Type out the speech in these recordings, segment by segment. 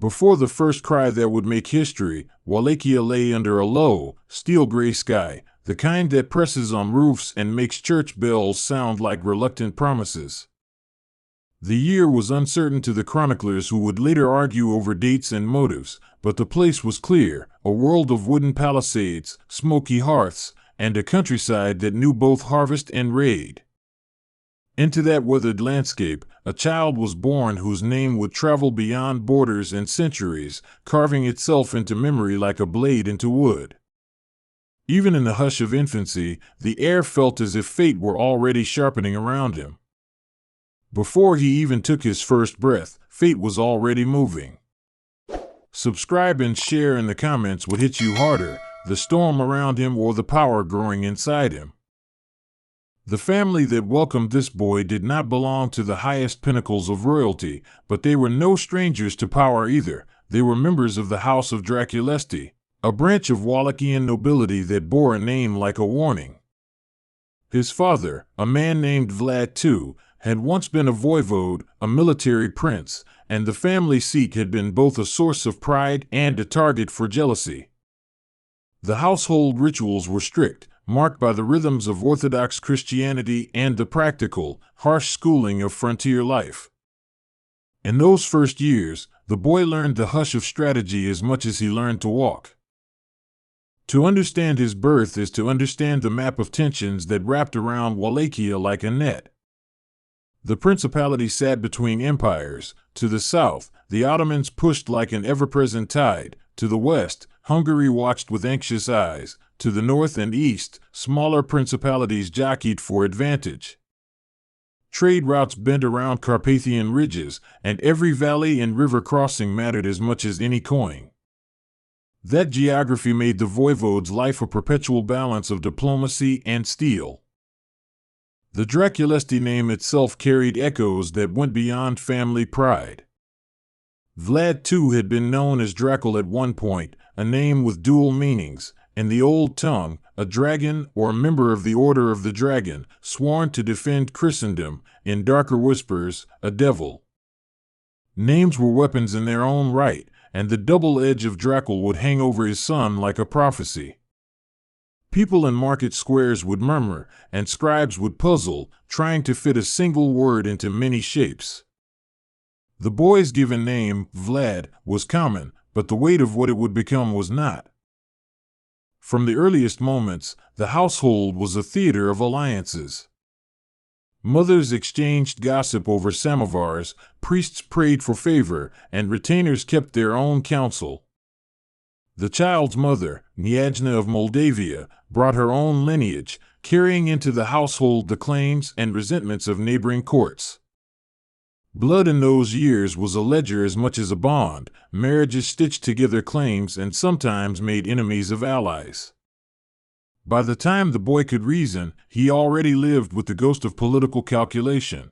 Before the first cry that would make history, Wallachia lay under a low, steel-gray sky, the kind that presses on roofs and makes church bells sound like reluctant promises. The year was uncertain to the chroniclers, who would later argue over dates and motives, but the place was clear, a world of wooden palisades, smoky hearths, and a countryside that knew both harvest and raid. Into that weathered landscape, a child was born whose name would travel beyond borders and centuries, carving itself into memory like a blade into wood. Even in the hush of infancy, the air felt as if fate were already sharpening around him. Before he even took his first breath, fate was already moving. Subscribe and share in the comments what hit you harder, the storm around him or the power growing inside him. The family that welcomed this boy did not belong to the highest pinnacles of royalty, but they were no strangers to power either. They were members of the House of Dracula, a branch of Wallachian nobility that bore a name like a warning. His father, a man named Vlad II, had once been a voivode, a military prince, and the family seat had been both a source of pride and a target for jealousy. The household rituals were strict, marked by the rhythms of Orthodox Christianity and the practical, harsh schooling of frontier life. In those first years, the boy learned the hush of strategy as much as he learned to walk. To understand his birth is to understand the map of tensions that wrapped around Wallachia like a net. The principality sat between empires. To the south, the Ottomans pushed like an ever-present tide. To the west, Hungary watched with anxious eyes. To the north and east, smaller principalities jockeyed for advantage. Trade routes bent around Carpathian ridges, and every valley and river crossing mattered as much as any coin. That geography made the voivode's life a perpetual balance of diplomacy and steel. The Draculesti name itself carried echoes that went beyond family pride. Vlad II had been known as Dracula at one point, a name with dual meanings. In the old tongue, a dragon or a member of the Order of the Dragon, sworn to defend Christendom. In darker whispers, a devil. Names were weapons in their own right, and the double edge of Dracula would hang over his son like a prophecy. People in market squares would murmur, and scribes would puzzle, trying to fit a single word into many shapes. The boy's given name, Vlad, was common, but the weight of what it would become was not. From the earliest moments, the household was a theater of alliances. Mothers exchanged gossip over samovars, priests prayed for favor, and retainers kept their own counsel. The child's mother, Knyazhna of Moldavia, brought her own lineage, carrying into the household the claims and resentments of neighboring courts. Blood in those years was a ledger as much as a bond. Marriages stitched together claims and sometimes made enemies of allies. By the time the boy could reason, he already lived with the ghost of political calculation.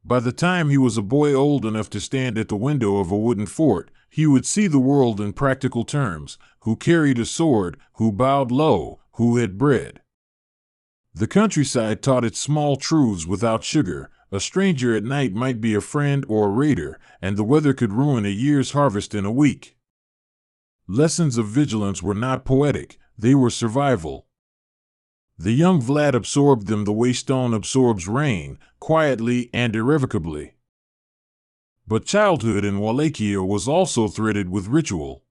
By the time he was a boy old enough to stand at the window of a wooden fort, he would see the world in practical terms: who carried a sword, who bowed low, who had bread. The countryside taught its small truths without sugar. A stranger at night might be a friend or a raider, and the weather could ruin a year's harvest in a week. Lessons of vigilance were not poetic, they were survival. The young Vlad absorbed them the way stone absorbs rain, quietly and irrevocably. But childhood in Wallachia was also threaded with ritual.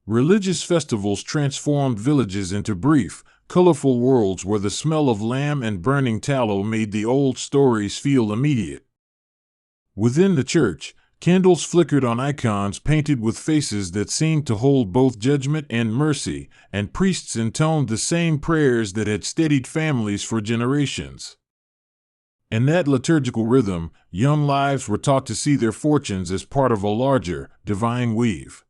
Religious festivals transformed villages into brief, colorful worlds where the smell of lamb and burning tallow made the old stories feel immediate. Within the church, candles flickered on icons painted with faces that seemed to hold both judgment and mercy, and priests intoned the same prayers that had steadied families for generations. In that liturgical rhythm, young lives were taught to see their fortunes as part of a larger, divine weave.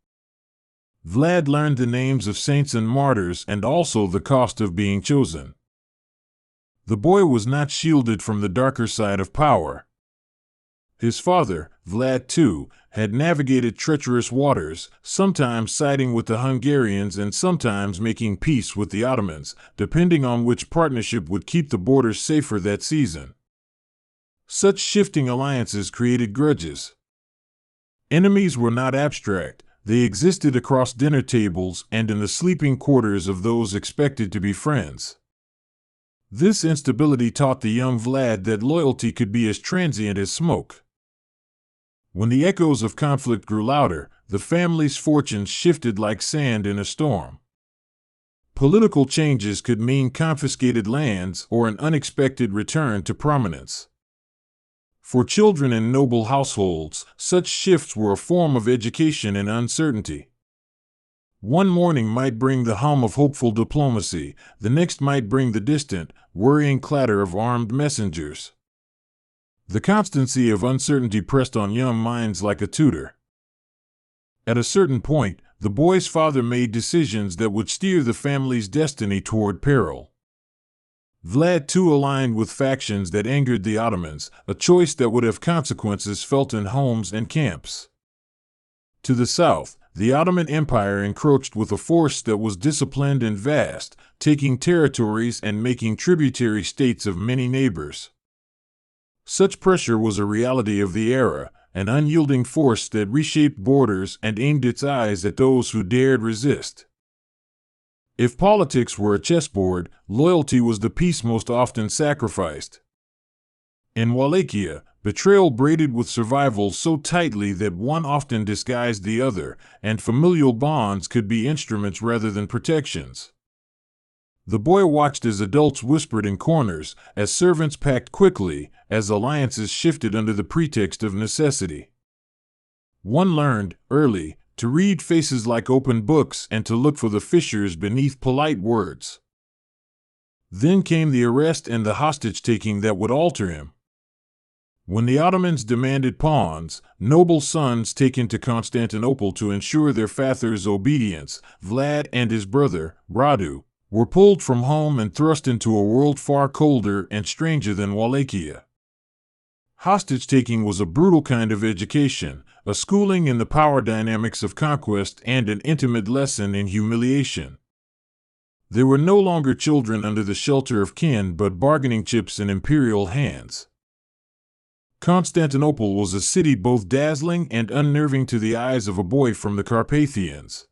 Vlad learned the names of saints and martyrs and also the cost of being chosen. The boy was not shielded from the darker side of power. His father, Vlad II, had navigated treacherous waters, sometimes siding with the Hungarians and sometimes making peace with the Ottomans, depending on which partnership would keep the borders safer that season. Such shifting alliances created grudges. Enemies were not abstract, they existed across dinner tables and in the sleeping quarters of those expected to be friends. This instability taught the young Vlad that loyalty could be as transient as smoke. When the echoes of conflict grew louder, the family's fortunes shifted like sand in a storm. Political changes could mean confiscated lands or an unexpected return to prominence. For children in noble households, such shifts were a form of education in uncertainty. One morning might bring the hum of hopeful diplomacy, the next might bring the distant, worrying clatter of armed messengers. The constancy of uncertainty pressed on young minds like a tutor. At a certain point, the boy's father made decisions that would steer the family's destiny toward peril. Vlad II aligned with factions that angered the Ottomans, a choice that would have consequences felt in homes and camps. To the south, the Ottoman Empire encroached with a force that was disciplined and vast, taking territories and making tributary states of many neighbors. Such pressure was a reality of the era, an unyielding force that reshaped borders and aimed its eyes at those who dared resist. If politics were a chessboard, loyalty was the piece most often sacrificed. In Wallachia, betrayal braided with survival so tightly that one often disguised the other, and familial bonds could be instruments rather than protections. The boy watched as adults whispered in corners, as servants packed quickly, as alliances shifted under the pretext of necessity. One learned, early, to read faces like open books and to look for the fissures beneath polite words. Then came the arrest and the hostage-taking that would alter him. When the Ottomans demanded pawns, noble sons taken to Constantinople to ensure their father's obedience, Vlad and his brother, Radu, were pulled from home and thrust into a world far colder and stranger than Wallachia. Hostage-taking was a brutal kind of education, a schooling in the power dynamics of conquest and an intimate lesson in humiliation. They were no longer children under the shelter of kin but bargaining chips in imperial hands. Constantinople was a city both dazzling and unnerving to the eyes of a boy from the Carpathians.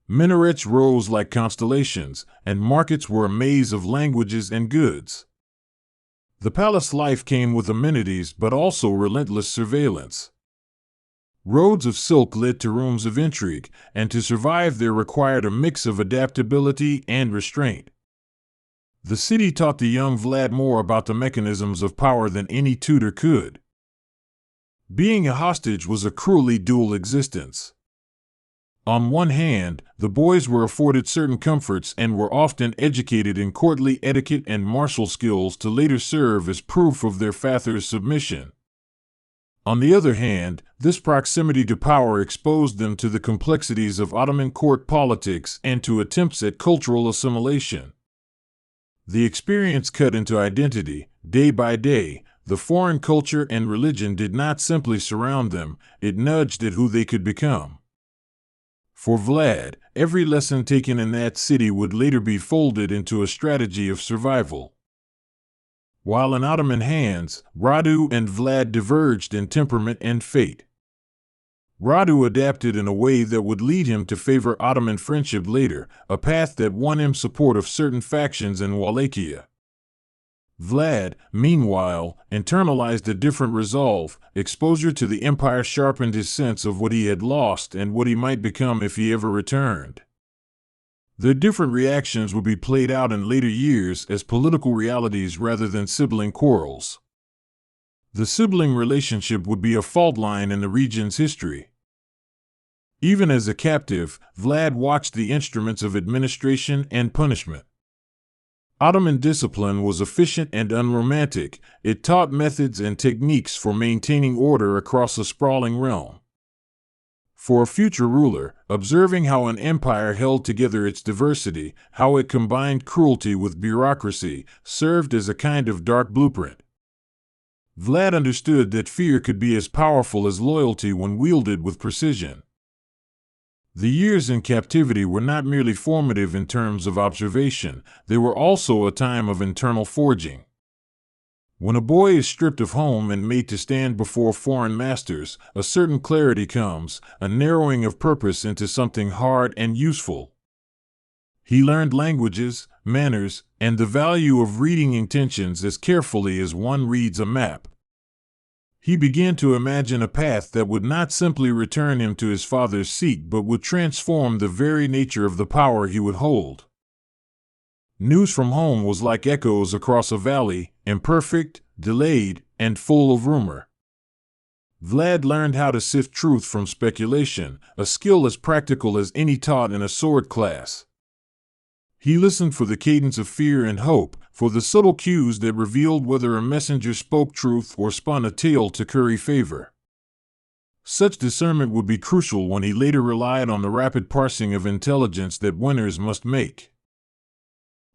Minarets rose like constellations, and markets were a maze of languages and goods. The palace life came with amenities but also relentless surveillance. Roads of silk led to rooms of intrigue, and to survive there required a mix of adaptability and restraint. The city taught the young Vlad more about the mechanisms of power than any tutor could. Being a hostage was a cruelly dual existence. On one hand, the boys were afforded certain comforts and were often educated in courtly etiquette and martial skills to later serve as proof of their father's submission. On the other hand, this proximity to power exposed them to the complexities of Ottoman court politics and to attempts at cultural assimilation. The experience cut into identity. Day by day, the foreign culture and religion did not simply surround them, it nudged at who they could become. For Vlad, every lesson taken in that city would later be folded into a strategy of survival. While in Ottoman hands, Radu and Vlad diverged in temperament and fate. Radu adapted in a way that would lead him to favor Ottoman friendship later, a path that won him support of certain factions in Wallachia. Vlad, meanwhile, internalized a different resolve. Exposure to the empire sharpened his sense of what he had lost and what he might become if he ever returned. Their different reactions would be played out in later years as political realities rather than sibling quarrels. The sibling relationship would be a fault line in the region's history. Even as a captive, Vlad watched the instruments of administration and punishment. Ottoman discipline was efficient and unromantic. It taught methods and techniques for maintaining order across a sprawling realm. For a future ruler, observing how an empire held together its diversity, how it combined cruelty with bureaucracy, served as a kind of dark blueprint. Vlad understood that fear could be as powerful as loyalty when wielded with precision. The years in captivity were not merely formative in terms of observation, they were also a time of internal forging. When a boy is stripped of home and made to stand before foreign masters, a certain clarity comes, a narrowing of purpose into something hard and useful. He learned languages, manners, and the value of reading intentions as carefully as one reads a map. He began to imagine a path that would not simply return him to his father's seat but would transform the very nature of the power he would hold. News from home was like echoes across a valley, imperfect, delayed, and full of rumor. Vlad learned how to sift truth from speculation, a skill as practical as any taught in a sword class. He listened for the cadence of fear and hope, for the subtle cues that revealed whether a messenger spoke truth or spun a tale to curry favor. Such discernment would be crucial when he later relied on the rapid parsing of intelligence that winners must make.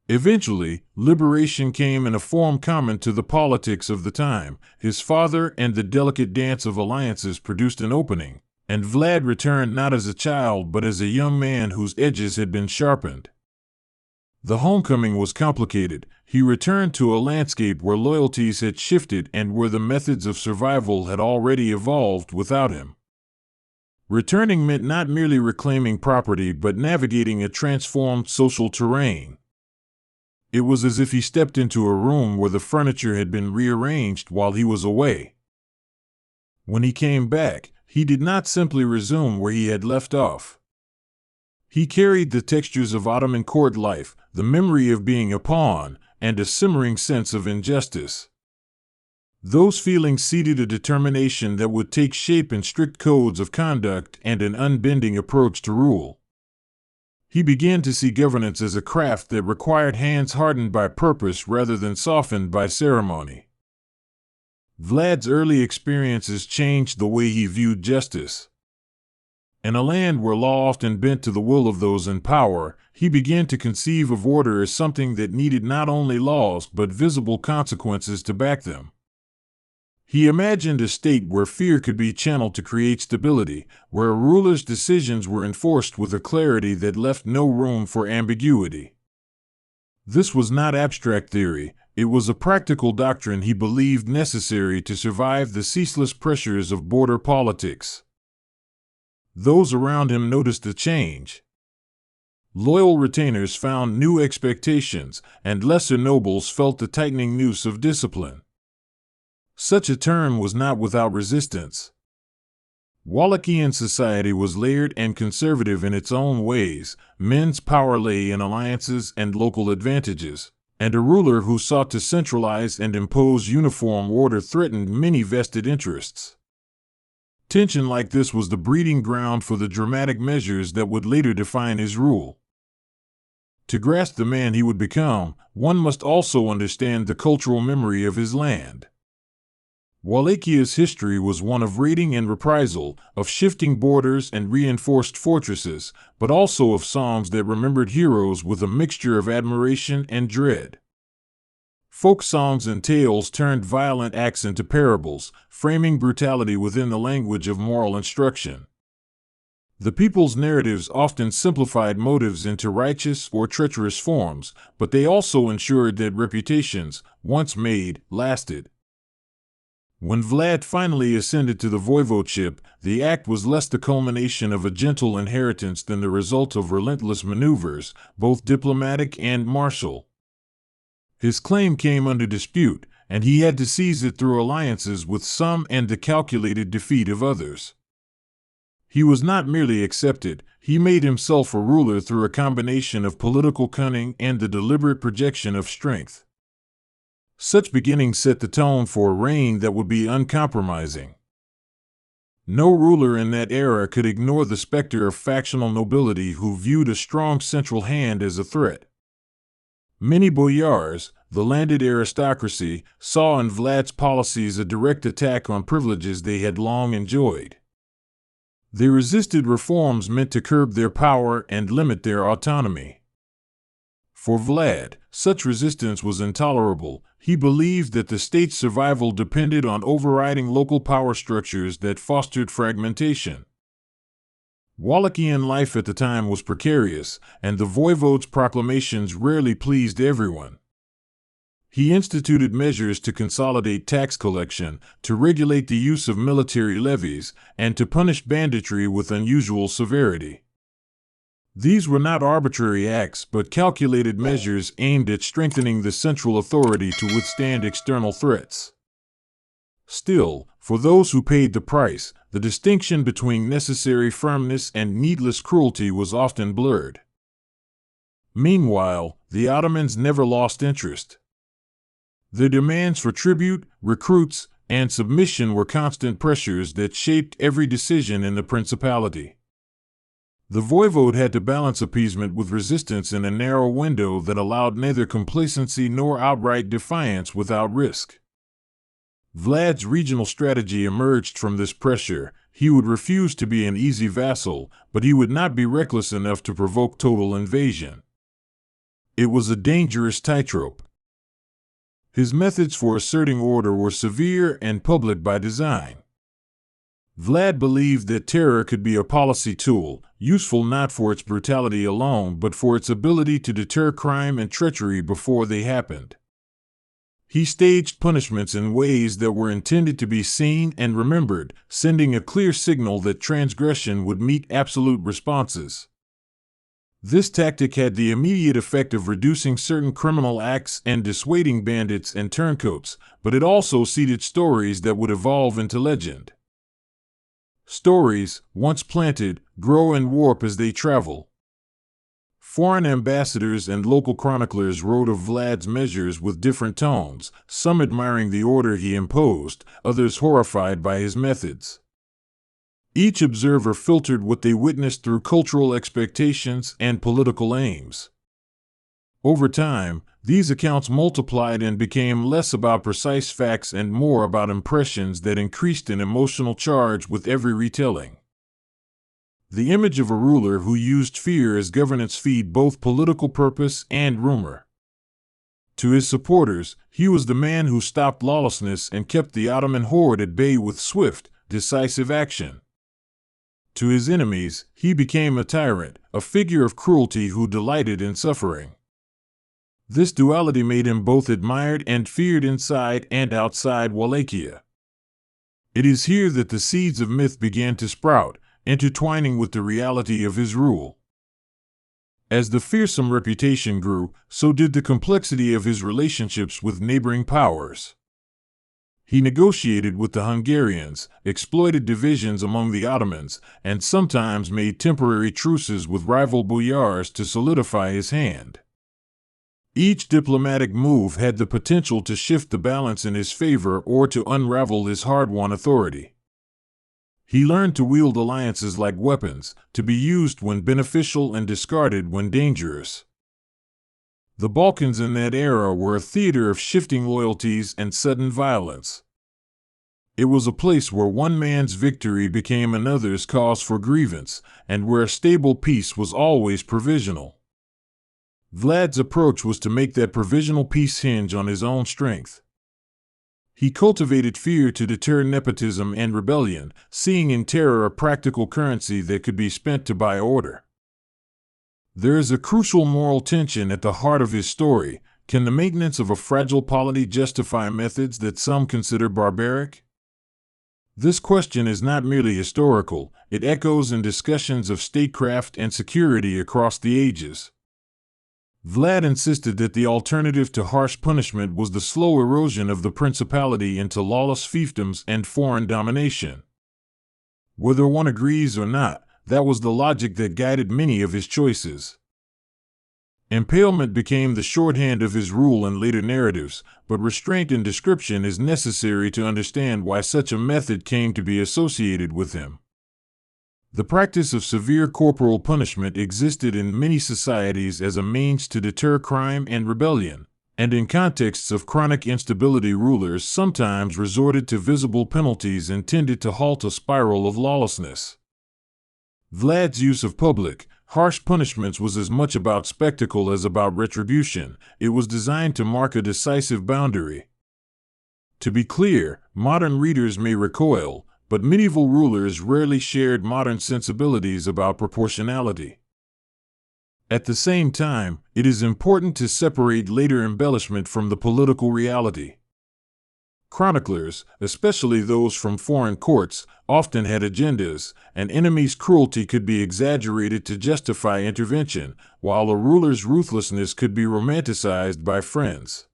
Eventually, liberation came in a form common to the politics of the time. His father and the delicate dance of alliances produced an opening, and Vlad returned not as a child but as a young man whose edges had been sharpened. The homecoming was complicated. He returned to a landscape where loyalties had shifted and where the methods of survival had already evolved without him. Returning meant not merely reclaiming property but navigating a transformed social terrain. It was as if he stepped into a room where the furniture had been rearranged while he was away. When he came back, he did not simply resume where he had left off. He carried the textures of Ottoman court life, the memory of being a pawn, and a simmering sense of injustice. Those feelings seeded a determination that would take shape in strict codes of conduct and an unbending approach to rule. He began to see governance as a craft that required hands hardened by purpose rather than softened by ceremony. Vlad's early experiences changed the way he viewed justice. In a land where law often bent to the will of those in power, he began to conceive of order as something that needed not only laws but visible consequences to back them. He imagined a state where fear could be channeled to create stability, where a ruler's decisions were enforced with a clarity that left no room for ambiguity. This was not abstract theory, it was a practical doctrine he believed necessary to survive the ceaseless pressures of border politics. Those around him noticed the change. Loyal retainers found new expectations, and lesser nobles felt the tightening noose of discipline. Such a turn was not without resistance. Wallachian society was layered and conservative in its own ways. Men's power lay in alliances and local advantages, and a ruler who sought to centralize and impose uniform order threatened many vested interests. Tension like this was the breeding ground for the dramatic measures that would later define his rule. To grasp the man he would become, one must also understand the cultural memory of his land. Wallachia's history was one of raiding and reprisal, of shifting borders and reinforced fortresses, but also of songs that remembered heroes with a mixture of admiration and dread. Folk songs and tales turned violent acts into parables, framing brutality within the language of moral instruction. The people's narratives often simplified motives into righteous or treacherous forms, but they also ensured that reputations, once made, lasted. When Vlad finally ascended to the voivodeship, the act was less the culmination of a gentle inheritance than the result of relentless maneuvers, both diplomatic and martial. His claim came under dispute, and he had to seize it through alliances with some and the calculated defeat of others. He was not merely accepted, he made himself a ruler through a combination of political cunning and the deliberate projection of strength. Such beginnings set the tone for a reign that would be uncompromising. No ruler in that era could ignore the specter of factional nobility who viewed a strong central hand as a threat. Many boyars, the landed aristocracy, saw in Vlad's policies a direct attack on privileges they had long enjoyed. They resisted reforms meant to curb their power and limit their autonomy. For Vlad, such resistance was intolerable. He believed that the state's survival depended on overriding local power structures that fostered fragmentation. Wallachian life at the time was precarious, and the voivode's proclamations rarely pleased everyone. He instituted measures to consolidate tax collection, to regulate the use of military levies, and to punish banditry with unusual severity. These were not arbitrary acts, but calculated measures aimed at strengthening the central authority to withstand external threats. Still, for those who paid the price, the distinction between necessary firmness and needless cruelty was often blurred. Meanwhile, the Ottomans never lost interest. Their demands for tribute, recruits, and submission were constant pressures that shaped every decision in the principality. The voivode had to balance appeasement with resistance in a narrow window that allowed neither complacency nor outright defiance without risk. Vlad's regional strategy emerged from this pressure. He would refuse to be an easy vassal, but he would not be reckless enough to provoke total invasion. It was a dangerous tightrope. His methods for asserting order were severe and public by design. Vlad believed that terror could be a policy tool, useful not for its brutality alone but for its ability to deter crime and treachery before they happened. He staged punishments in ways that were intended to be seen and remembered, sending a clear signal that transgression would meet absolute responses. This tactic had the immediate effect of reducing certain criminal acts and dissuading bandits and turncoats, but it also seeded stories that would evolve into legend. Stories, once planted, grow and warp as they travel. Foreign ambassadors and local chroniclers wrote of Vlad's measures with different tones, some admiring the order he imposed, others horrified by his methods. Each observer filtered what they witnessed through cultural expectations and political aims. Over time, these accounts multiplied and became less about precise facts and more about impressions that increased in emotional charge with every retelling. The image of a ruler who used fear as governance fed both political purpose and rumor. To his supporters, he was the man who stopped lawlessness and kept the Ottoman horde at bay with swift, decisive action. To his enemies, he became a tyrant, a figure of cruelty who delighted in suffering. This duality made him both admired and feared inside and outside Wallachia. It is here that the seeds of myth began to sprout, intertwining with the reality of his rule. As the fearsome reputation grew, so did the complexity of his relationships with neighboring powers. He negotiated with the Hungarians, exploited divisions among the Ottomans, and sometimes made temporary truces with rival boyars to solidify his hand. Each diplomatic move had the potential to shift the balance in his favor or to unravel his hard-won authority. He learned to wield alliances like weapons, to be used when beneficial and discarded when dangerous. The Balkans in that era were a theater of shifting loyalties and sudden violence. It was a place where one man's victory became another's cause for grievance, and where a stable peace was always provisional. Vlad's approach was to make that provisional peace hinge on his own strength. He cultivated fear to deter nepotism and rebellion, seeing in terror a practical currency that could be spent to buy order. There is a crucial moral tension at the heart of his story. Can the maintenance of a fragile polity justify methods that some consider barbaric? This question is not merely historical, it echoes in discussions of statecraft and security across the ages. Vlad insisted that the alternative to harsh punishment was the slow erosion of the principality into lawless fiefdoms and foreign domination. Whether one agrees or not, that was the logic that guided many of his choices. Impalement became the shorthand of his rule in later narratives, but restraint in description is necessary to understand why such a method came to be associated with him. The practice of severe corporal punishment existed in many societies as a means to deter crime and rebellion, and in contexts of chronic instability rulers sometimes resorted to visible penalties intended to halt a spiral of lawlessness. Vlad's use of public, harsh punishments was as much about spectacle as about retribution. It was designed to mark a decisive boundary. To be clear, modern readers may recoil, but medieval rulers rarely shared modern sensibilities about proportionality. At the same time, it is important to separate later embellishment from the political reality. Chroniclers, especially those from foreign courts, often had agendas. An enemy's cruelty could be exaggerated to justify intervention, while a ruler's ruthlessness could be romanticized by friends.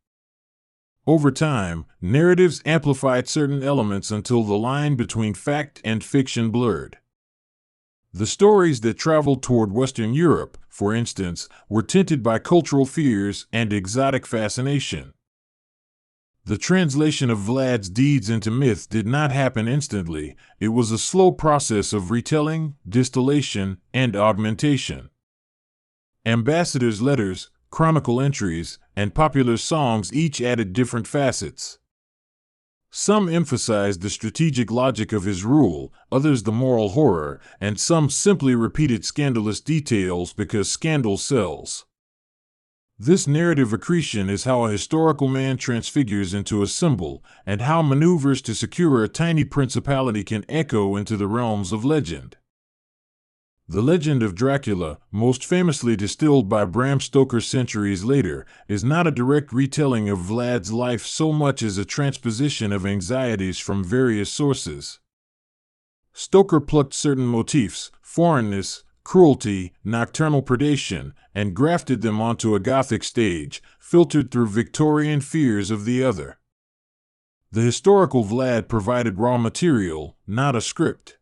Over time, narratives amplified certain elements until the line between fact and fiction blurred. The stories that traveled toward Western Europe, for instance, were tinted by cultural fears and exotic fascination. The translation of Vlad's deeds into myth did not happen instantly. It was a slow process of retelling, distillation, and augmentation. Ambassadors' letters, chronicle entries, and popular songs each added different facets. Some emphasized the strategic logic of his rule, others the moral horror, and some simply repeated scandalous details because scandal sells. This narrative accretion is how a historical man transfigures into a symbol, and how maneuvers to secure a tiny principality can echo into the realms of legend. The legend of Dracula, most famously distilled by Bram Stoker centuries later, is not a direct retelling of Vlad's life so much as a transposition of anxieties from various sources. Stoker plucked certain motifs, foreignness, cruelty, nocturnal predation, and grafted them onto a Gothic stage, filtered through Victorian fears of the other. The historical Vlad provided raw material, not a script.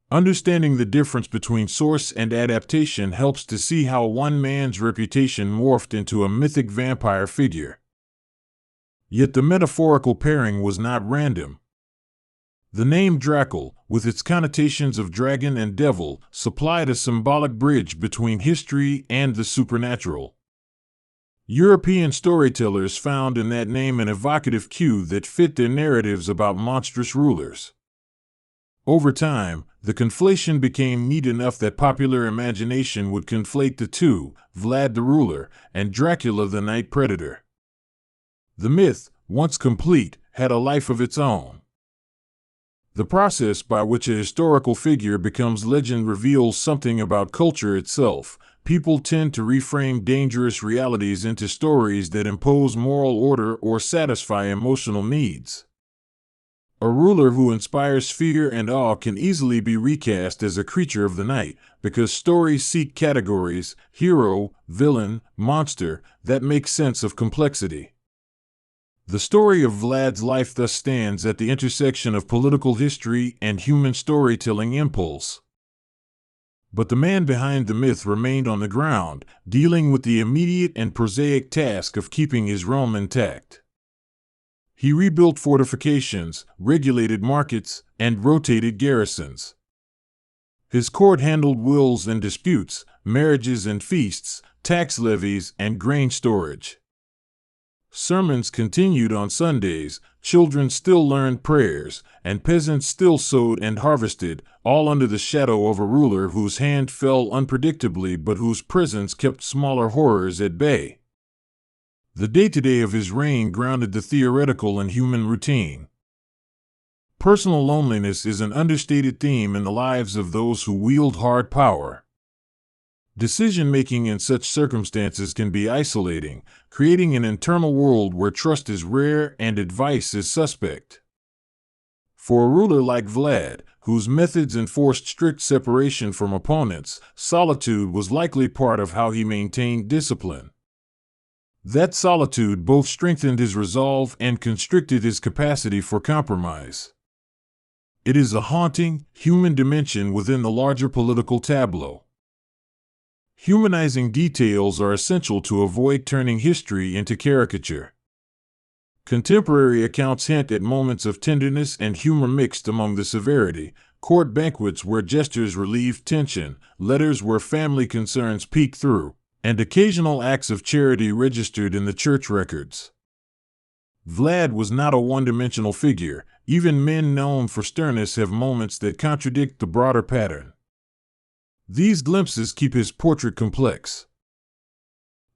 Understanding the difference between source and adaptation helps to see how one man's reputation morphed into a mythic vampire figure. Yet the metaphorical pairing was not random. The name Dracula, with its connotations of dragon and devil, supplied a symbolic bridge between history and the supernatural. European storytellers found in that name an evocative cue that fit their narratives about monstrous rulers. Over time, the conflation became neat enough that popular imagination would conflate the two, Vlad the Ruler and Dracula the Night Predator. The myth, once complete, had a life of its own. The process by which a historical figure becomes legend reveals something about culture itself. People tend to reframe dangerous realities into stories that impose moral order or satisfy emotional needs. A ruler who inspires fear and awe can easily be recast as a creature of the night, because stories seek categories, hero, villain, monster, that make sense of complexity. The story of Vlad's life thus stands at the intersection of political history and human storytelling impulse. But the man behind the myth remained on the ground, dealing with the immediate and prosaic task of keeping his realm intact. He rebuilt fortifications, regulated markets, and rotated garrisons. His court handled wills and disputes, marriages and feasts, tax levies, and grain storage. Sermons continued on Sundays, children still learned prayers, and peasants still sowed and harvested, all under the shadow of a ruler whose hand fell unpredictably but whose presence kept smaller horrors at bay. The day-to-day of his reign grounded the theoretical in human routine. Personal loneliness is an understated theme in the lives of those who wield hard power. Decision-making in such circumstances can be isolating, creating an internal world where trust is rare and advice is suspect. For a ruler like Vlad, whose methods enforced strict separation from opponents, solitude was likely part of how he maintained discipline. That solitude both strengthened his resolve and constricted his capacity for compromise. It is a haunting, human dimension within the larger political tableau. Humanizing details are essential to avoid turning history into caricature. Contemporary accounts hint at moments of tenderness and humor mixed among the severity, court banquets where gestures relieved tension, letters where family concerns peeked through, and occasional acts of charity registered in the church records. Vlad was not a one-dimensional figure. Even men known for sternness have moments that contradict the broader pattern. These glimpses keep his portrait complex.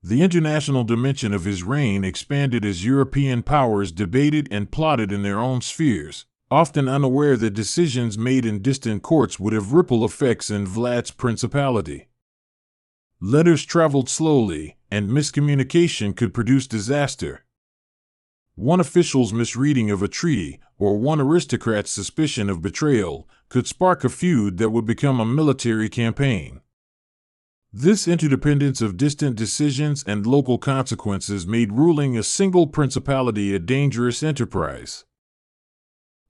The international dimension of his reign expanded as European powers debated and plotted in their own spheres, often unaware that decisions made in distant courts would have ripple effects in Vlad's principality. Letters traveled slowly, and miscommunication could produce disaster. One official's misreading of a treaty, or one aristocrat's suspicion of betrayal, could spark a feud that would become a military campaign. This interdependence of distant decisions and local consequences made ruling a single principality a dangerous enterprise.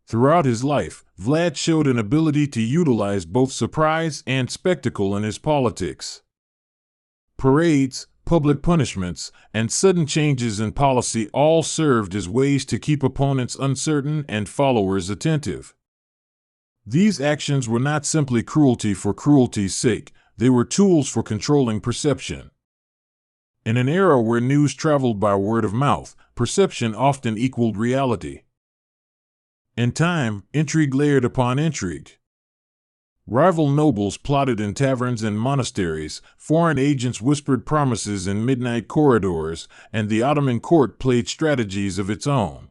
Throughout his life, Vlad showed an ability to utilize both surprise and spectacle in his politics. Parades, public punishments, and sudden changes in policy all served as ways to keep opponents uncertain and followers attentive. These actions were not simply cruelty for cruelty's sake, they were tools for controlling perception. In an era where news traveled by word of mouth, perception often equaled reality. In time, intrigue layered upon intrigue. Rival nobles plotted in taverns and monasteries, foreign agents whispered promises in midnight corridors, and the Ottoman court played strategies of its own.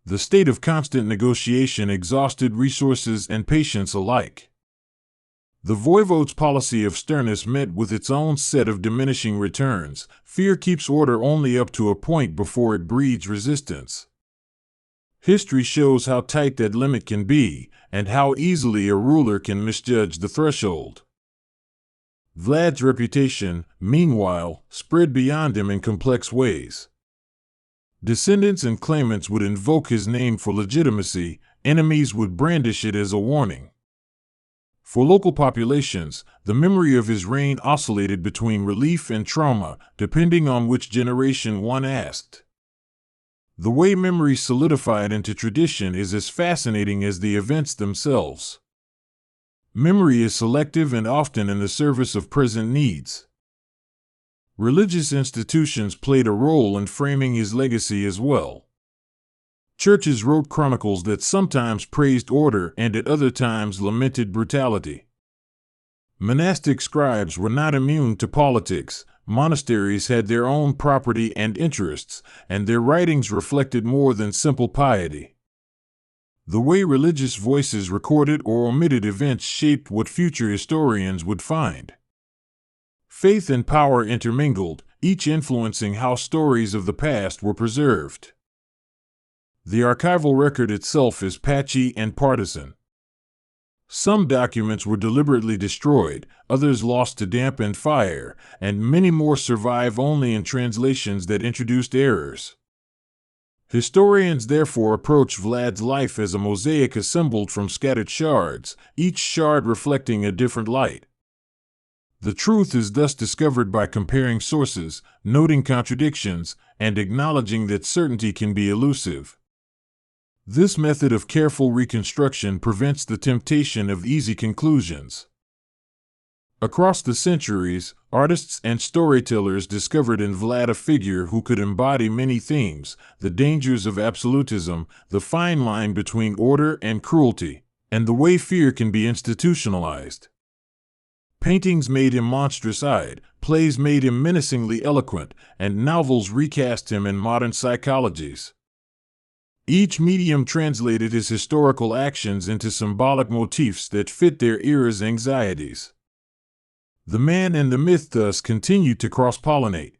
The state of constant negotiation exhausted resources and patience alike. The voivode's policy of sternness met with its own set of diminishing returns. Fear keeps order only up to a point before it breeds resistance. History shows how tight that limit can be, and how easily a ruler can misjudge the threshold. Vlad's reputation, meanwhile, spread beyond him in complex ways. Descendants and claimants would invoke his name for legitimacy, enemies would brandish it as a warning. For local populations, the memory of his reign oscillated between relief and trauma, depending on which generation one asked. The way memory solidified into tradition is as fascinating as the events themselves. Memory is selective and often in the service of present needs. Religious institutions played a role in framing his legacy as well. Churches wrote chronicles that sometimes praised order and at other times lamented brutality. Monastic scribes were not immune to politics. Monasteries had their own property and interests, and their writings reflected more than simple piety. The way religious voices recorded or omitted events shaped what future historians would find. Faith and power intermingled, each influencing how stories of the past were preserved. The archival record itself is patchy and partisan. Some documents were deliberately destroyed, others lost to damp and fire, and many more survive only in translations that introduced errors. Historians therefore approach Vlad's life as a mosaic assembled from scattered shards, each shard reflecting a different light. The truth is thus discovered by comparing sources, noting contradictions, and acknowledging that certainty can be elusive. This method of careful reconstruction prevents the temptation of easy conclusions. Across the centuries, artists and storytellers discovered in Vlad a figure who could embody many themes: the dangers of absolutism, the fine line between order and cruelty, and the way fear can be institutionalized. Paintings made him monstrous-eyed, plays made him menacingly eloquent, and novels recast him in modern psychologies. Each medium translated his historical actions into symbolic motifs that fit their era's anxieties. The man and the myth thus continued to cross-pollinate.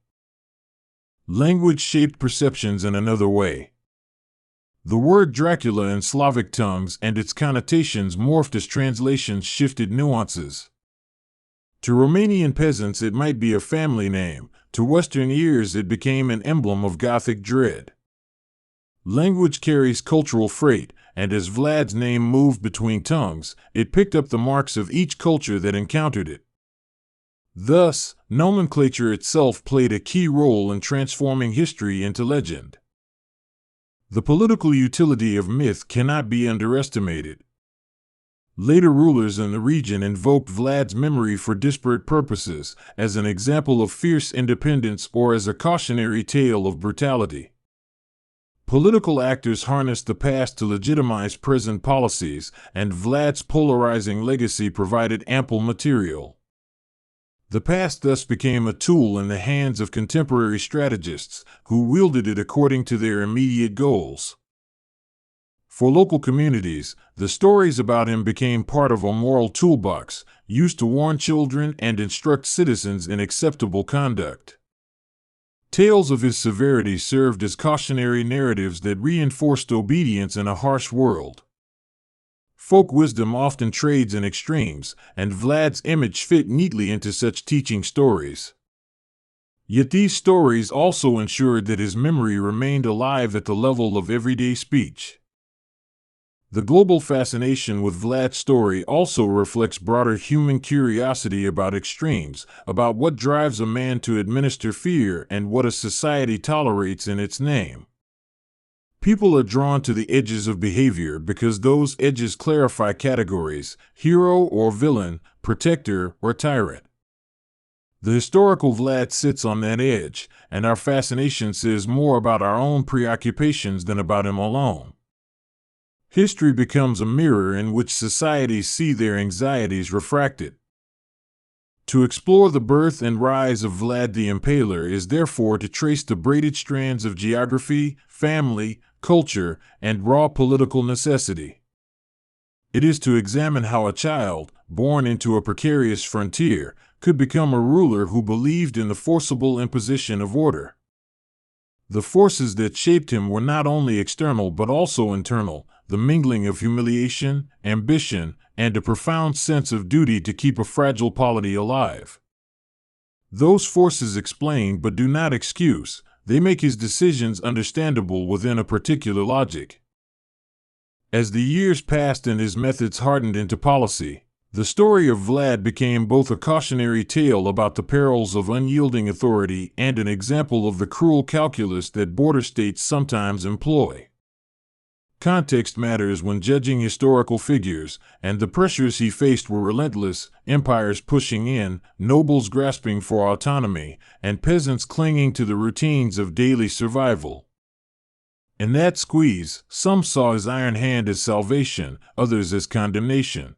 Language shaped perceptions in another way. The word Dracula in Slavic tongues and its connotations morphed as translations shifted nuances. To Romanian peasants it might be a family name, to Western ears it became an emblem of Gothic dread. Language carries cultural freight, and as Vlad's name moved between tongues, it picked up the marks of each culture that encountered it. Thus, nomenclature itself played a key role in transforming history into legend. The political utility of myth cannot be underestimated. Later rulers in the region invoked Vlad's memory for disparate purposes, as an example of fierce independence or as a cautionary tale of brutality. Political actors harnessed the past to legitimize present policies, and Vlad's polarizing legacy provided ample material. The past thus became a tool in the hands of contemporary strategists, who wielded it according to their immediate goals. For local communities, the stories about him became part of a moral toolbox, used to warn children and instruct citizens in acceptable conduct. Tales of his severity served as cautionary narratives that reinforced obedience in a harsh world. Folk wisdom often trades in extremes, and Vlad's image fit neatly into such teaching stories. Yet these stories also ensured that his memory remained alive at the level of everyday speech. The global fascination with Vlad's story also reflects broader human curiosity about extremes, about what drives a man to administer fear and what a society tolerates in its name. People are drawn to the edges of behavior because those edges clarify categories: hero or villain, protector or tyrant. The historical Vlad sits on that edge, and our fascination says more about our own preoccupations than about him alone. History becomes a mirror in which societies see their anxieties refracted. To explore the birth and rise of Vlad the Impaler is therefore to trace the braided strands of geography, family, culture, and raw political necessity. It is to examine how a child, born into a precarious frontier, could become a ruler who believed in the forcible imposition of order. The forces that shaped him were not only external but also internal, the mingling of humiliation, ambition, and a profound sense of duty to keep a fragile polity alive. Those forces explain but do not excuse. They make his decisions understandable within a particular logic. As the years passed and his methods hardened into policy, the story of Vlad became both a cautionary tale about the perils of unyielding authority and an example of the cruel calculus that border states sometimes employ. Context matters when judging historical figures, and the pressures he faced were relentless: empires pushing in, nobles grasping for autonomy, and peasants clinging to the routines of daily survival. In that squeeze, some saw his iron hand as salvation, others as condemnation.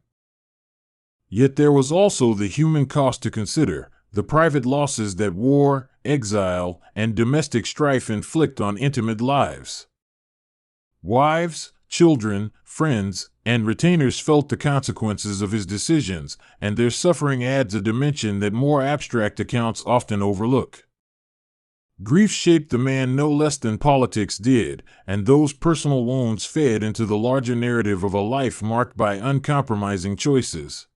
Yet there was also the human cost to consider: the private losses that war, exile, and domestic strife inflict on intimate lives. Wives, children, friends, and retainers felt the consequences of his decisions, and their suffering adds a dimension that more abstract accounts often overlook. Grief shaped the man no less than politics did, and those personal wounds fed into the larger narrative of a life marked by uncompromising choices.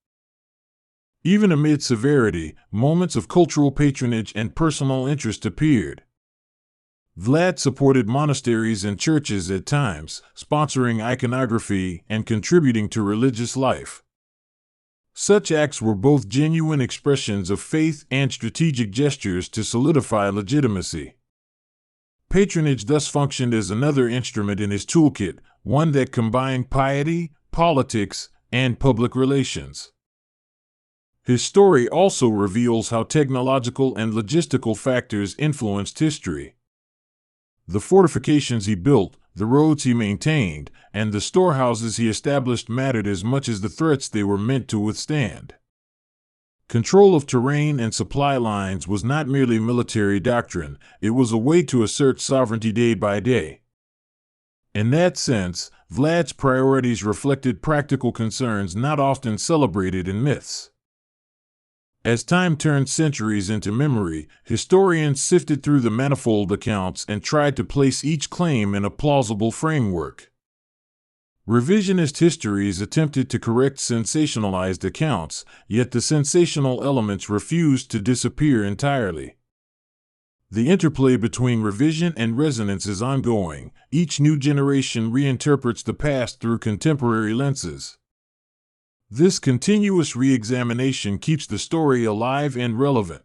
Even amid severity, moments of cultural patronage and personal interest appeared. Vlad supported monasteries and churches at times, sponsoring iconography and contributing to religious life. Such acts were both genuine expressions of faith and strategic gestures to solidify legitimacy. Patronage thus functioned as another instrument in his toolkit, one that combined piety, politics, and public relations. His story also reveals how technological and logistical factors influenced history. The fortifications he built, the roads he maintained, and the storehouses he established mattered as much as the threats they were meant to withstand. Control of terrain and supply lines was not merely military doctrine, it was a way to assert sovereignty day by day. In that sense, Vlad's priorities reflected practical concerns not often celebrated in myths. As time turned centuries into memory, historians sifted through the manifold accounts and tried to place each claim in a plausible framework. Revisionist histories attempted to correct sensationalized accounts, yet the sensational elements refused to disappear entirely. The interplay between revision and resonance is ongoing. Each new generation reinterprets the past through contemporary lenses. This continuous re-examination keeps the story alive and relevant.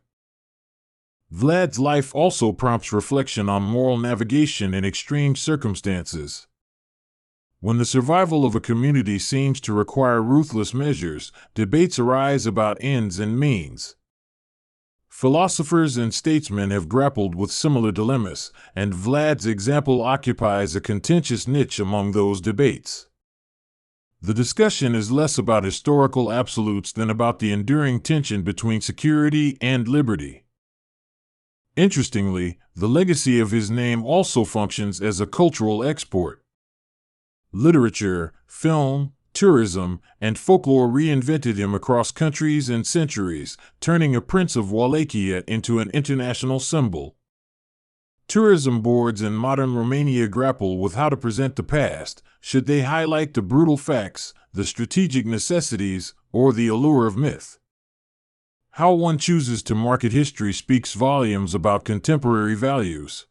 Vlad's life also prompts reflection on moral navigation in extreme circumstances. When the survival of a community seems to require ruthless measures, debates arise about ends and means. Philosophers and statesmen have grappled with similar dilemmas, and Vlad's example occupies a contentious niche among those debates. The discussion is less about historical absolutes than about the enduring tension between security and liberty. Interestingly, the legacy of his name also functions as a cultural export. Literature, film, tourism, and folklore reinvented him across countries and centuries, turning a prince of Wallachia into an international symbol. Tourism boards in modern Romania grapple with how to present the past. Should they highlight the brutal facts, the strategic necessities, or the allure of myth? How one chooses to market history speaks volumes about contemporary values.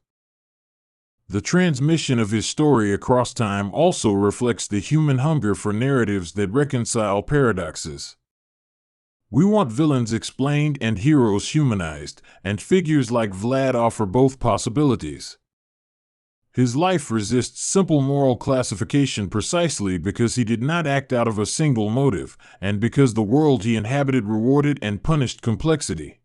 The transmission of his story across time also reflects the human hunger for narratives that reconcile paradoxes. We want villains explained and heroes humanized, and figures like Vlad offer both possibilities. His life resists simple moral classification precisely because he did not act out of a single motive, and because the world he inhabited rewarded and punished complexity.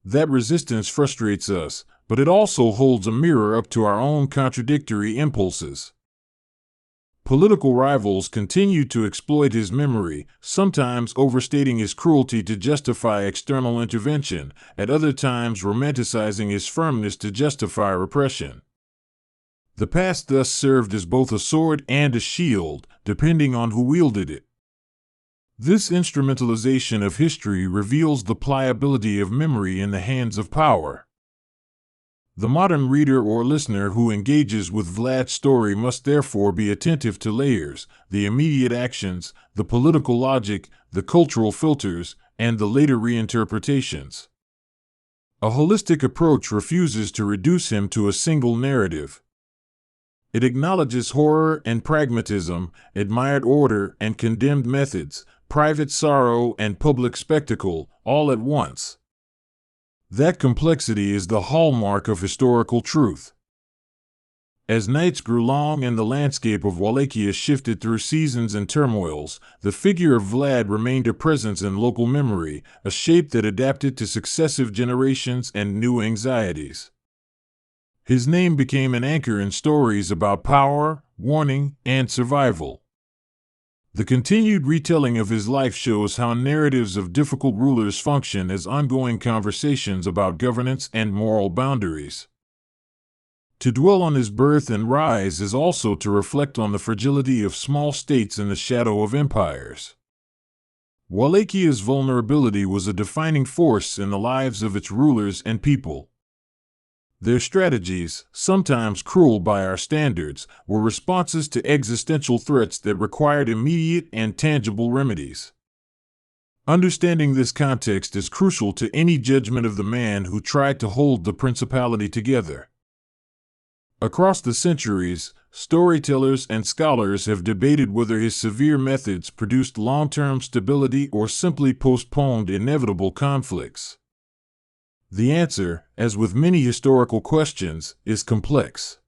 That resistance frustrates us, but it also holds a mirror up to our own contradictory impulses. Political rivals continue to exploit his memory, sometimes overstating his cruelty to justify external intervention, at other times romanticizing his firmness to justify repression. The past thus served as both a sword and a shield, depending on who wielded it. This instrumentalization of history reveals the pliability of memory in the hands of power. The modern reader or listener who engages with Vlad's story must therefore be attentive to layers, the immediate actions, the political logic, the cultural filters, and the later reinterpretations. A holistic approach refuses to reduce him to a single narrative. It acknowledges horror and pragmatism, admired order and condemned methods, private sorrow and public spectacle, all at once. That complexity is the hallmark of historical truth. As nights grew long and the landscape of Wallachia shifted through seasons and turmoils, the figure of Vlad remained a presence in local memory, a shape that adapted to successive generations and new anxieties. His name became an anchor in stories about power, warning, and survival. The continued retelling of his life shows how narratives of difficult rulers function as ongoing conversations about governance and moral boundaries. To dwell on his birth and rise is also to reflect on the fragility of small states in the shadow of empires. Wallachia's vulnerability was a defining force in the lives of its rulers and people. Their strategies, sometimes cruel by our standards, were responses to existential threats that required immediate and tangible remedies. Understanding this context is crucial to any judgment of the man who tried to hold the principality together. Across the centuries, storytellers and scholars have debated whether his severe methods produced long-term stability or simply postponed inevitable conflicts. The answer, as with many historical questions, is complex.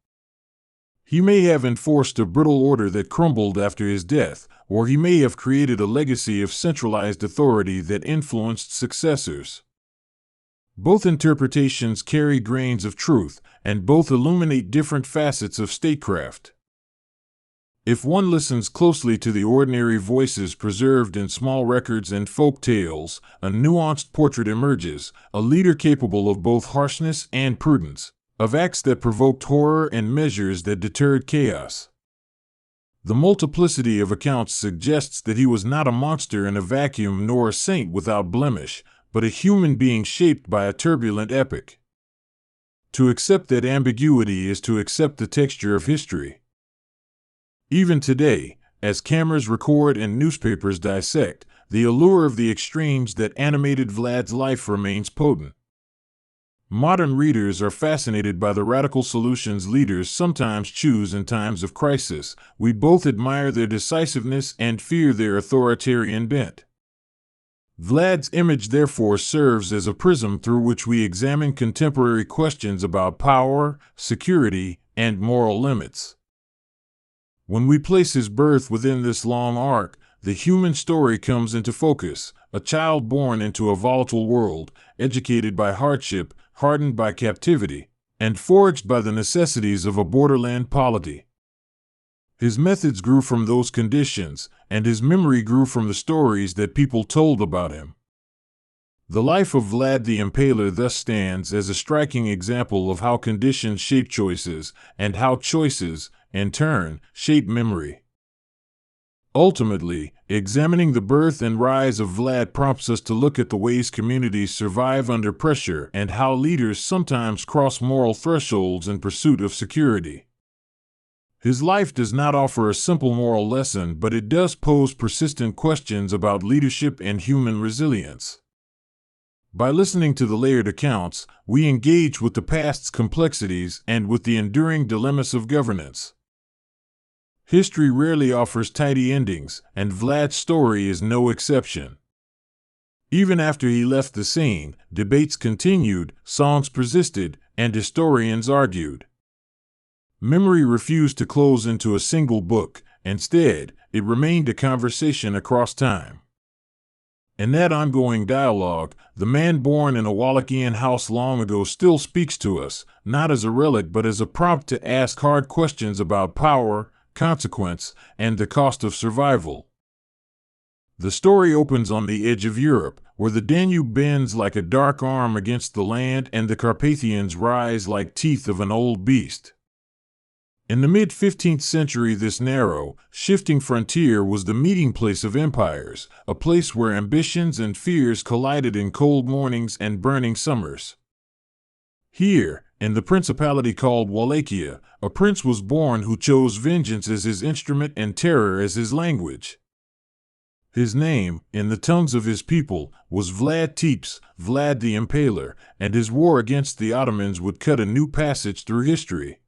He may have enforced a brittle order that crumbled after his death, or he may have created a legacy of centralized authority that influenced successors. Both interpretations carry grains of truth, and both illuminate different facets of statecraft. If one listens closely to the ordinary voices preserved in small records and folk tales, a nuanced portrait emerges, a leader capable of both harshness and prudence, of acts that provoked horror and measures that deterred chaos. The multiplicity of accounts suggests that he was not a monster in a vacuum nor a saint without blemish, but a human being shaped by a turbulent epoch. To accept that ambiguity is to accept the texture of history. Even today, as cameras record and newspapers dissect, the allure of the extremes that animated Vlad's life remains potent. Modern readers are fascinated by the radical solutions leaders sometimes choose in times of crisis. We both admire their decisiveness and fear their authoritarian bent. Vlad's image therefore serves as a prism through which we examine contemporary questions about power, security, and moral limits. When we place his birth within this long arc, the human story comes into focus, a child born into a volatile world, educated by hardship, hardened by captivity, and forged by the necessities of a borderland polity. His methods grew from those conditions, and his memory grew from the stories that people told about him. The life of Vlad the Impaler thus stands as a striking example of how conditions shape choices, and how choices, in turn, shape memory. Ultimately, examining the birth and rise of Vlad prompts us to look at the ways communities survive under pressure and how leaders sometimes cross moral thresholds in pursuit of security. His life does not offer a simple moral lesson, but it does pose persistent questions about leadership and human resilience. By listening to the layered accounts, we engage with the past's complexities and with the enduring dilemmas of governance. History rarely offers tidy endings, and Vlad's story is no exception. Even after he left the scene, debates continued, songs persisted, and historians argued. Memory refused to close into a single book. Instead, it remained a conversation across time. In that ongoing dialogue, the man born in a Wallachian house long ago still speaks to us, not as a relic but as a prompt to ask hard questions about power, consequence, and the cost of survival. The story opens on the edge of Europe, where the Danube bends like a dark arm against the land and the Carpathians rise like teeth of an old beast. In the mid-15th century, this narrow, shifting frontier was the meeting place of empires, a place where ambitions and fears collided in cold mornings and burning summers. Here, in the principality called Wallachia, a prince was born who chose vengeance as his instrument and terror as his language. His name, in the tongues of his people, was Vlad III, Vlad the Impaler, and his war against the Ottomans would cut a new passage through history.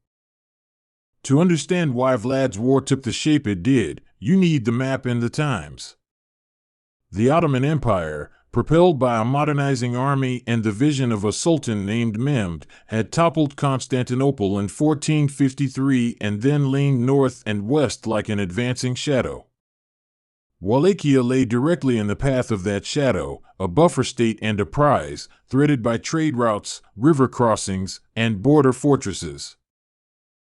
To understand why Vlad's war took the shape it did, you need the map and the times. The Ottoman Empire, propelled by a modernizing army and the vision of a sultan named Mehmed, had toppled Constantinople in 1453 and then leaned north and west like an advancing shadow. Wallachia lay directly in the path of that shadow, a buffer state and a prize, threaded by trade routes, river crossings, and border fortresses.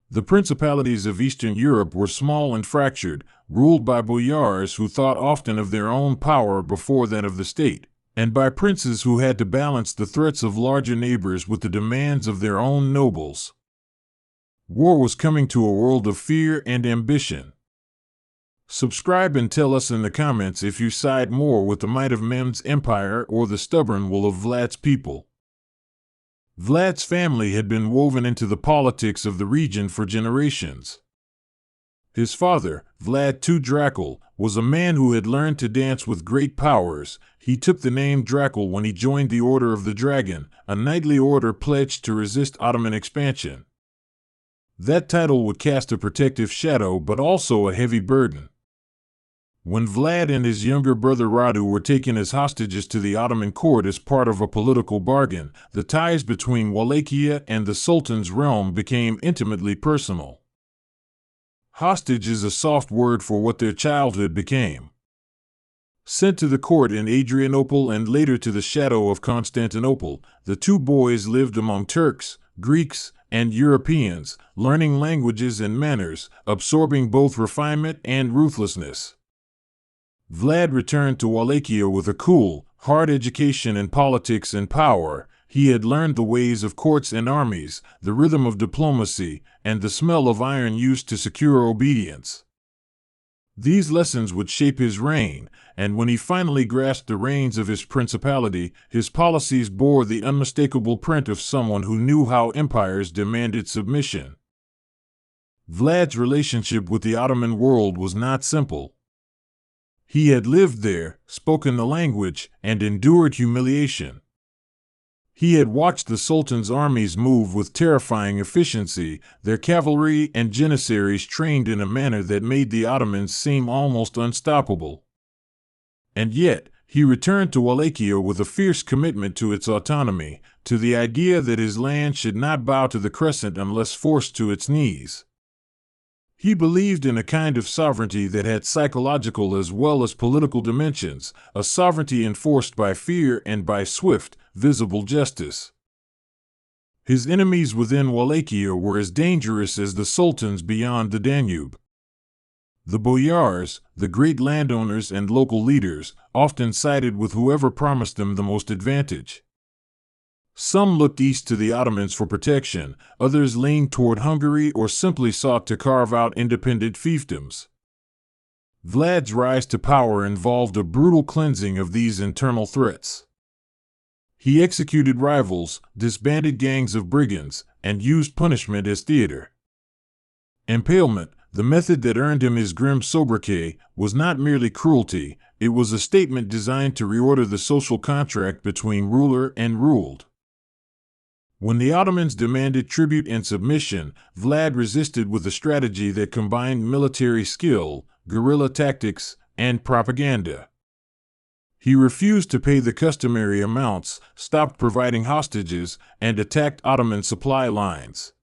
The principalities of Eastern Europe were small and fractured, ruled by boyars who thought often of their own power before that of the state, and by princes who had to balance the threats of larger neighbors with the demands of their own nobles. War was coming to a world of fear and ambition. Subscribe and tell us in the comments if you side more with the might of Mehmed's empire or the stubborn will of Vlad's people. Vlad's family had been woven into the politics of the region for generations. His father, Vlad II Dracula, was a man who had learned to dance with great powers. He took the name Dracula when he joined the Order of the Dragon, a knightly order pledged to resist Ottoman expansion. That title would cast a protective shadow but also a heavy burden. When Vlad and his younger brother Radu were taken as hostages to the Ottoman court as part of a political bargain, the ties between Wallachia and the Sultan's realm became intimately personal. Hostage is a soft word for what their childhood became. Sent to the court in Adrianople and later to the shadow of Constantinople, the two boys lived among Turks, Greeks, and Europeans, learning languages and manners, absorbing both refinement and ruthlessness. Vlad returned to Wallachia with a cool, hard education in politics and power. He had learned the ways of courts and armies, the rhythm of diplomacy, and the smell of iron used to secure obedience. These lessons would shape his reign, and when he finally grasped the reins of his principality, his policies bore the unmistakable print of someone who knew how empires demanded submission. Vlad's relationship with the Ottoman world was not simple. He had lived there, spoken the language, and endured humiliation. He had watched the Sultan's armies move with terrifying efficiency, their cavalry and janissaries trained in a manner that made the Ottomans seem almost unstoppable. And yet, he returned to Wallachia with a fierce commitment to its autonomy, to the idea that his land should not bow to the crescent unless forced to its knees. He believed in a kind of sovereignty that had psychological as well as political dimensions, a sovereignty enforced by fear and by swift, visible justice. His enemies within Wallachia were as dangerous as the sultans beyond the Danube. The boyars, the great landowners and local leaders, often sided with whoever promised them the most advantage. Some looked east to the Ottomans for protection, others leaned toward Hungary or simply sought to carve out independent fiefdoms. Vlad's rise to power involved a brutal cleansing of these internal threats. He executed rivals, disbanded gangs of brigands, and used punishment as theater. Impalement, the method that earned him his grim sobriquet, was not merely cruelty, it was a statement designed to reorder the social contract between ruler and ruled. When the Ottomans demanded tribute and submission, Vlad resisted with a strategy that combined military skill, guerrilla tactics, and propaganda. He refused to pay the customary amounts, stopped providing hostages, and attacked Ottoman supply lines.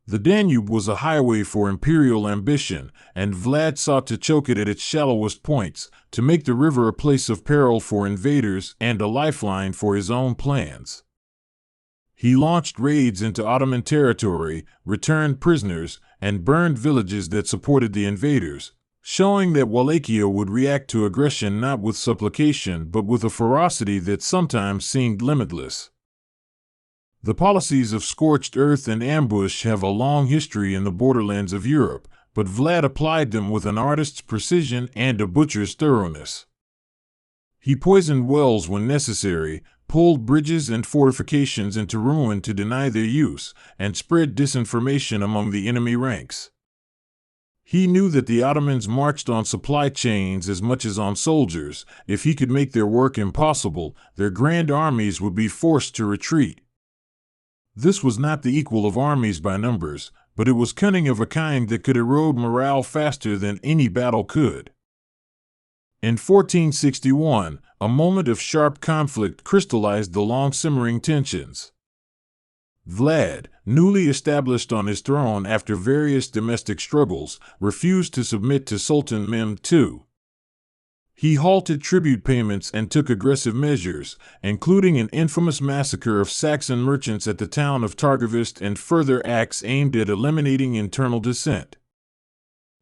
The Danube was a highway for imperial ambition, and Vlad sought to choke it at its shallowest points, to make the river a place of peril for invaders and a lifeline for his own plans. He launched raids into Ottoman territory, returned prisoners, and burned villages that supported the invaders, showing that Wallachia would react to aggression not with supplication but with a ferocity that sometimes seemed limitless. The policies of scorched earth and ambush have a long history in the borderlands of Europe, but Vlad applied them with an artist's precision and a butcher's thoroughness. He poisoned wells when necessary, pulled bridges and fortifications into ruin to deny their use, and spread disinformation among the enemy ranks. He knew that the Ottomans marched on supply chains as much as on soldiers. If he could make their work impossible, their grand armies would be forced to retreat. This was not the equal of armies by numbers, but it was cunning of a kind that could erode morale faster than any battle could. In 1461, a moment of sharp conflict crystallized the long-simmering tensions. Vlad, newly established on his throne after various domestic struggles, refused to submit to Sultan Mehmed II. He halted tribute payments and took aggressive measures, including an infamous massacre of Saxon merchants at the town of Targovist and further acts aimed at eliminating internal dissent.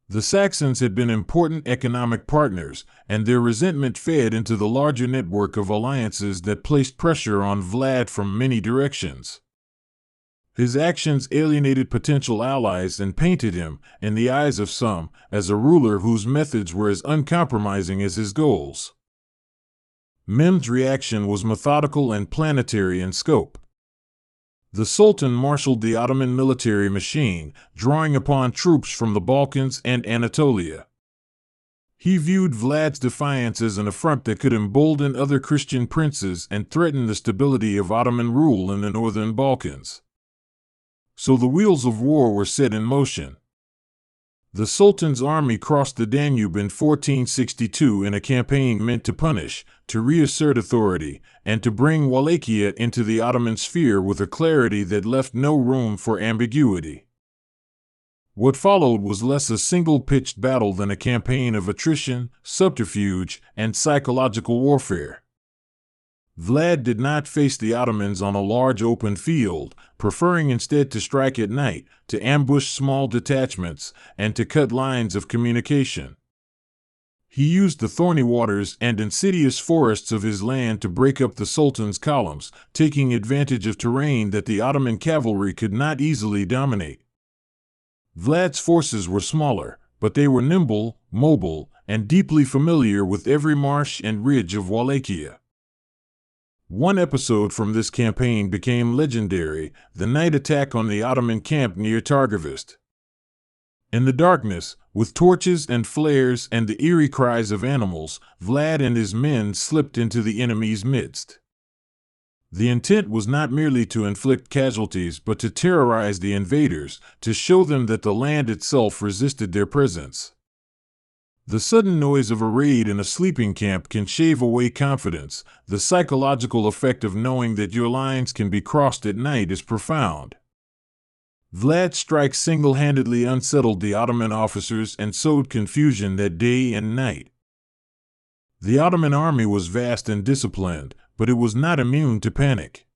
The Saxons had been important economic partners, and their resentment fed into the larger network of alliances that placed pressure on Vlad from many directions. His actions alienated potential allies and painted him, in the eyes of some, as a ruler whose methods were as uncompromising as his goals. Mehmed's reaction was methodical and planetary in scope. The Sultan marshaled the Ottoman military machine, drawing upon troops from the Balkans and Anatolia. He viewed Vlad's defiance as an affront that could embolden other Christian princes and threaten the stability of Ottoman rule in the northern Balkans. So the wheels of war were set in motion. The Sultan's army crossed the Danube in 1462 in a campaign meant to punish, to reassert authority, and to bring Wallachia into the Ottoman sphere with a clarity that left no room for ambiguity. What followed was less a single-pitched battle than a campaign of attrition, subterfuge, and psychological warfare. Vlad did not face the Ottomans on a large open field, preferring instead to strike at night, to ambush small detachments, and to cut lines of communication. He used the thorny waters and insidious forests of his land to break up the Sultan's columns, taking advantage of terrain that the Ottoman cavalry could not easily dominate. Vlad's forces were smaller, but they were nimble, mobile, and deeply familiar with every marsh and ridge of Wallachia. One episode from this campaign became legendary, the night attack on the Ottoman camp near Targovist. In the darkness, with torches and flares and the eerie cries of animals, Vlad and his men slipped into the enemy's midst. The intent was not merely to inflict casualties but to terrorize the invaders, to show them that the land itself resisted their presence. The sudden noise of a raid in a sleeping camp can shave away confidence. The psychological effect of knowing that your lines can be crossed at night is profound. Vlad's strike single-handedly unsettled the Ottoman officers and sowed confusion that day and night. The Ottoman army was vast and disciplined, but it was not immune to panic.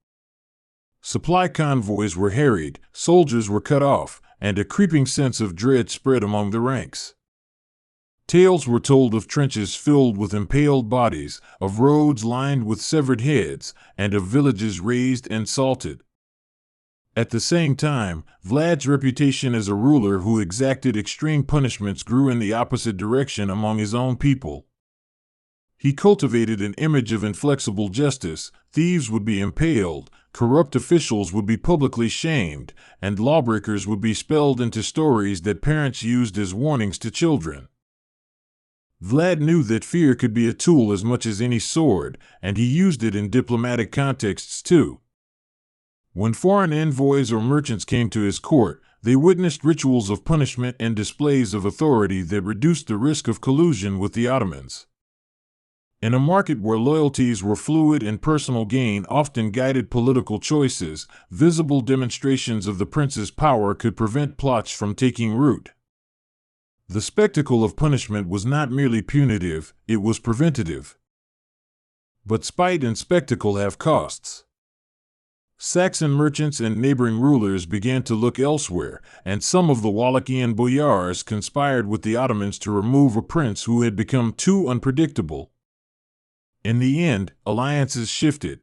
Supply convoys were harried, soldiers were cut off, and a creeping sense of dread spread among the ranks. Tales were told of trenches filled with impaled bodies, of roads lined with severed heads, and of villages razed and salted. At the same time, Vlad's reputation as a ruler who exacted extreme punishments grew in the opposite direction among his own people. He cultivated an image of inflexible justice. Thieves would be impaled, corrupt officials would be publicly shamed, and lawbreakers would be spelled into stories that parents used as warnings to children. Vlad knew that fear could be a tool as much as any sword, and he used it in diplomatic contexts too. When foreign envoys or merchants came to his court, they witnessed rituals of punishment and displays of authority that reduced the risk of collusion with the Ottomans. In a market where loyalties were fluid and personal gain often guided political choices, visible demonstrations of the prince's power could prevent plots from taking root. The spectacle of punishment was not merely punitive, it was preventative. But spite and spectacle have costs. Saxon merchants and neighboring rulers began to look elsewhere, and some of the Wallachian boyars conspired with the Ottomans to remove a prince who had become too unpredictable. In the end, alliances shifted.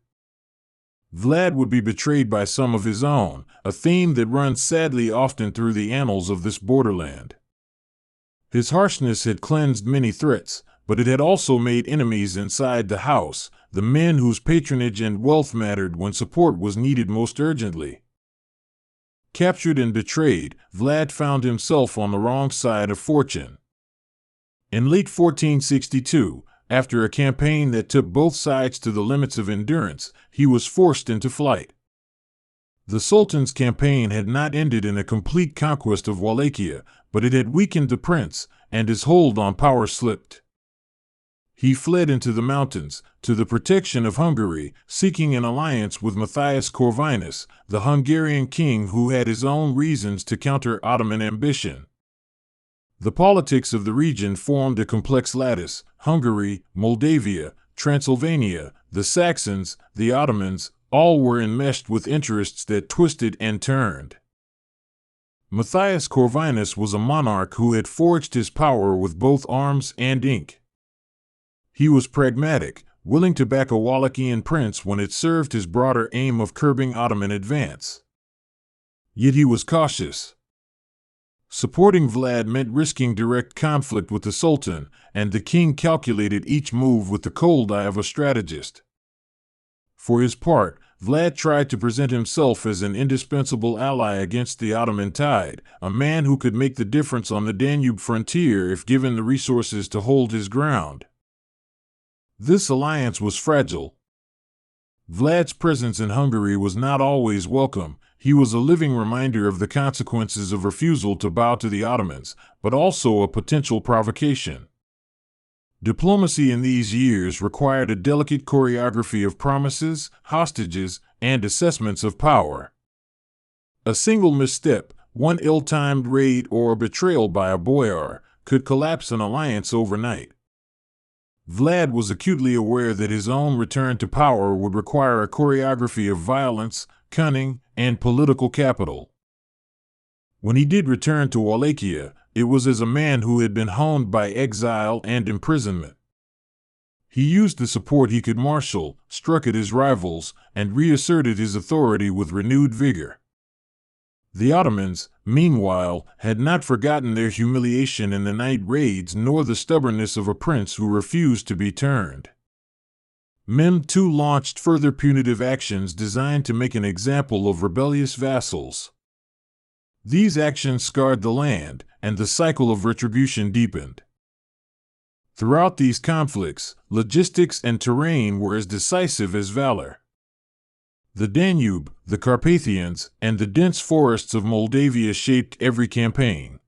Vlad would be betrayed by some of his own, a theme that runs sadly often through the annals of this borderland. His harshness had cleansed many threats, but it had also made enemies inside the house, the men whose patronage and wealth mattered when support was needed most urgently. Captured and betrayed, Vlad found himself on the wrong side of fortune. In late 1462, after a campaign that took both sides to the limits of endurance, he was forced into flight. The Sultan's campaign had not ended in a complete conquest of Wallachia, but it had weakened the prince, and his hold on power slipped. He fled into the mountains, to the protection of Hungary, seeking an alliance with Matthias Corvinus, the Hungarian king who had his own reasons to counter Ottoman ambition. The politics of the region formed a complex lattice: Hungary, Moldavia, Transylvania, the Saxons, the Ottomans, all were enmeshed with interests that twisted and turned. Matthias Corvinus was a monarch who had forged his power with both arms and ink. He was pragmatic, willing to back a Wallachian prince when it served his broader aim of curbing Ottoman advance. Yet he was cautious. Supporting Vlad meant risking direct conflict with the Sultan, and the king calculated each move with the cold eye of a strategist. For his part, Vlad tried to present himself as an indispensable ally against the Ottoman tide, a man who could make the difference on the Danube frontier if given the resources to hold his ground. This alliance was fragile. Vlad's presence in Hungary was not always welcome. He was a living reminder of the consequences of refusal to bow to the Ottomans, but also a potential provocation. Diplomacy in these years required a delicate choreography of promises, hostages, and assessments of power. A single misstep, one ill-timed raid or a betrayal by a boyar, could collapse an alliance overnight. Vlad was acutely aware that his own return to power would require a choreography of violence, cunning, and political capital. When he did return to Wallachia, it was as a man who had been honed by exile and imprisonment. He used the support he could marshal, struck at his rivals, and reasserted his authority with renewed vigor. The Ottomans, meanwhile, had not forgotten their humiliation in the night raids nor the stubbornness of a prince who refused to be turned. Mehmed II launched further punitive actions designed to make an example of rebellious vassals. These actions scarred the land, and the cycle of retribution deepened. Throughout these conflicts, logistics and terrain were as decisive as valor. The Danube, the Carpathians, and the dense forests of Moldavia shaped every campaign.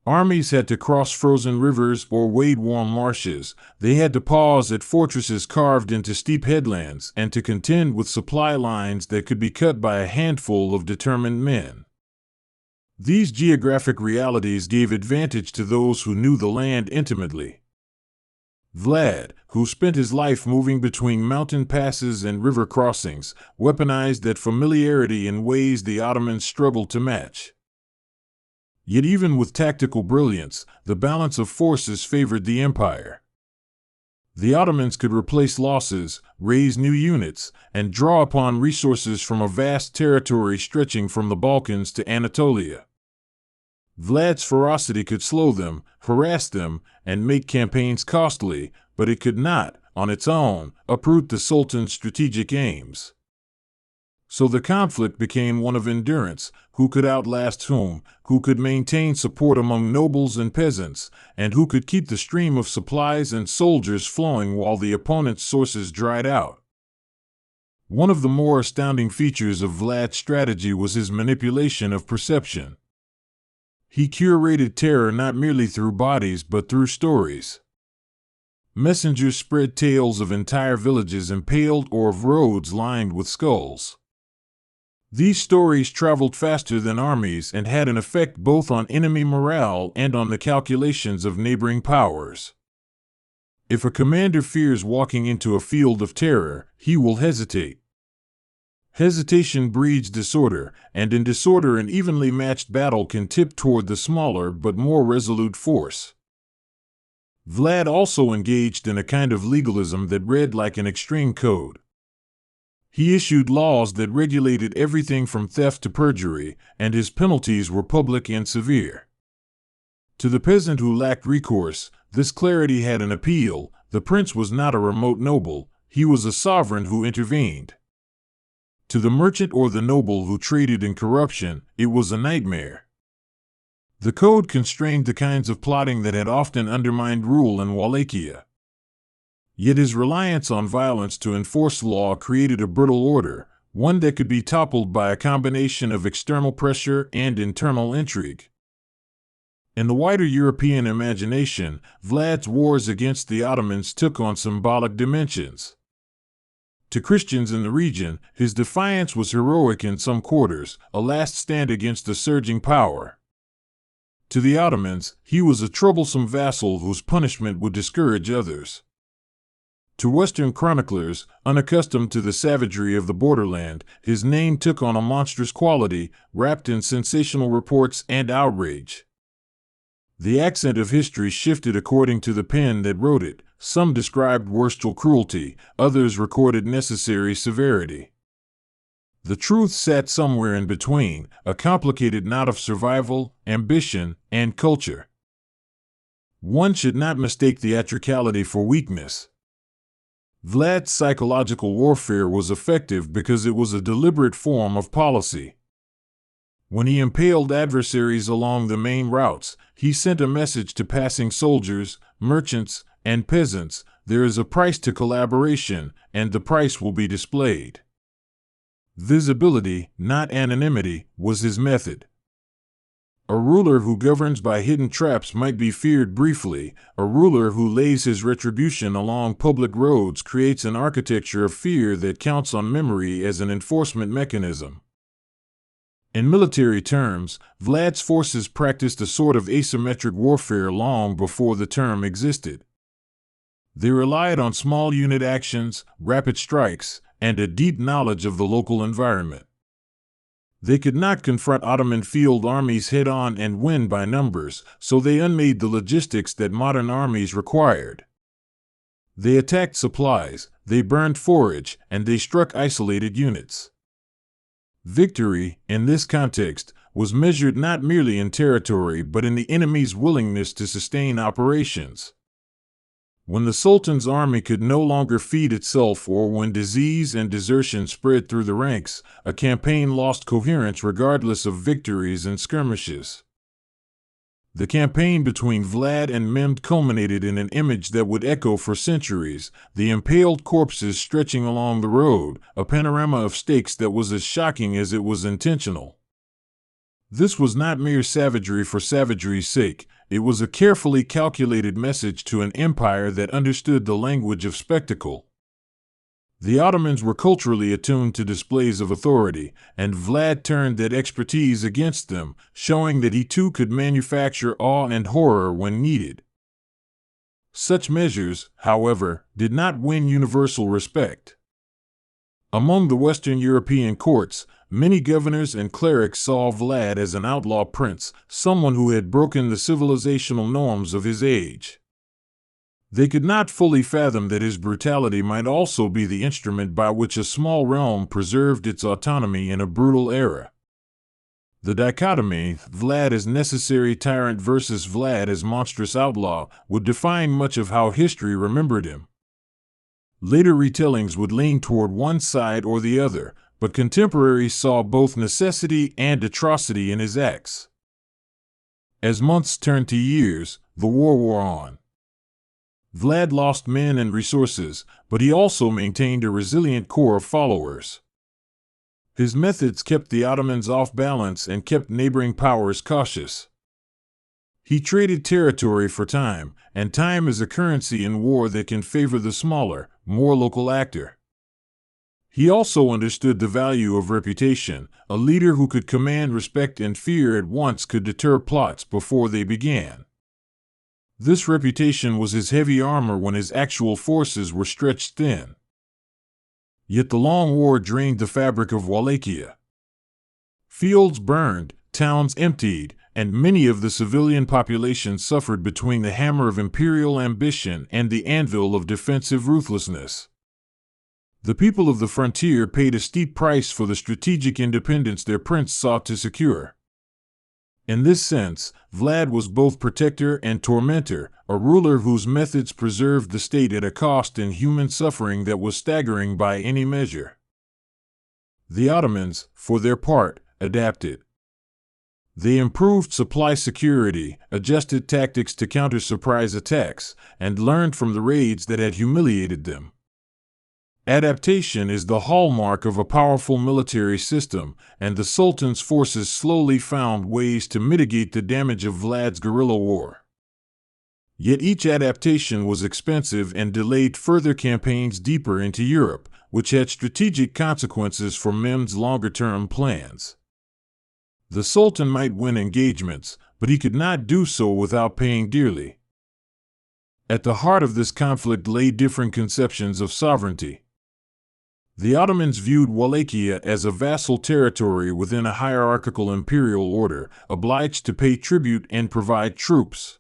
Armies had to cross frozen rivers or wade warm marshes. They had to pause at fortresses carved into steep headlands and to contend with supply lines that could be cut by a handful of determined men. These geographic realities gave advantage to those who knew the land intimately. Vlad, who spent his life moving between mountain passes and river crossings, weaponized that familiarity in ways the Ottomans struggled to match. Yet even with tactical brilliance, the balance of forces favored the empire. The Ottomans could replace losses, raise new units, and draw upon resources from a vast territory stretching from the Balkans to Anatolia. Vlad's ferocity could slow them, harass them, and make campaigns costly, but it could not, on its own, uproot the Sultan's strategic aims. So the conflict became one of endurance: who could outlast whom, who could maintain support among nobles and peasants, and who could keep the stream of supplies and soldiers flowing while the opponent's sources dried out. One of the more astounding features of Vlad's strategy was his manipulation of perception. He curated terror not merely through bodies but through stories. Messengers spread tales of entire villages impaled or of roads lined with skulls. These stories traveled faster than armies and had an effect both on enemy morale and on the calculations of neighboring powers. If a commander fears walking into a field of terror, he will hesitate. Hesitation breeds disorder, and in disorder an evenly matched battle can tip toward the smaller but more resolute force. Vlad also engaged in a kind of legalism that read like an extreme code. He issued laws that regulated everything from theft to perjury, and his penalties were public and severe. To the peasant who lacked recourse, this clarity had an appeal. The prince was not a remote noble, he was a sovereign who intervened. To the merchant or the noble who traded in corruption, it was a nightmare. The code constrained the kinds of plotting that had often undermined rule in Wallachia. Yet his reliance on violence to enforce law created a brittle order, one that could be toppled by a combination of external pressure and internal intrigue. In the wider European imagination, Vlad's wars against the Ottomans took on symbolic dimensions. To Christians in the region, his defiance was heroic in some quarters, a last stand against a surging power. To the Ottomans, he was a troublesome vassal whose punishment would discourage others. To Western chroniclers, unaccustomed to the savagery of the borderland, his name took on a monstrous quality, wrapped in sensational reports and outrage. The accent of history shifted according to the pen that wrote it. Some described worstful cruelty, others recorded necessary severity. The truth sat somewhere in between, a complicated knot of survival, ambition, and culture. One should not mistake theatricality for weakness. Vlad's psychological warfare was effective because it was a deliberate form of policy. When he impaled adversaries along the main routes, he sent a message to passing soldiers, merchants, and peasants: there is a price to collaboration, and the price will be displayed. Visibility, not anonymity, was his method. A ruler who governs by hidden traps might be feared briefly. A ruler who lays his retribution along public roads creates an architecture of fear that counts on memory as an enforcement mechanism. In military terms, Vlad's forces practiced a sort of asymmetric warfare long before the term existed. They relied on small unit actions, rapid strikes, and a deep knowledge of the local environment. They could not confront Ottoman field armies head-on and win by numbers, so they unmade the logistics that modern armies required. They attacked supplies, they burned forage, and they struck isolated units. Victory, in this context, was measured not merely in territory but in the enemy's willingness to sustain operations. When the Sultan's army could no longer feed itself, or when disease and desertion spread through the ranks, a campaign lost coherence regardless of victories and skirmishes. The campaign between Vlad and Mehmed culminated in an image that would echo for centuries: the impaled corpses stretching along the road, a panorama of stakes that was as shocking as it was intentional. This was not mere savagery for savagery's sake. It was a carefully calculated message to an empire that understood the language of spectacle. The Ottomans were culturally attuned to displays of authority, and Vlad turned that expertise against them, showing that he too could manufacture awe and horror when needed. Such measures, however, did not win universal respect. Among the Western European courts, many governors and clerics saw Vlad as an outlaw prince, someone who had broken the civilizational norms of his age. They could not fully fathom that his brutality might also be the instrument by which a small realm preserved its autonomy in a brutal era. The dichotomy, Vlad as necessary tyrant versus Vlad as monstrous outlaw, would define much of how history remembered him. Later retellings would lean toward one side or the other, but contemporaries saw both necessity and atrocity in his acts. As months turned to years, the war wore on. Vlad lost men and resources, but he also maintained a resilient core of followers. His methods kept the Ottomans off balance and kept neighboring powers cautious. He traded territory for time, and time is a currency in war that can favor the smaller, more local actor. He also understood the value of reputation. A leader who could command respect and fear at once could deter plots before they began. This reputation was his heavy armor when his actual forces were stretched thin. Yet the long war drained the fabric of Wallachia. Fields burned, towns emptied, and many of the civilian population suffered between the hammer of imperial ambition and the anvil of defensive ruthlessness. The people of the frontier paid a steep price for the strategic independence their prince sought to secure. In this sense, Vlad was both protector and tormentor, a ruler whose methods preserved the state at a cost in human suffering that was staggering by any measure. The Ottomans, for their part, adapted. They improved supply security, adjusted tactics to counter surprise attacks, and learned from the raids that had humiliated them. Adaptation is the hallmark of a powerful military system, and the Sultan's forces slowly found ways to mitigate the damage of Vlad's guerrilla war. Yet each adaptation was expensive and delayed further campaigns deeper into Europe, which had strategic consequences for Mehmed's longer-term plans. The Sultan might win engagements, but he could not do so without paying dearly. At the heart of this conflict lay different conceptions of sovereignty. The Ottomans viewed Wallachia as a vassal territory within a hierarchical imperial order, obliged to pay tribute and provide troops.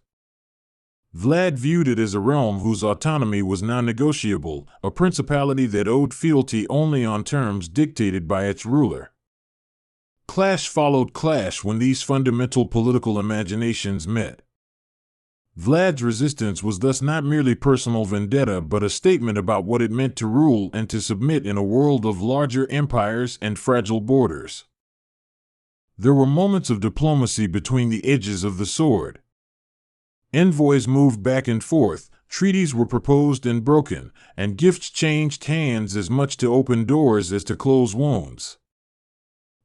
Vlad viewed it as a realm whose autonomy was non-negotiable, a principality that owed fealty only on terms dictated by its ruler. Clash followed clash when these fundamental political imaginations met. Vlad's resistance was thus not merely personal vendetta but a statement about what it meant to rule and to submit in a world of larger empires and fragile borders. There were moments of diplomacy between the edges of the sword. Envoys moved back and forth, treaties were proposed and broken, and gifts changed hands as much to open doors as to close wounds.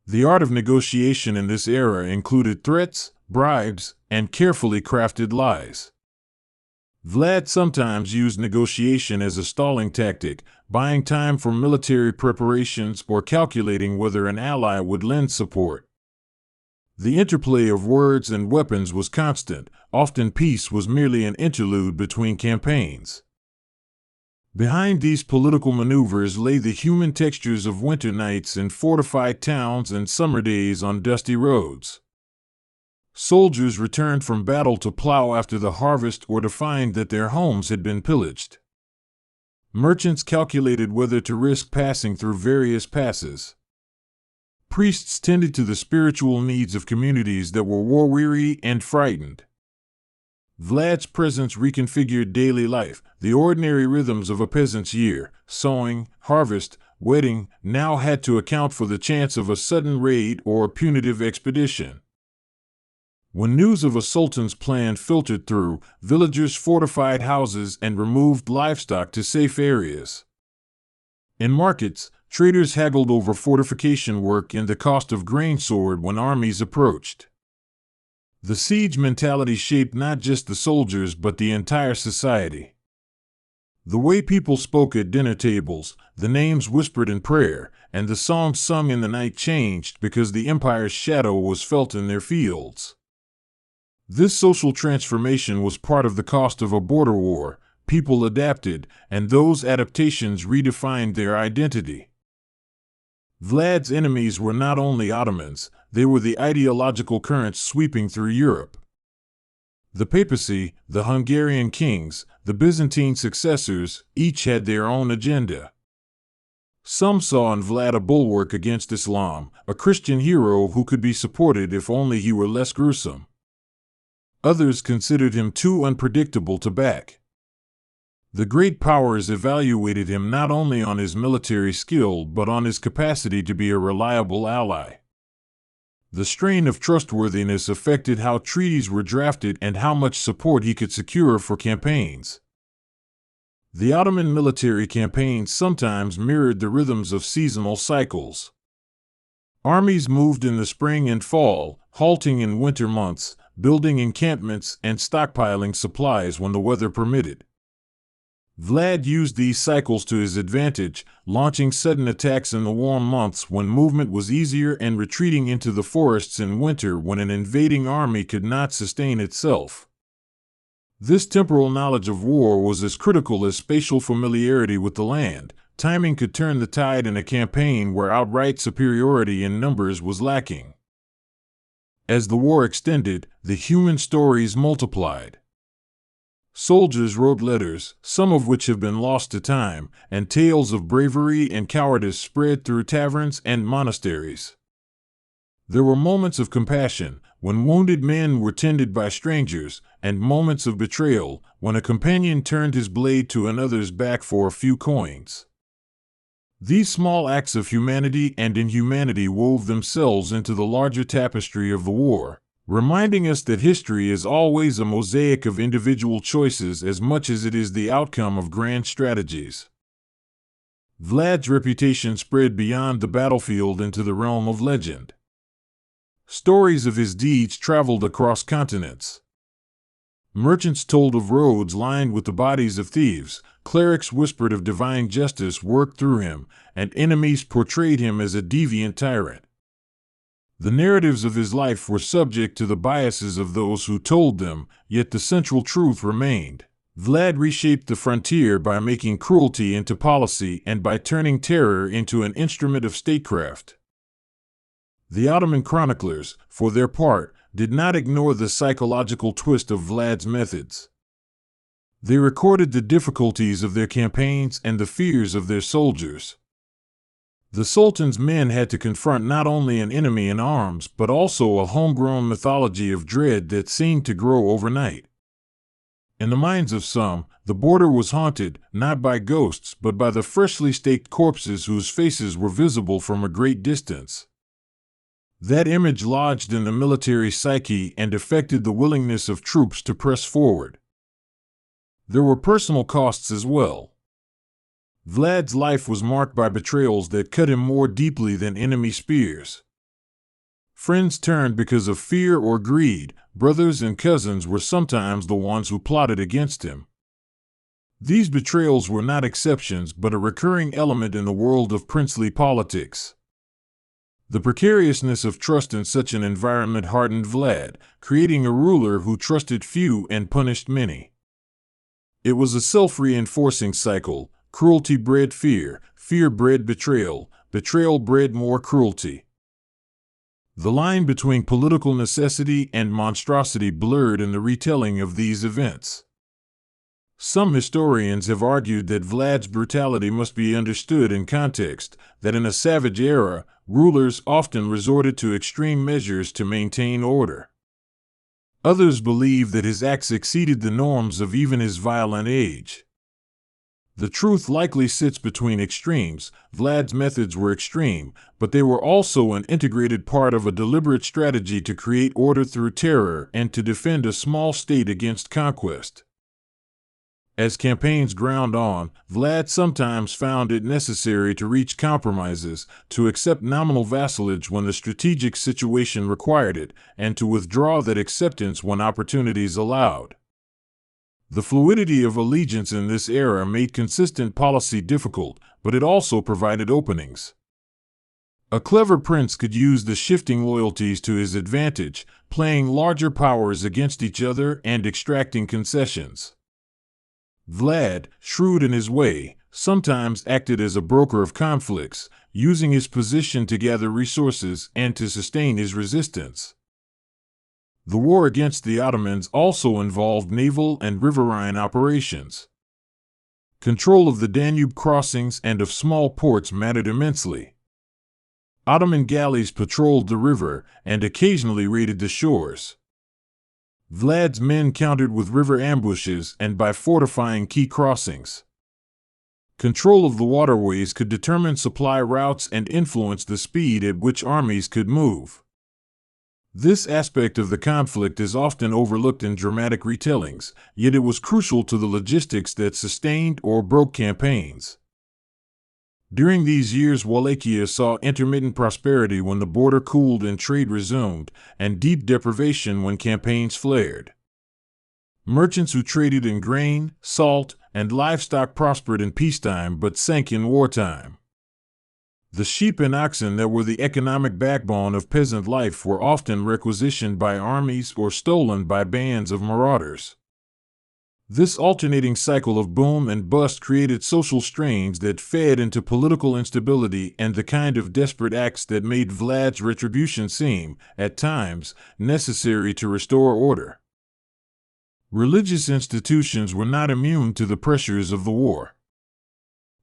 The art of negotiation in this era included threats, bribes, and carefully crafted lies. Vlad sometimes used negotiation as a stalling tactic, buying time for military preparations or calculating whether an ally would lend support. The interplay of words and weapons was constant. Often peace was merely an interlude between campaigns. Behind these political maneuvers lay the human textures of winter nights in fortified towns and summer days on dusty roads. Soldiers returned from battle to plow after the harvest or to find that their homes had been pillaged. Merchants calculated whether to risk passing through various passes. Priests tended to the spiritual needs of communities that were war-weary and frightened. Vlad's presence reconfigured daily life. The ordinary rhythms of a peasant's year, sowing, harvest, wedding, now had to account for the chance of a sudden raid or a punitive expedition. When news of a sultan's plan filtered through, villagers fortified houses and removed livestock to safe areas. In markets, traders haggled over fortification work and the cost of grain soared when armies approached. The siege mentality shaped not just the soldiers but the entire society. The way people spoke at dinner tables, the names whispered in prayer, and the songs sung in the night changed because the empire's shadow was felt in their fields. This social transformation was part of the cost of a border war. People adapted, and those adaptations redefined their identity. Vlad's enemies were not only Ottomans, they were the ideological currents sweeping through Europe. The papacy, the Hungarian kings, the Byzantine successors, each had their own agenda. Some saw in Vlad a bulwark against Islam, a Christian hero who could be supported if only he were less gruesome. Others considered him too unpredictable to back. The great powers evaluated him not only on his military skill but on his capacity to be a reliable ally. The strain of trustworthiness affected how treaties were drafted and how much support he could secure for campaigns. The Ottoman military campaigns sometimes mirrored the rhythms of seasonal cycles. Armies moved in the spring and fall, halting in winter months, building encampments and stockpiling supplies when the weather permitted. Vlad used these cycles to his advantage, launching sudden attacks in the warm months when movement was easier and retreating into the forests in winter when an invading army could not sustain itself. This temporal knowledge of war was as critical as spatial familiarity with the land. Timing could turn the tide in a campaign where outright superiority in numbers was lacking. As the war extended, the human stories multiplied. Soldiers wrote letters, some of which have been lost to time, and tales of bravery and cowardice spread through taverns and monasteries. There were moments of compassion, when wounded men were tended by strangers, and moments of betrayal, when a companion turned his blade to another's back for a few coins. These small acts of humanity and inhumanity wove themselves into the larger tapestry of the war, reminding us that history is always a mosaic of individual choices as much as it is the outcome of grand strategies. Vlad's reputation spread beyond the battlefield into the realm of legend. Stories of his deeds traveled across continents. Merchants told of roads lined with the bodies of thieves, clerics whispered of divine justice worked through him, and enemies portrayed him as a deviant tyrant. The narratives of his life were subject to the biases of those who told them, yet the central truth remained. Vlad reshaped the frontier by making cruelty into policy and by turning terror into an instrument of statecraft. The Ottoman chroniclers, for their part, did not ignore the psychological twist of Vlad's methods. They recorded the difficulties of their campaigns and the fears of their soldiers. The Sultan's men had to confront not only an enemy in arms but also a homegrown mythology of dread that seemed to grow overnight. In the minds of some, the border was haunted, not by ghosts but by the freshly staked corpses whose faces were visible from a great distance. That image lodged in the military psyche and affected the willingness of troops to press forward. There were personal costs as well. Vlad's life was marked by betrayals that cut him more deeply than enemy spears. Friends turned because of fear or greed. Brothers and cousins were sometimes the ones who plotted against him. These betrayals were not exceptions but a recurring element in the world of princely politics. The precariousness of trust in such an environment hardened Vlad, creating a ruler who trusted few and punished many. It was a self-reinforcing cycle. Cruelty bred fear, fear bred betrayal, betrayal bred more cruelty. The line between political necessity and monstrosity blurred in the retelling of these events. Some historians have argued that Vlad's brutality must be understood in context, that in a savage era, rulers often resorted to extreme measures to maintain order. Others believe that his acts exceeded the norms of even his violent age. The truth likely sits between extremes. Vlad's methods were extreme, but they were also an integrated part of a deliberate strategy to create order through terror and to defend a small state against conquest. As campaigns ground on, Vlad sometimes found it necessary to reach compromises, to accept nominal vassalage when the strategic situation required it, and to withdraw that acceptance when opportunities allowed. The fluidity of allegiance in this era made consistent policy difficult, but it also provided openings. A clever prince could use the shifting loyalties to his advantage, playing larger powers against each other and extracting concessions. Vlad, shrewd in his way, sometimes acted as a broker of conflicts, using his position to gather resources and to sustain his resistance. The war against the Ottomans also involved naval and riverine operations. Control of the Danube crossings and of small ports mattered immensely. Ottoman galleys patrolled the river and occasionally raided the shores. Vlad's men countered with river ambushes and by fortifying key crossings. Control of the waterways could determine supply routes and influence the speed at which armies could move. This aspect of the conflict is often overlooked in dramatic retellings, yet it was crucial to the logistics that sustained or broke campaigns. During these years, Wallachia saw intermittent prosperity when the border cooled and trade resumed, and deep deprivation when campaigns flared. Merchants who traded in grain, salt, and livestock prospered in peacetime but sank in wartime. The sheep and oxen that were the economic backbone of peasant life were often requisitioned by armies or stolen by bands of marauders. This alternating cycle of boom and bust created social strains that fed into political instability and the kind of desperate acts that made Vlad's retribution seem, at times, necessary to restore order. Religious institutions were not immune to the pressures of the war.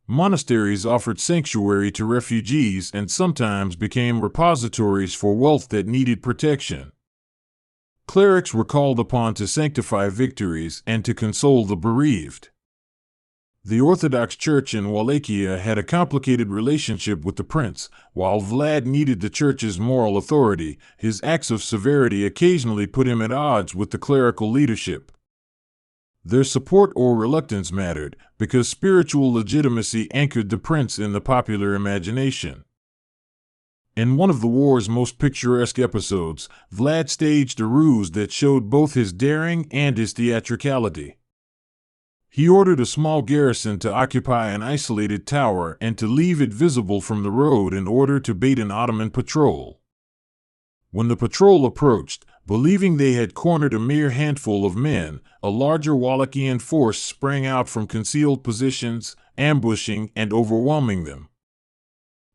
Monasteries offered sanctuary to refugees and sometimes became repositories for wealth that needed protection. Clerics were called upon to sanctify victories and to console the bereaved. The Orthodox Church in Wallachia had a complicated relationship with the prince. While Vlad needed the church's moral authority, his acts of severity occasionally put him at odds with the clerical leadership. Their support or reluctance mattered, because spiritual legitimacy anchored the prince in the popular imagination. In one of the war's most picturesque episodes, Vlad staged a ruse that showed both his daring and his theatricality. He ordered a small garrison to occupy an isolated tower and to leave it visible from the road in order to bait an Ottoman patrol. When the patrol approached, believing they had cornered a mere handful of men, a larger Wallachian force sprang out from concealed positions, ambushing and overwhelming them.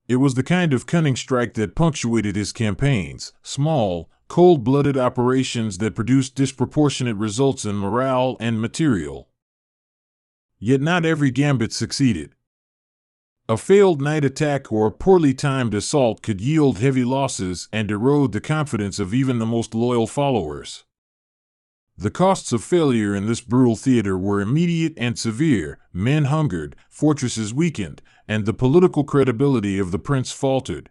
It was the kind of cunning strike that punctuated his campaigns, small, cold-blooded operations that produced disproportionate results in morale and material. Yet not every gambit succeeded. A failed night attack or a poorly timed assault could yield heavy losses and erode the confidence of even the most loyal followers. The costs of failure in this brutal theater were immediate and severe. Men hungered, fortresses weakened, and the political credibility of the prince faltered.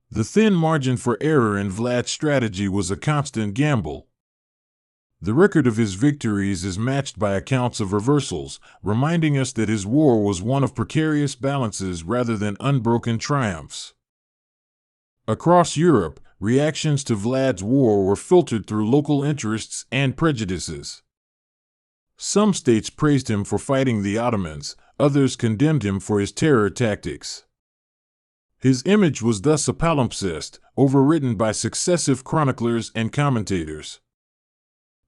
The thin margin for error in Vlad's strategy was a constant gamble. The record of his victories is matched by accounts of reversals, reminding us that his war was one of precarious balances rather than unbroken triumphs. Across Europe, reactions to Vlad's war were filtered through local interests and prejudices. Some states praised him for fighting the Ottomans, others condemned him for his terror tactics. His image was thus a palimpsest, overwritten by successive chroniclers and commentators.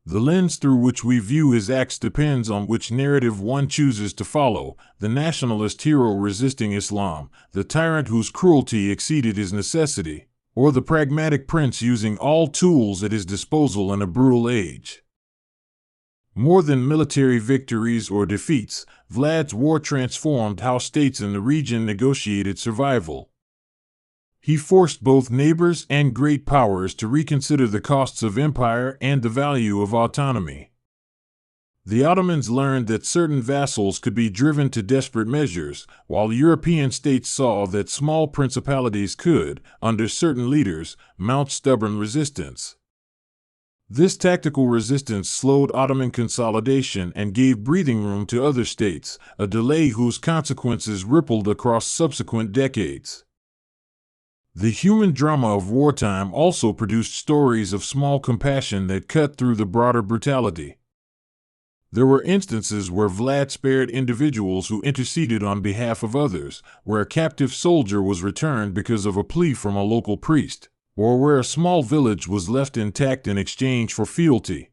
The lens through which we view his acts depends on which narrative one chooses to follow: the nationalist hero resisting Islam, the tyrant whose cruelty exceeded his necessity, or the pragmatic prince using all tools at his disposal in a brutal age. More than military victories or defeats, Vlad's war transformed how states in the region negotiated survival. He forced both neighbors and great powers to reconsider the costs of empire and the value of autonomy. The Ottomans learned that certain vassals could be driven to desperate measures, while European states saw that small principalities could, under certain leaders, mount stubborn resistance. This tactical resistance slowed Ottoman consolidation and gave breathing room to other states, a delay whose consequences rippled across subsequent decades. The human drama of wartime also produced stories of small compassion that cut through the broader brutality. There were instances where Vlad spared individuals who interceded on behalf of others, where a captive soldier was returned because of a plea from a local priest, or where a small village was left intact in exchange for fealty.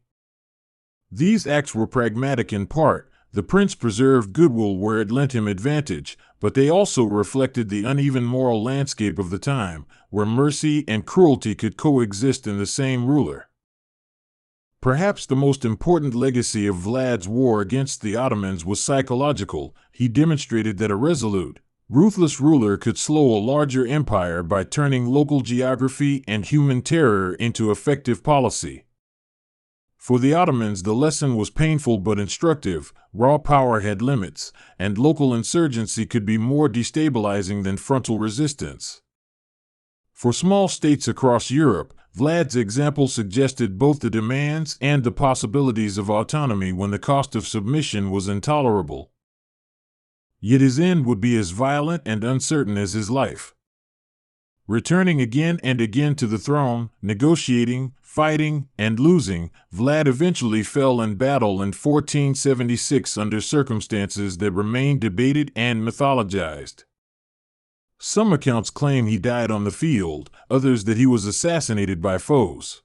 These acts were pragmatic in part, The prince preserved goodwill where it lent him advantage, but they also reflected the uneven moral landscape of the time, where mercy and cruelty could coexist in the same ruler. Perhaps the most important legacy of Vlad's war against the Ottomans was psychological. He demonstrated that a resolute, ruthless ruler could slow a larger empire by turning local geography and human terror into effective policy. For the Ottomans, the lesson was painful but instructive. Raw power had limits, and local insurgency could be more destabilizing than frontal resistance. For small states across Europe, Vlad's example suggested both the demands and the possibilities of autonomy when the cost of submission was intolerable. Yet his end would be as violent and uncertain as his life. Returning again and again to the throne, negotiating, fighting, and losing, Vlad eventually fell in battle in 1476 under circumstances that remain debated and mythologized. Some accounts claim he died on the field, others that he was assassinated by foes.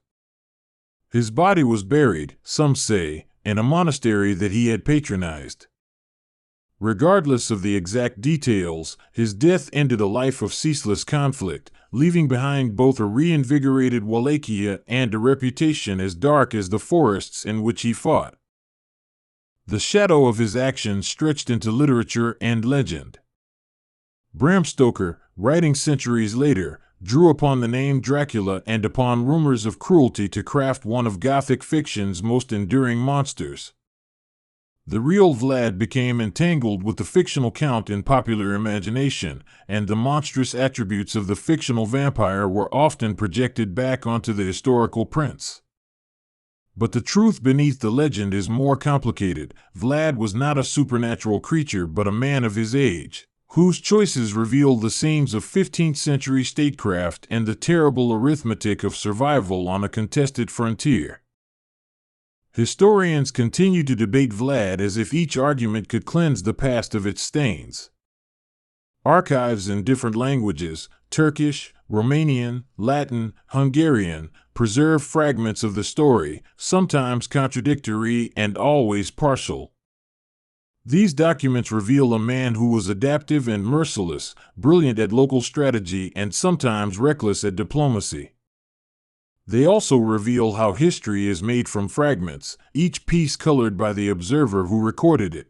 His body was buried, some say, in a monastery that he had patronized. Regardless of the exact details, his death ended a life of ceaseless conflict, leaving behind both a reinvigorated Wallachia and a reputation as dark as the forests in which he fought. The shadow of his actions stretched into literature and legend. Bram Stoker, writing centuries later, drew upon the name Dracula and upon rumors of cruelty to craft one of Gothic fiction's most enduring monsters. The real Vlad became entangled with the fictional count in popular imagination, and the monstrous attributes of the fictional vampire were often projected back onto the historical prince. But the truth beneath the legend is more complicated. Vlad was not a supernatural creature but a man of his age, whose choices reveal the seams of 15th-century statecraft and the terrible arithmetic of survival on a contested frontier. Historians continue to debate Vlad as if each argument could cleanse the past of its stains. Archives in different languages, Turkish, Romanian, Latin, Hungarian, preserve fragments of the story, sometimes contradictory and always partial. These documents reveal a man who was adaptive and merciless, brilliant at local strategy and sometimes reckless at diplomacy. They also reveal how history is made from fragments, each piece colored by the observer who recorded it.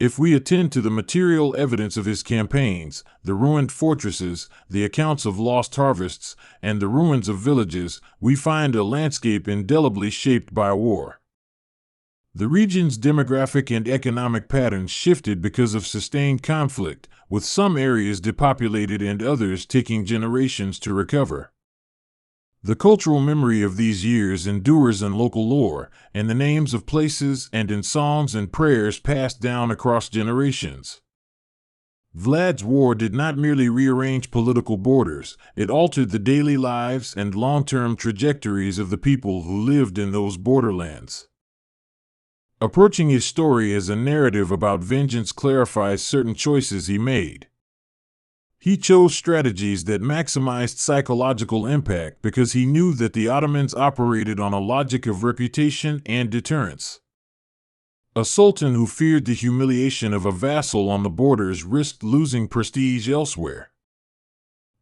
If we attend to the material evidence of his campaigns, the ruined fortresses, the accounts of lost harvests, and the ruins of villages, we find a landscape indelibly shaped by war. The region's demographic and economic patterns shifted because of sustained conflict, with some areas depopulated and others taking generations to recover. The cultural memory of these years endures in local lore, in the names of places and in songs and prayers passed down across generations. Vlad's war did not merely rearrange political borders, it altered the daily lives and long-term trajectories of the people who lived in those borderlands. Approaching his story as a narrative about vengeance clarifies certain choices he made. He chose strategies that maximized psychological impact because he knew that the Ottomans operated on a logic of reputation and deterrence. A sultan who feared the humiliation of a vassal on the borders risked losing prestige elsewhere.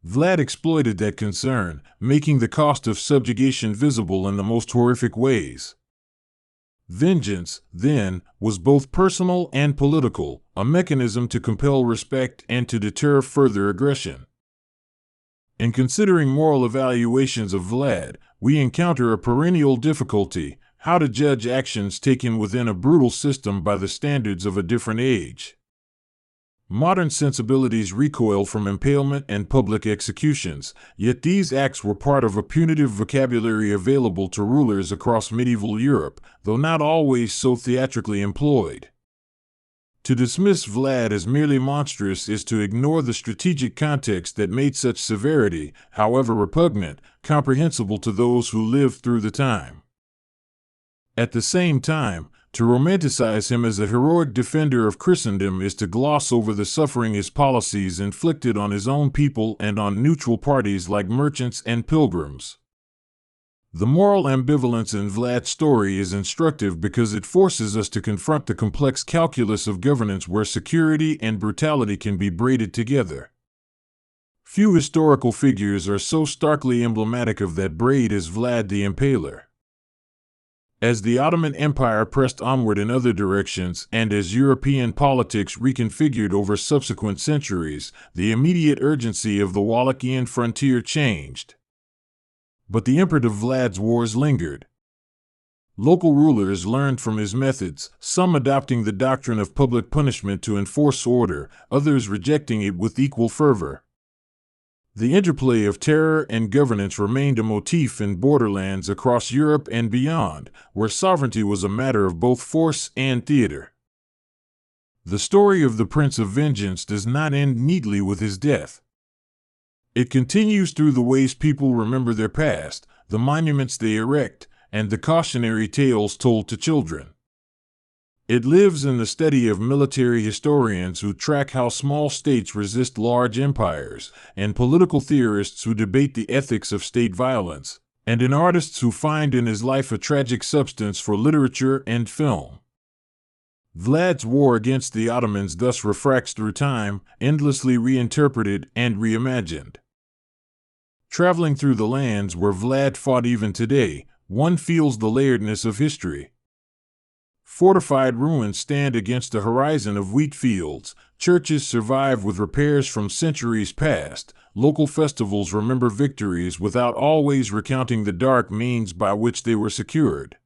Vlad exploited that concern, making the cost of subjugation visible in the most horrific ways. Vengeance, then, was both personal and political, a mechanism to compel respect and to deter further aggression. In considering moral evaluations of Vlad, we encounter a perennial difficulty: how to judge actions taken within a brutal system by the standards of a different age. Modern sensibilities recoil from impalement and public executions, yet these acts were part of a punitive vocabulary available to rulers across medieval Europe, though not always so theatrically employed. To dismiss Vlad as merely monstrous is to ignore the strategic context that made such severity, however repugnant, comprehensible to those who lived through the time. At the same time, to romanticize him as a heroic defender of Christendom is to gloss over the suffering his policies inflicted on his own people and on neutral parties like merchants and pilgrims. The moral ambivalence in Vlad's story is instructive because it forces us to confront the complex calculus of governance where security and brutality can be braided together. Few historical figures are so starkly emblematic of that braid as Vlad the Impaler. As the Ottoman Empire pressed onward in other directions, and as European politics reconfigured over subsequent centuries, the immediate urgency of the Wallachian frontier changed. But the imprint of Vlad's wars lingered. Local rulers learned from his methods, some adopting the doctrine of public punishment to enforce order, others rejecting it with equal fervor. The interplay of terror and governance remained a motif in borderlands across Europe and beyond, where sovereignty was a matter of both force and theater. The story of the Prince of Vengeance does not end neatly with his death. It continues through the ways people remember their past, the monuments they erect, and the cautionary tales told to children. It lives in the study of military historians who track how small states resist large empires, and political theorists who debate the ethics of state violence, and in artists who find in his life a tragic substance for literature and film. Vlad's war against the Ottomans thus refracts through time, endlessly reinterpreted and reimagined. Traveling through the lands where Vlad fought even today, one feels the layeredness of history. Fortified ruins stand against a horizon of wheat fields, churches survive with repairs from centuries past, local festivals remember victories without always recounting the dark means by which they were secured.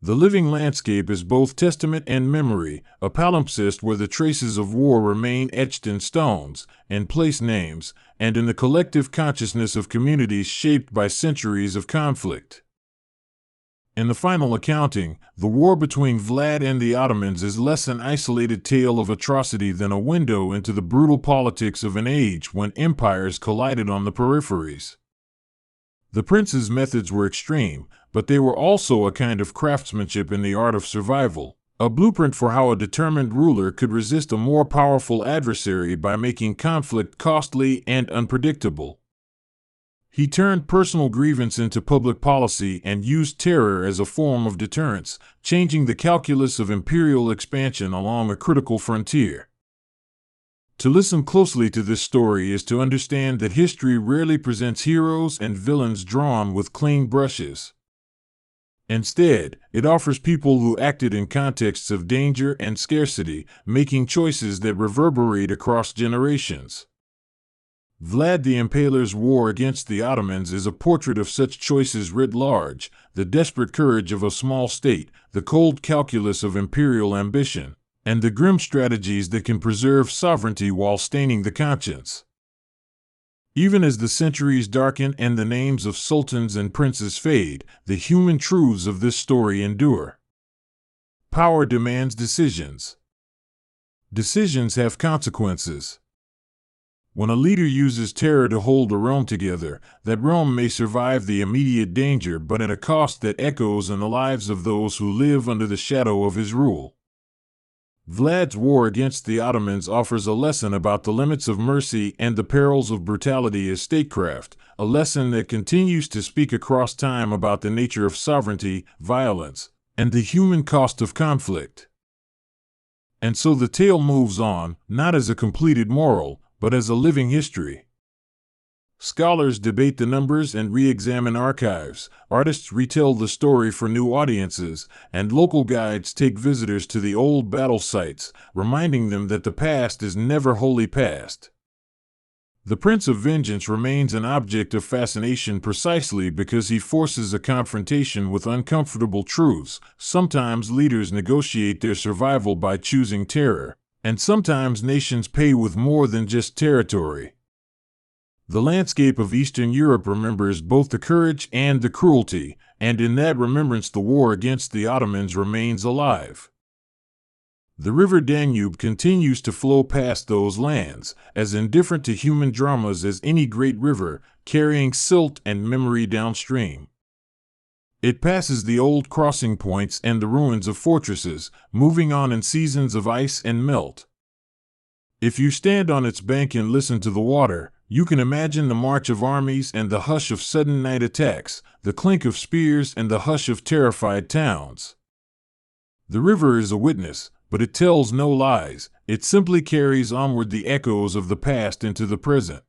The living landscape is both testament and memory, a palimpsest where the traces of war remain etched in stones, and place names, and in the collective consciousness of communities shaped by centuries of conflict. In the final accounting, the war between Vlad and the Ottomans is less an isolated tale of atrocity than a window into the brutal politics of an age when empires collided on the peripheries. The prince's methods were extreme, but they were also a kind of craftsmanship in the art of survival, a blueprint for how a determined ruler could resist a more powerful adversary by making conflict costly and unpredictable. He turned personal grievance into public policy and used terror as a form of deterrence, changing the calculus of imperial expansion along a critical frontier. To listen closely to this story is to understand that history rarely presents heroes and villains drawn with clean brushes. Instead, it offers people who acted in contexts of danger and scarcity, making choices that reverberate across generations. Vlad the Impaler's war against the Ottomans is a portrait of such choices writ large, the desperate courage of a small state, the cold calculus of imperial ambition, and the grim strategies that can preserve sovereignty while staining the conscience. Even as the centuries darken and the names of sultans and princes fade, the human truths of this story endure. Power demands decisions. Decisions have consequences. When a leader uses terror to hold a realm together, that realm may survive the immediate danger but at a cost that echoes in the lives of those who live under the shadow of his rule. Vlad's war against the Ottomans offers a lesson about the limits of mercy and the perils of brutality as statecraft, a lesson that continues to speak across time about the nature of sovereignty, violence, and the human cost of conflict. And so the tale moves on, not as a completed moral, but as a living history. Scholars debate the numbers and re-examine archives, artists retell the story for new audiences, and local guides take visitors to the old battle sites, reminding them that the past is never wholly past. The Prince of Vengeance remains an object of fascination precisely because he forces a confrontation with uncomfortable truths. Sometimes leaders negotiate their survival by choosing terror, and sometimes nations pay with more than just territory. The landscape of Eastern Europe remembers both the courage and the cruelty, and in that remembrance the war against the Ottomans remains alive. The river Danube continues to flow past those lands, as indifferent to human dramas as any great river, carrying silt and memory downstream. It passes the old crossing points and the ruins of fortresses, moving on in seasons of ice and melt. If you stand on its bank and listen to the water, You can imagine the march of armies and the hush of sudden night attacks, the clink of spears and the hush of terrified towns. The river is a witness, but it tells no lies. It simply carries onward the echoes of the past into the present.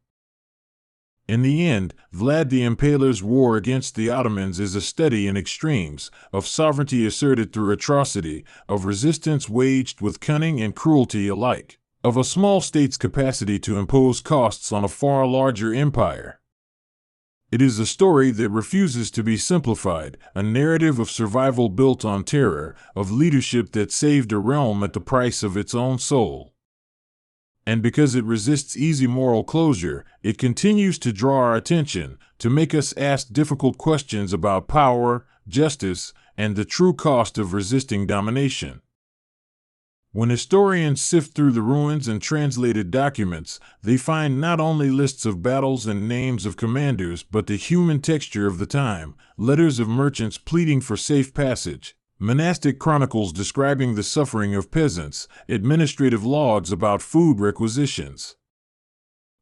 In the end, Vlad the Impaler's war against the Ottomans is a study in extremes, of sovereignty asserted through atrocity, of resistance waged with cunning and cruelty alike, of a small state's capacity to impose costs on a far larger empire. It is a story that refuses to be simplified, a narrative of survival built on terror, of leadership that saved a realm at the price of its own soul. And because it resists easy moral closure, it continues to draw our attention, to make us ask difficult questions about power, justice, and the true cost of resisting domination. When historians sift through the ruins and translated documents, they find not only lists of battles and names of commanders, but the human texture of the time, letters of merchants pleading for safe passage, monastic chronicles describing the suffering of peasants, administrative logs about food requisitions.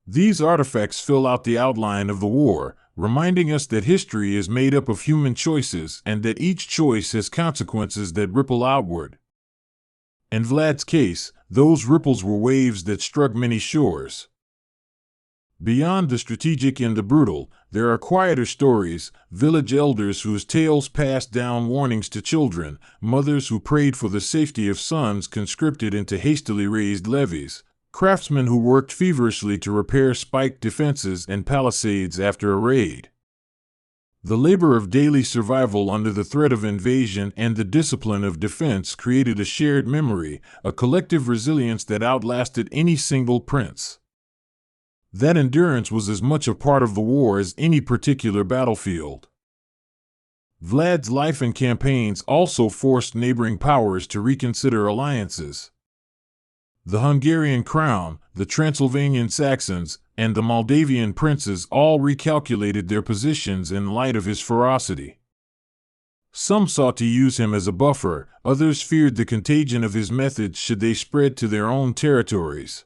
These artifacts fill out the outline of the war, reminding us that history is made up of human choices and that each choice has consequences that ripple outward. In Vlad's case, those ripples were waves that struck many shores. Beyond the strategic and the brutal, there are quieter stories, village elders whose tales passed down warnings to children, mothers who prayed for the safety of sons conscripted into hastily raised levies, craftsmen who worked feverishly to repair spiked defenses and palisades after a raid. The labor of daily survival under the threat of invasion and the discipline of defense created a shared memory, a collective resilience that outlasted any single prince. That endurance was as much a part of the war as any particular battlefield. Vlad's life and campaigns also forced neighboring powers to reconsider alliances. The Hungarian crown, the Transylvanian Saxons, and the Moldavian princes all recalculated their positions in light of his ferocity. Some sought to use him as a buffer, others feared the contagion of his methods should they spread to their own territories.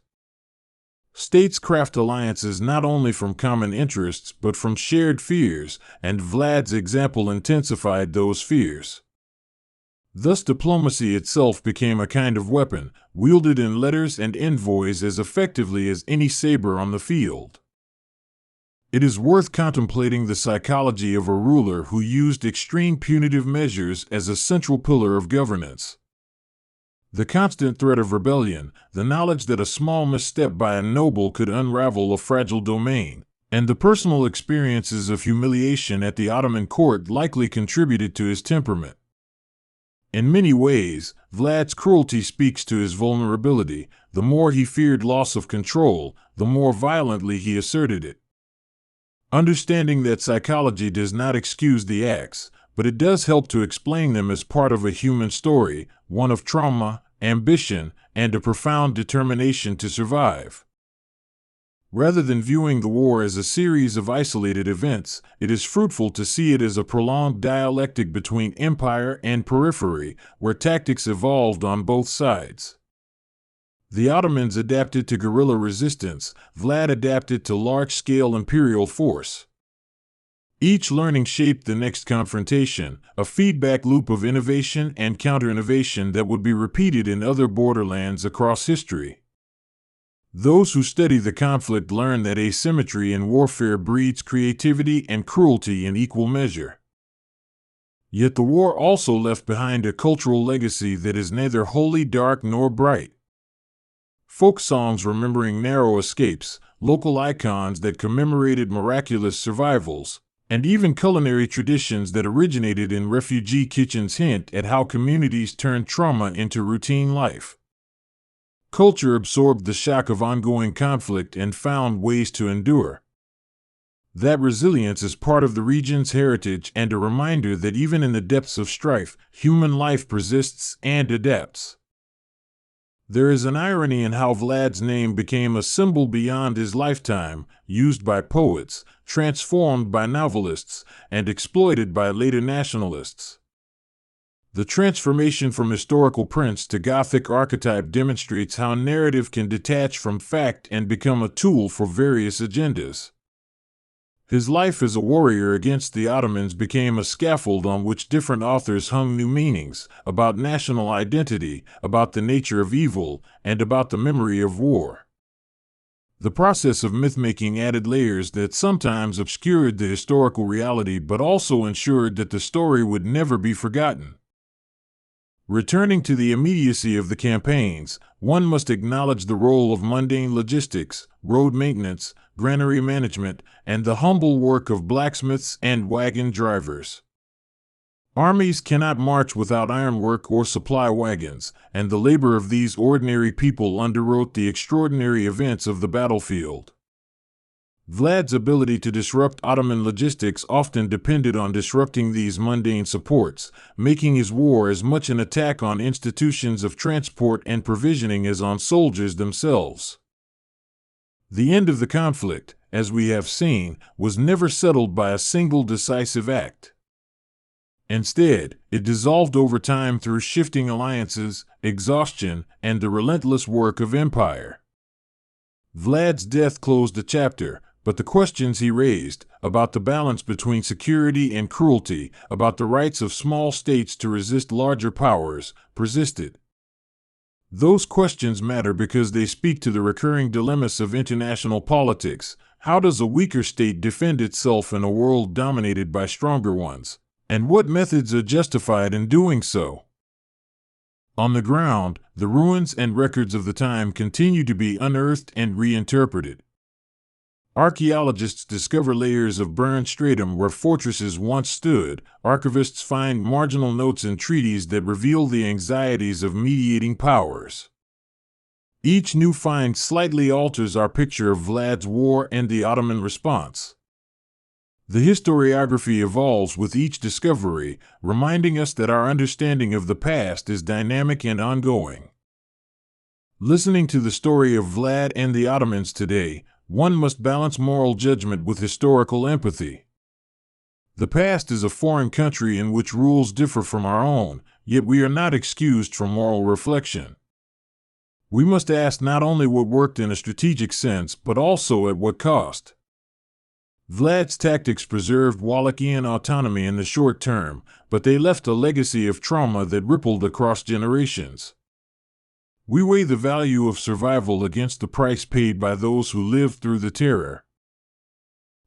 States craft alliances not only from common interests but from shared fears, and Vlad's example intensified those fears. Thus diplomacy itself became a kind of weapon, wielded in letters and envoys as effectively as any saber on the field. It is worth contemplating the psychology of a ruler who used extreme punitive measures as a central pillar of governance. The constant threat of rebellion, the knowledge that a small misstep by a noble could unravel a fragile domain, and the personal experiences of humiliation at the Ottoman court likely contributed to his temperament. In many ways, Vlad's cruelty speaks to his vulnerability. The more he feared loss of control, the more violently he asserted it. Understanding that psychology does not excuse the acts, but it does help to explain them as part of a human story, one of trauma, ambition, and a profound determination to survive. Rather than viewing the war as a series of isolated events, it is fruitful to see it as a prolonged dialectic between empire and periphery, where tactics evolved on both sides. The Ottomans adapted to guerrilla resistance, Vlad adapted to large-scale imperial force. Each learning shaped the next confrontation, a feedback loop of innovation and counter-innovation that would be repeated in other borderlands across history. Those who study the conflict learn that asymmetry in warfare breeds creativity and cruelty in equal measure. Yet the war also left behind a cultural legacy that is neither wholly dark nor bright. Folk songs remembering narrow escapes, local icons that commemorated miraculous survivals, and even culinary traditions that originated in refugee kitchens hint at how communities turned trauma into routine life. Culture absorbed the shock of ongoing conflict and found ways to endure. That resilience is part of the region's heritage and a reminder that even in the depths of strife, human life persists and adapts. There is an irony in how Vlad's name became a symbol beyond his lifetime, used by poets, transformed by novelists, and exploited by later nationalists. The transformation from historical prince to Gothic archetype demonstrates how narrative can detach from fact and become a tool for various agendas. His life as a warrior against the Ottomans became a scaffold on which different authors hung new meanings about national identity, about the nature of evil, and about the memory of war. The process of myth-making added layers that sometimes obscured the historical reality but also ensured that the story would never be forgotten. Returning to the immediacy of the campaigns, one must acknowledge the role of mundane logistics, road maintenance, granary management, and the humble work of blacksmiths and wagon drivers. Armies cannot march without ironwork or supply wagons, and the labor of these ordinary people underwrote the extraordinary events of the battlefield. Vlad's ability to disrupt Ottoman logistics often depended on disrupting these mundane supports, making his war as much an attack on institutions of transport and provisioning as on soldiers themselves. The end of the conflict, as we have seen, was never settled by a single decisive act. Instead, it dissolved over time through shifting alliances, exhaustion, and the relentless work of empire. Vlad's death closed a chapter, but the questions he raised, about the balance between security and cruelty, about the rights of small states to resist larger powers, persisted. Those questions matter because they speak to the recurring dilemmas of international politics. How does a weaker state defend itself in a world dominated by stronger ones? And what methods are justified in doing so? On the ground, the ruins and records of the time continue to be unearthed and reinterpreted. Archaeologists discover layers of burned stratum where fortresses once stood. Archivists find marginal notes and treaties that reveal the anxieties of mediating powers. Each new find slightly alters our picture of Vlad's war and the Ottoman response. The historiography evolves with each discovery, reminding us that our understanding of the past is dynamic and ongoing. Listening to the story of Vlad and the Ottomans today, one must balance moral judgment with historical empathy. The past is a foreign country in which rules differ from our own, yet we are not excused from moral reflection. We must ask not only what worked in a strategic sense, but also at what cost. Vlad's tactics preserved Wallachian autonomy in the short term, but they left a legacy of trauma that rippled across generations. We weigh the value of survival against the price paid by those who lived through the terror.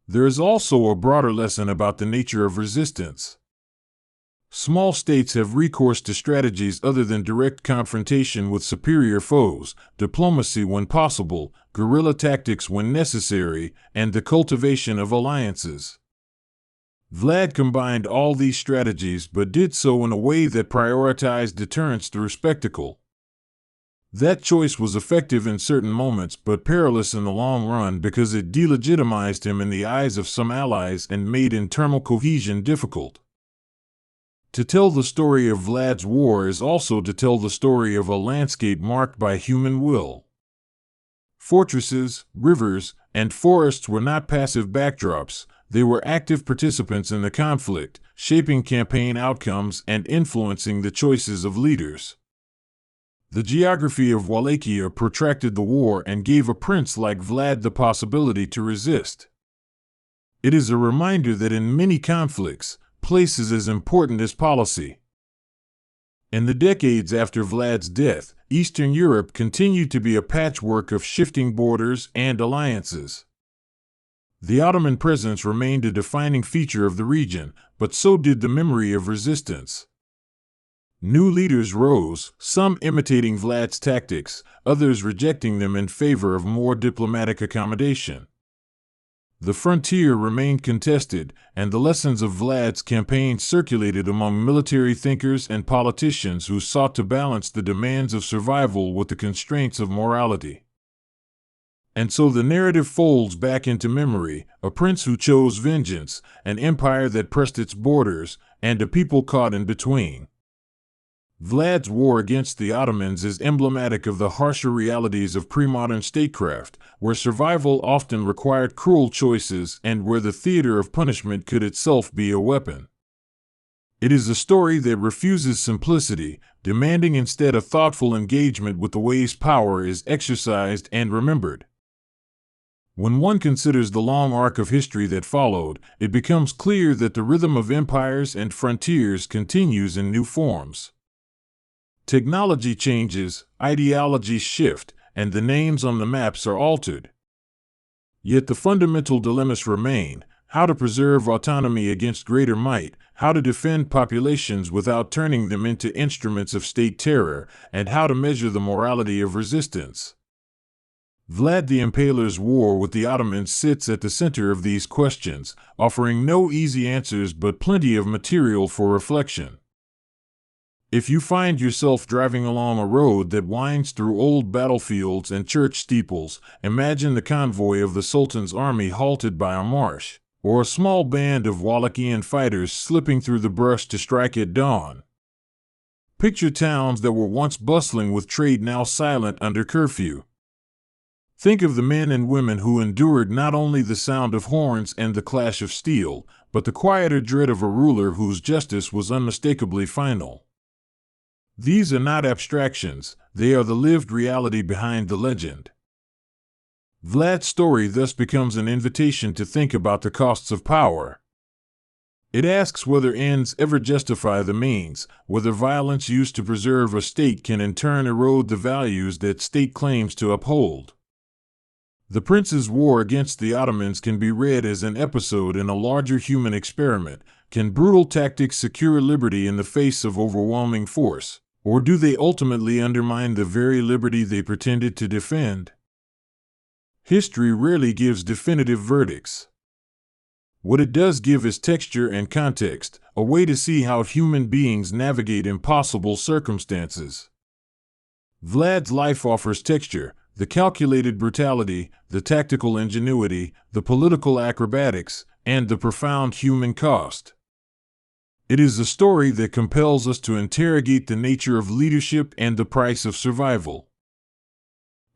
There is also a broader lesson about the nature of resistance. Small states have recourse to strategies other than direct confrontation with superior foes, diplomacy when possible, guerrilla tactics when necessary, and the cultivation of alliances. Vlad combined all these strategies but did so in a way that prioritized deterrence through spectacle. That choice was effective in certain moments but perilous in the long run because it delegitimized him in the eyes of some allies and made internal cohesion difficult. To tell the story of Vlad's war is also to tell the story of a landscape marked by human will. Fortresses, rivers, and forests were not passive backdrops, they were active participants in the conflict, shaping campaign outcomes and influencing the choices of leaders. The geography of Wallachia protracted the war and gave a prince like Vlad the possibility to resist. It is a reminder that in many conflicts, place is as important as policy. In the decades after Vlad's death, Eastern Europe continued to be a patchwork of shifting borders and alliances. The Ottoman presence remained a defining feature of the region, but so did the memory of resistance. New leaders rose, some imitating Vlad's tactics, others rejecting them in favor of more diplomatic accommodation. The frontier remained contested, and the lessons of Vlad's campaign circulated among military thinkers and politicians who sought to balance the demands of survival with the constraints of morality. And so the narrative folds back into memory, a prince who chose vengeance, an empire that pressed its borders, and a people caught in between. Vlad's war against the Ottomans is emblematic of the harsher realities of pre-modern statecraft, where survival often required cruel choices and where the theater of punishment could itself be a weapon. It is a story that refuses simplicity, demanding instead a thoughtful engagement with the ways power is exercised and remembered. When one considers the long arc of history that followed, it becomes clear that the rhythm of empires and frontiers continues in new forms. Technology changes, ideologies shift, and the names on the maps are altered. Yet the fundamental dilemmas remain: how to preserve autonomy against greater might, how to defend populations without turning them into instruments of state terror, and how to measure the morality of resistance. Vlad the Impaler's war with the Ottomans sits at the center of these questions, offering no easy answers but plenty of material for reflection. If you find yourself driving along a road that winds through old battlefields and church steeples, imagine the convoy of the Sultan's army halted by a marsh, or a small band of Wallachian fighters slipping through the brush to strike at dawn. Picture towns that were once bustling with trade now silent under curfew. Think of the men and women who endured not only the sound of horns and the clash of steel, but the quieter dread of a ruler whose justice was unmistakably final. These are not abstractions, they are the lived reality behind the legend. Vlad's story thus becomes an invitation to think about the costs of power. It asks whether ends ever justify the means, whether violence used to preserve a state can in turn erode the values that state claims to uphold. The Prince's war against the Ottomans can be read as an episode in a larger human experiment. Can brutal tactics secure liberty in the face of overwhelming force, or do they ultimately undermine the very liberty they pretended to defend? History rarely gives definitive verdicts. What it does give is texture and context, a way to see how human beings navigate impossible circumstances. Vlad's life offers texture: the calculated brutality, the tactical ingenuity, the political acrobatics, and the profound human cost. It is a story that compels us to interrogate the nature of leadership and the price of survival.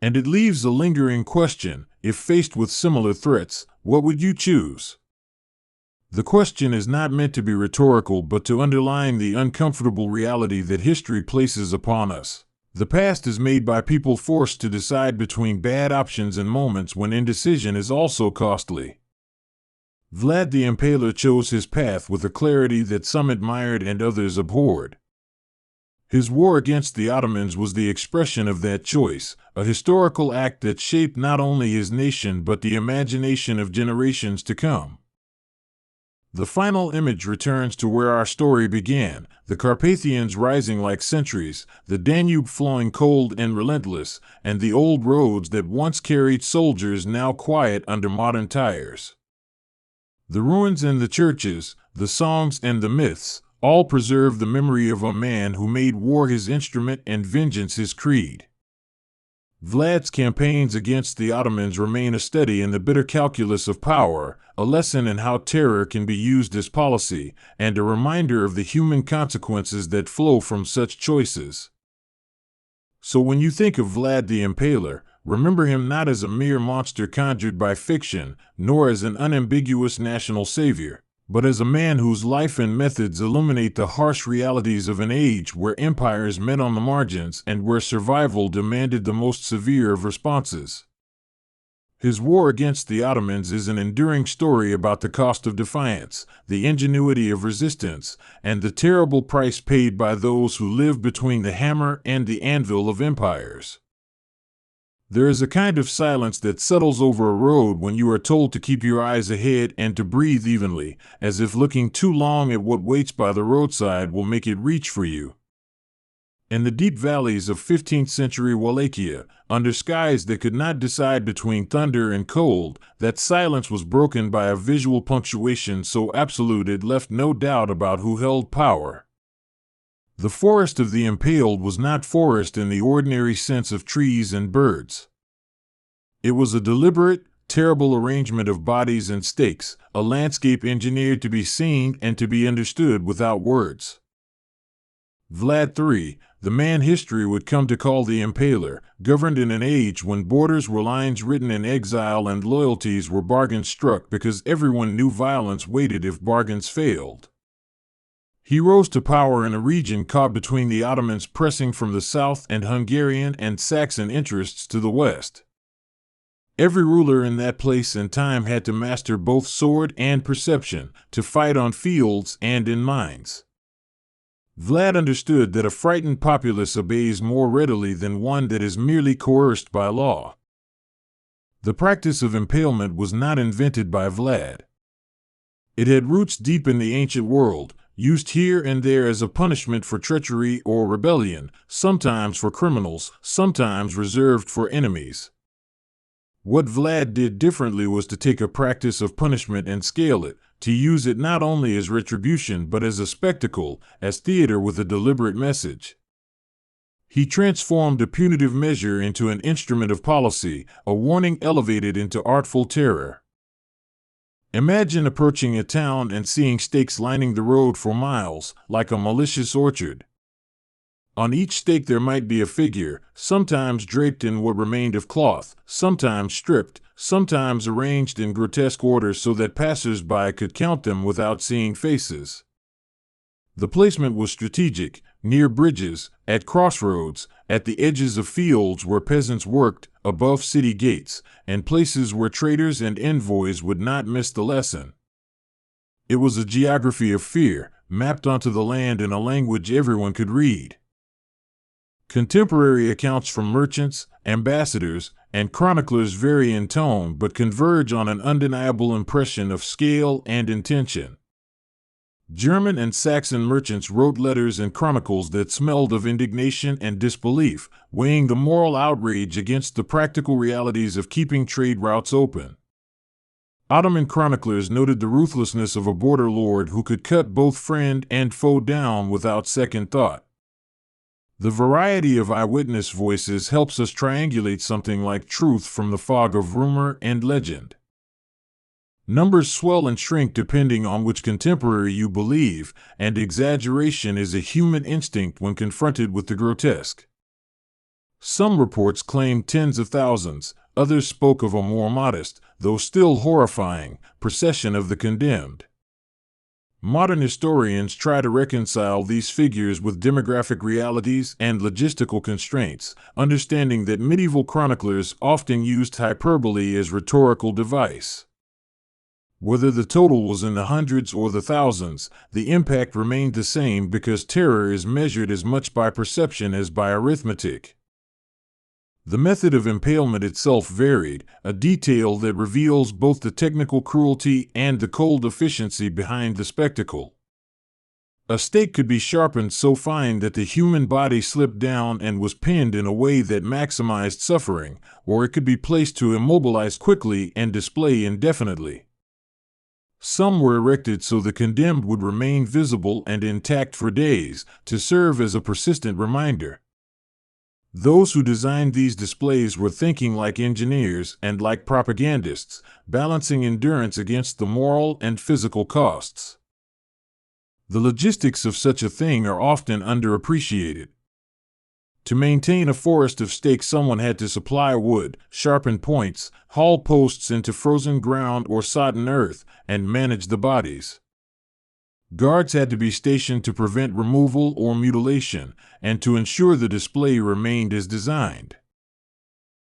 And it leaves a lingering question: if faced with similar threats, what would you choose? The question is not meant to be rhetorical but to underline the uncomfortable reality that history places upon us. The past is made by people forced to decide between bad options in moments when indecision is also costly. Vlad the Impaler chose his path with a clarity that some admired and others abhorred. His war against the Ottomans was the expression of that choice, a historical act that shaped not only his nation but the imagination of generations to come. The final image returns to where our story began: the Carpathians rising like sentries, the Danube flowing cold and relentless, and the old roads that once carried soldiers now quiet under modern tires. The ruins and the churches, the songs and the myths, all preserve the memory of a man who made war his instrument and vengeance his creed. Vlad's campaigns against the Ottomans remain a study in the bitter calculus of power, a lesson in how terror can be used as policy, and a reminder of the human consequences that flow from such choices. So when you think of Vlad the Impaler, remember him not as a mere monster conjured by fiction, nor as an unambiguous national savior, but as a man whose life and methods illuminate the harsh realities of an age where empires met on the margins and where survival demanded the most severe of responses. His war against the Ottomans is an enduring story about the cost of defiance, the ingenuity of resistance, and the terrible price paid by those who live between the hammer and the anvil of empires. There is a kind of silence that settles over a road when you are told to keep your eyes ahead and to breathe evenly, as if looking too long at what waits by the roadside will make it reach for you. In the deep valleys of 15th century Wallachia, under skies that could not decide between thunder and cold, that silence was broken by a visual punctuation so absolute it left no doubt about who held power. The forest of the impaled was not forest in the ordinary sense of trees and birds. It was a deliberate, terrible arrangement of bodies and stakes, a landscape engineered to be seen and to be understood without words. Vlad III, the man history would come to call the Impaler, governed in an age when borders were lines written in exile and loyalties were bargains struck because everyone knew violence waited if bargains failed. He rose to power in a region caught between the Ottomans pressing from the south and Hungarian and Saxon interests to the west. Every ruler in that place and time had to master both sword and perception, to fight on fields and in mines. Vlad understood that a frightened populace obeys more readily than one that is merely coerced by law. The practice of impalement was not invented by Vlad. It had roots deep in the ancient world, used here and there as a punishment for treachery or rebellion, sometimes for criminals, sometimes reserved for enemies. What Vlad did differently was to take a practice of punishment and scale it, to use it not only as retribution but as a spectacle, as theater with a deliberate message. He transformed a punitive measure into an instrument of policy, a warning elevated into artful terror. Imagine approaching a town and seeing stakes lining the road for miles, like a malicious orchard. On each stake there might be a figure, sometimes draped in what remained of cloth, sometimes stripped, sometimes arranged in grotesque order so that passers-by could count them without seeing faces. The placement was strategic, near bridges, at crossroads, at the edges of fields where peasants worked, above city gates, and places where traders and envoys would not miss the lesson. It was a geography of fear, mapped onto the land in a language everyone could read. Contemporary accounts from merchants, ambassadors, and chroniclers vary in tone but converge on an undeniable impression of scale and intention. German and Saxon merchants wrote letters and chronicles that smelled of indignation and disbelief, weighing the moral outrage against the practical realities of keeping trade routes open. Ottoman chroniclers noted the ruthlessness of a border lord who could cut both friend and foe down without second thought. The variety of eyewitness voices helps us triangulate something like truth from the fog of rumor and legend. Numbers swell and shrink depending on which contemporary you believe, and exaggeration is a human instinct when confronted with the grotesque. Some reports claimed tens of thousands, others spoke of a more modest, though still horrifying, procession of the condemned. Modern historians try to reconcile these figures with demographic realities and logistical constraints, understanding that medieval chroniclers often used hyperbole as rhetorical device. Whether the total was in the hundreds or the thousands, the impact remained the same because terror is measured as much by perception as by arithmetic. The method of impalement itself varied, a detail that reveals both the technical cruelty and the cold efficiency behind the spectacle. A stake could be sharpened so fine that the human body slipped down and was pinned in a way that maximized suffering, or it could be placed to immobilize quickly and display indefinitely. Some were erected so the condemned would remain visible and intact for days, to serve as a persistent reminder. Those who designed these displays were thinking like engineers and like propagandists, balancing endurance against the moral and physical costs. The logistics of such a thing are often underappreciated. To maintain a forest of stakes, someone had to supply wood, sharpen points, haul posts into frozen ground or sodden earth, and manage the bodies. Guards had to be stationed to prevent removal or mutilation, and to ensure the display remained as designed.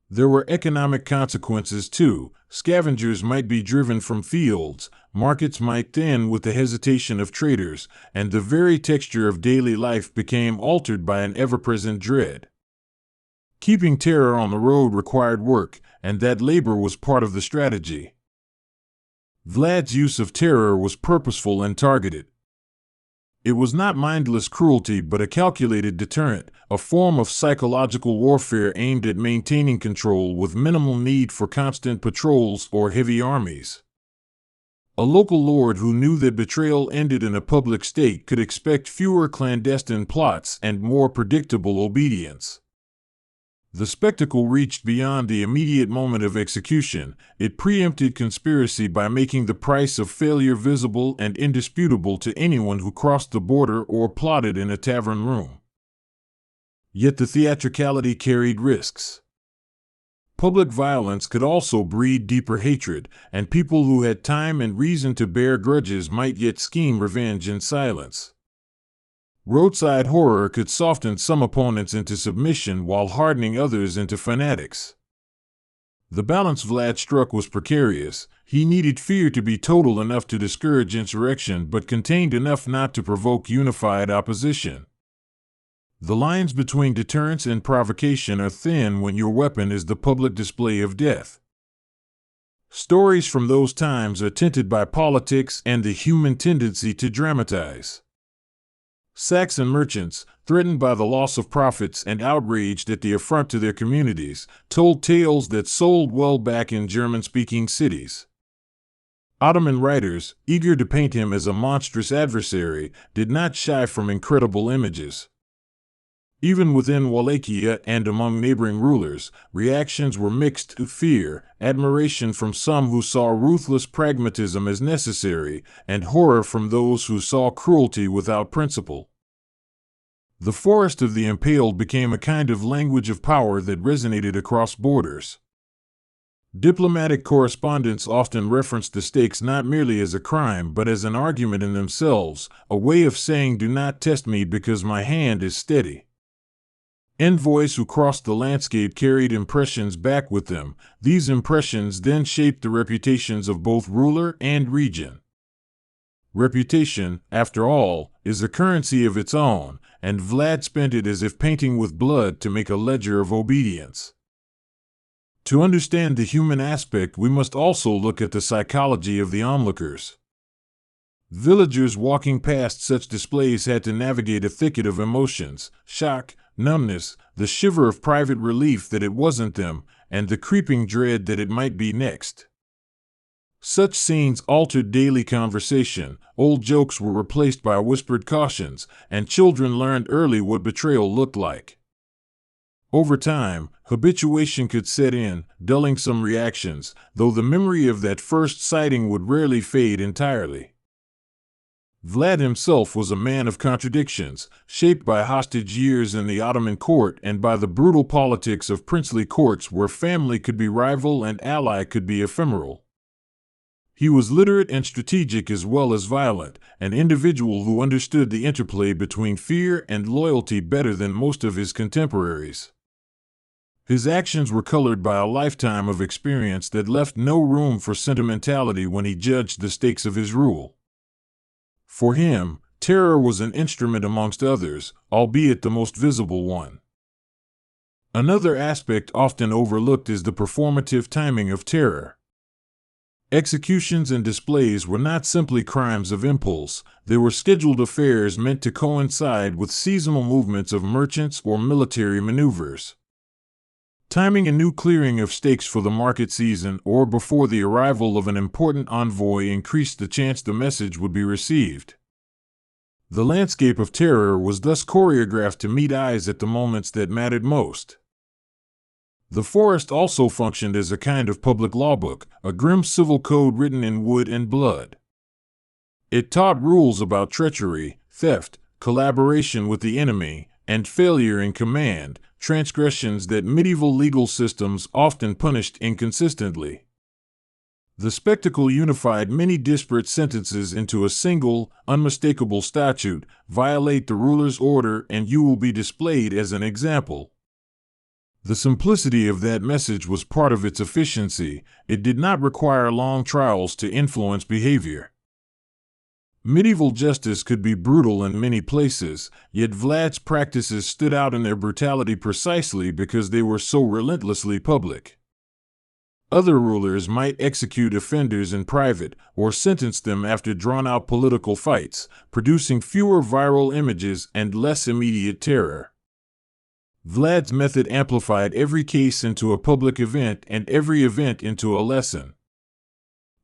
There were economic consequences too. Scavengers might be driven from fields, markets might thin with the hesitation of traders, and the very texture of daily life became altered by an ever-present dread. Keeping terror on the road required work, and that labor was part of the strategy. Vlad's use of terror was purposeful and targeted. It was not mindless cruelty but a calculated deterrent, a form of psychological warfare aimed at maintaining control with minimal need for constant patrols or heavy armies. A local lord who knew that betrayal ended in a public stake could expect fewer clandestine plots and more predictable obedience. The spectacle reached beyond the immediate moment of execution. It preempted conspiracy by making the price of failure visible and indisputable to anyone who crossed the border or plotted in a tavern room. Yet the theatricality carried risks. Public violence could also breed deeper hatred, and people who had time and reason to bear grudges might yet scheme revenge in silence. Roadside horror could soften some opponents into submission while hardening others into fanatics. The balance Vlad struck was precarious. He needed fear to be total enough to discourage insurrection but contained enough not to provoke unified opposition. The lines between deterrence and provocation are thin when your weapon is the public display of death. Stories from those times are tinted by politics and the human tendency to dramatize. Saxon merchants, threatened by the loss of profits and outraged at the affront to their communities, told tales that sold well back in German-speaking cities. Ottoman writers, eager to paint him as a monstrous adversary, did not shy from incredible images. Even within Wallachia and among neighboring rulers, reactions were mixed: fear, admiration from some who saw ruthless pragmatism as necessary, and horror from those who saw cruelty without principle. The forest of the impaled became a kind of language of power that resonated across borders. Diplomatic correspondents often referenced the stakes not merely as a crime but as an argument in themselves, a way of saying, "Do not test me because my hand is steady." Envoys who crossed the landscape carried impressions back with them. These impressions then shaped the reputations of both ruler and region. Reputation, after all, is a currency of its own, and Vlad spent it as if painting with blood to make a ledger of obedience. To understand the human aspect, we must also look at the psychology of the onlookers. Villagers walking past such displays had to navigate a thicket of emotions: shock, numbness, the shiver of private relief that it wasn't them, and the creeping dread that it might be next. Such scenes altered daily conversation. Old jokes were replaced by whispered cautions, and children learned early what betrayal looked like. Over time, habituation could set in, dulling some reactions, though the memory of that first sighting would rarely fade entirely. Vlad himself was a man of contradictions, shaped by hostage years in the Ottoman court and by the brutal politics of princely courts where family could be rival and ally could be ephemeral. He was literate and strategic as well as violent, an individual who understood the interplay between fear and loyalty better than most of his contemporaries. His actions were colored by a lifetime of experience that left no room for sentimentality when he judged the stakes of his rule. For him, terror was an instrument amongst others, albeit the most visible one. Another aspect often overlooked is the performative timing of terror. Executions and displays were not simply crimes of impulse, they were scheduled affairs meant to coincide with seasonal movements of merchants or military maneuvers. Timing a new clearing of stakes for the market season or before the arrival of an important envoy increased the chance the message would be received. The landscape of terror was thus choreographed to meet eyes at the moments that mattered most. The forest also functioned as a kind of public lawbook, a grim civil code written in wood and blood. It taught rules about treachery, theft, collaboration with the enemy, and failure in command, transgressions that medieval legal systems often punished inconsistently. The spectacle unified many disparate sentences into a single, unmistakable statute: violate the ruler's order and you will be displayed as an example. The simplicity of that message was part of its efficiency. It did not require long trials to influence behavior. Medieval justice could be brutal in many places, yet Vlad's practices stood out in their brutality precisely because they were so relentlessly public. Other rulers might execute offenders in private or sentence them after drawn-out political fights, producing fewer viral images and less immediate terror. Vlad's method amplified every case into a public event and every event into a lesson.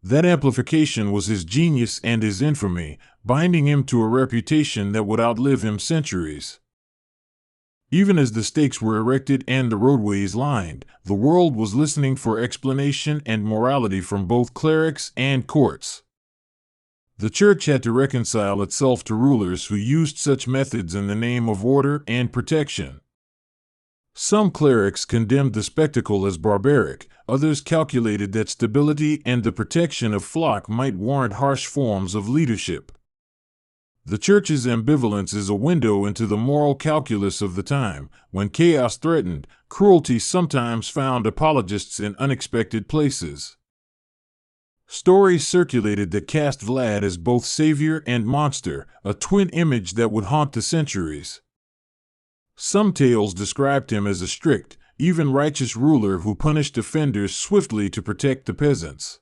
That amplification was his genius and his infamy, binding him to a reputation that would outlive him centuries. Even as the stakes were erected and the roadways lined, the world was listening for explanation and morality from both clerics and courts. The church had to reconcile itself to rulers who used such methods in the name of order and protection. Some clerics condemned the spectacle as barbaric, others calculated that stability and the protection of flock might warrant harsh forms of leadership. The Church's ambivalence is a window into the moral calculus of the time. When chaos threatened, cruelty sometimes found apologists in unexpected places. Stories circulated that cast Vlad as both savior and monster, a twin image that would haunt the centuries. Some tales described him as a strict, even righteous ruler who punished offenders swiftly to protect the peasants.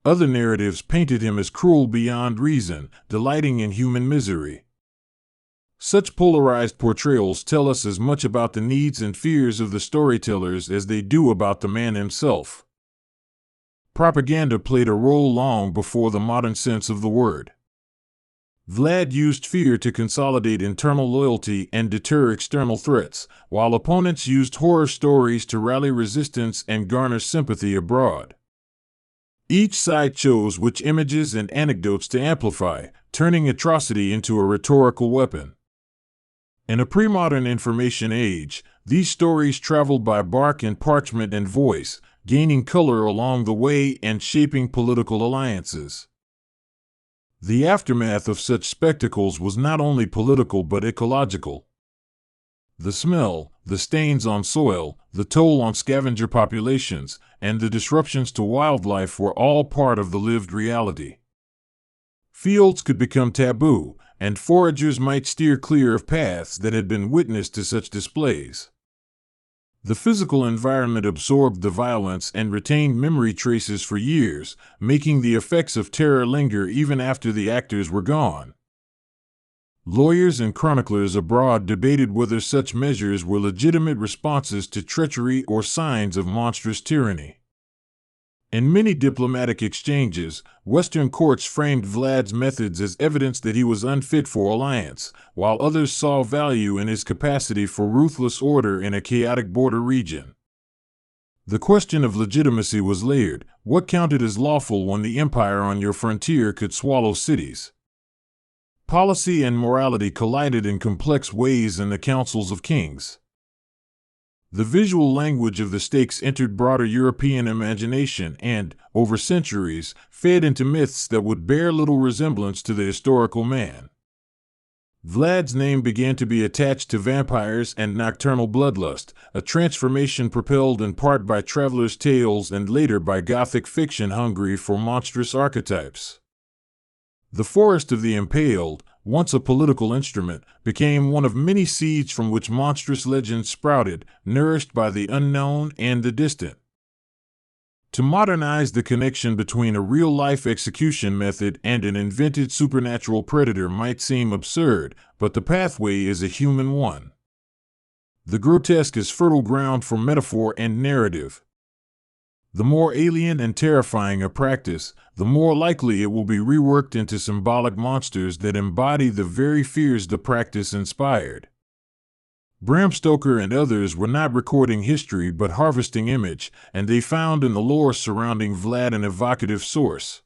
Other narratives painted him as cruel beyond reason, delighting in human misery. Such polarized portrayals tell us as much about the needs and fears of the storytellers as they do about the man himself. Propaganda played a role long before the modern sense of the word. Vlad used fear to consolidate internal loyalty and deter external threats, while opponents used horror stories to rally resistance and garner sympathy abroad. Each side chose which images and anecdotes to amplify, turning atrocity into a rhetorical weapon. In a pre-modern information age, these stories traveled by bark and parchment and voice, gaining color along the way and shaping political alliances. The aftermath of such spectacles was not only political but ecological. The smell, the stains on soil, the toll on scavenger populations, and the disruptions to wildlife were all part of the lived reality. Fields could become taboo, and foragers might steer clear of paths that had been witness to such displays. The physical environment absorbed the violence and retained memory traces for years, making the effects of terror linger even after the actors were gone. Lawyers and chroniclers abroad debated whether such measures were legitimate responses to treachery or signs of monstrous tyranny. In many diplomatic exchanges, Western courts framed Vlad's methods as evidence that he was unfit for alliance, while others saw value in his capacity for ruthless order in a chaotic border region. The question of legitimacy was layered. What counted as lawful when the empire on your frontier could swallow cities? Policy and morality collided in complex ways in the councils of kings. The visual language of the stakes entered broader European imagination and, over centuries, fed into myths that would bear little resemblance to the historical man. Vlad's name began to be attached to vampires and nocturnal bloodlust, a transformation propelled in part by travelers' tales and later by Gothic fiction hungry for monstrous archetypes. The Forest of the Impaled, once a political instrument, became one of many seeds from which monstrous legends sprouted, nourished by the unknown and the distant. To modernize the connection between a real-life execution method and an invented supernatural predator might seem absurd, but the pathway is a human one. The grotesque is fertile ground for metaphor and narrative. The more alien and terrifying a practice, the more likely it will be reworked into symbolic monsters that embody the very fears the practice inspired. Bram Stoker and others were not recording history but harvesting image, and they found in the lore surrounding Vlad an evocative source.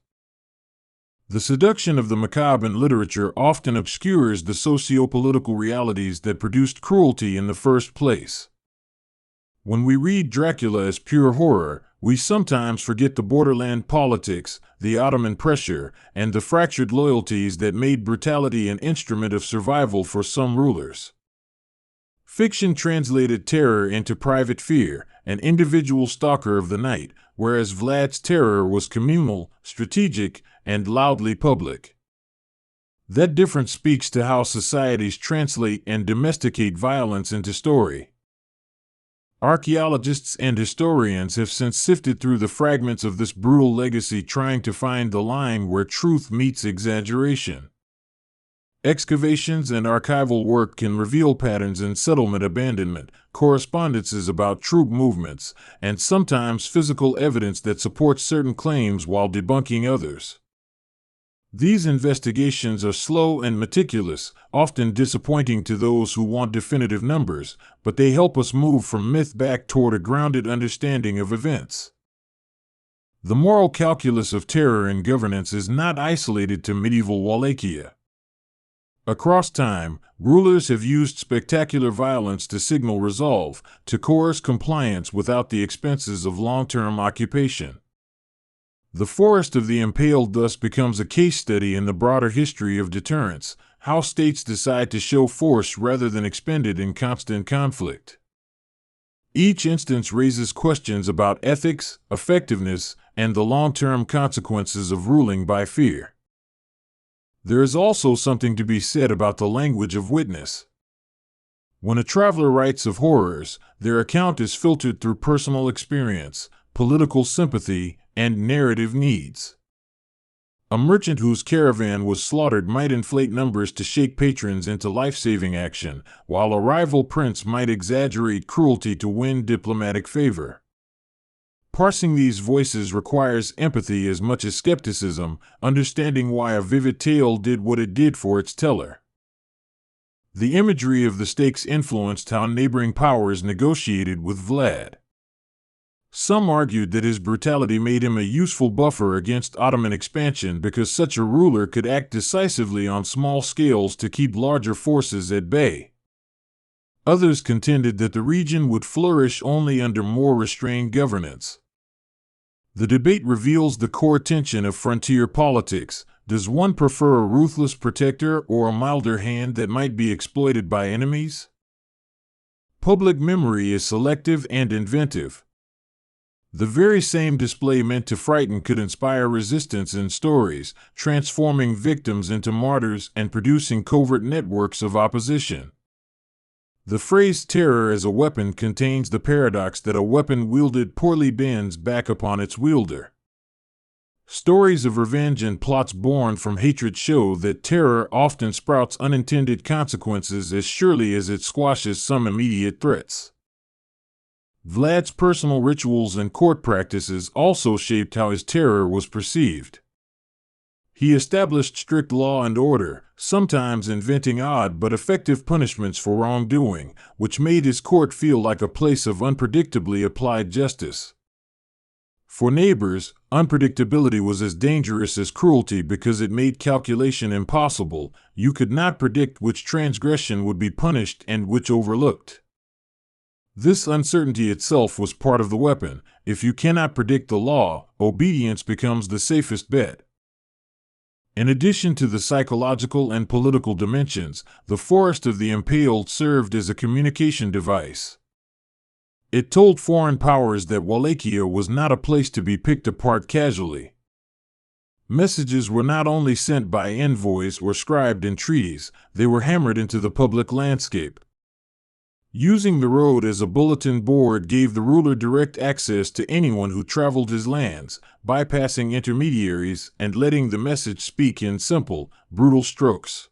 The seduction of the macabre in literature often obscures the socio-political realities that produced cruelty in the first place. When we read Dracula as pure horror, we sometimes forget the borderland politics, the Ottoman pressure, and the fractured loyalties that made brutality an instrument of survival for some rulers. Fiction translated terror into private fear, an individual stalker of the night, whereas Vlad's terror was communal, strategic, and loudly public. That difference speaks to how societies translate and domesticate violence into story. Archaeologists and historians have since sifted through the fragments of this brutal legacy, trying to find the line where truth meets exaggeration. Excavations and archival work can reveal patterns in settlement abandonment, correspondences about troop movements, and sometimes physical evidence that supports certain claims while debunking others. These investigations are slow and meticulous, often disappointing to those who want definitive numbers, but they help us move from myth back toward a grounded understanding of events. The moral calculus of terror in governance is not isolated to medieval Wallachia. Across time, rulers have used spectacular violence to signal resolve, to coerce compliance without the expenses of long-term occupation. The Forest of the Impaled thus becomes a case study in the broader history of deterrence, how states decide to show force rather than expend it in constant conflict. Each instance raises questions about ethics, effectiveness, and the long-term consequences of ruling by fear. There is also something to be said about the language of witness. When a traveler writes of horrors, their account is filtered through personal experience, political sympathy, and narrative needs. A merchant whose caravan was slaughtered might inflate numbers to shake patrons into life-saving action, while a rival prince might exaggerate cruelty to win diplomatic favor. Parsing these voices requires empathy as much as skepticism, understanding why a vivid tale did what it did for its teller. The imagery of the stakes influenced how neighboring powers negotiated with Vlad. Some argued that his brutality made him a useful buffer against Ottoman expansion because such a ruler could act decisively on small scales to keep larger forces at bay. Others contended that the region would flourish only under more restrained governance. The debate reveals the core tension of frontier politics. Does one prefer a ruthless protector or a milder hand that might be exploited by enemies? Public memory is selective and inventive. The very same display meant to frighten could inspire resistance in stories, transforming victims into martyrs and producing covert networks of opposition. The phrase terror as a weapon contains the paradox that a weapon wielded poorly bends back upon its wielder. Stories of revenge and plots born from hatred show that terror often sprouts unintended consequences as surely as it squashes some immediate threats. Vlad's personal rituals and court practices also shaped how his terror was perceived. He established strict law and order, sometimes inventing odd but effective punishments for wrongdoing, which made his court feel like a place of unpredictably applied justice. For neighbors, unpredictability was as dangerous as cruelty because it made calculation impossible. You could not predict which transgression would be punished and which overlooked. This uncertainty itself was part of the weapon. If you cannot predict the law, obedience becomes the safest bet. In addition to the psychological and political dimensions, the Forest of the Impaled served as a communication device. It told foreign powers that Wallachia was not a place to be picked apart casually. Messages were not only sent by envoys or scribed in treaties, they were hammered into the public landscape. Using the road as a bulletin board gave the ruler direct access to anyone who traveled his lands, bypassing intermediaries and letting the message speak in simple, brutal strokes.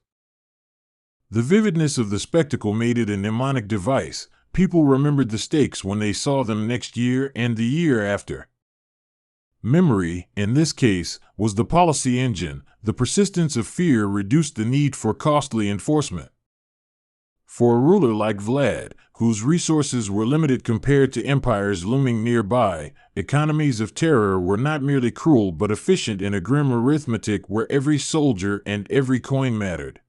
The vividness of the spectacle made it a mnemonic device. People remembered the stakes when they saw them next year and the year after. Memory, in this case, was the policy engine. The persistence of fear reduced the need for costly enforcement. For a ruler like Vlad, whose resources were limited compared to empires looming nearby, economies of terror were not merely cruel but efficient in a grim arithmetic where every soldier and every coin mattered.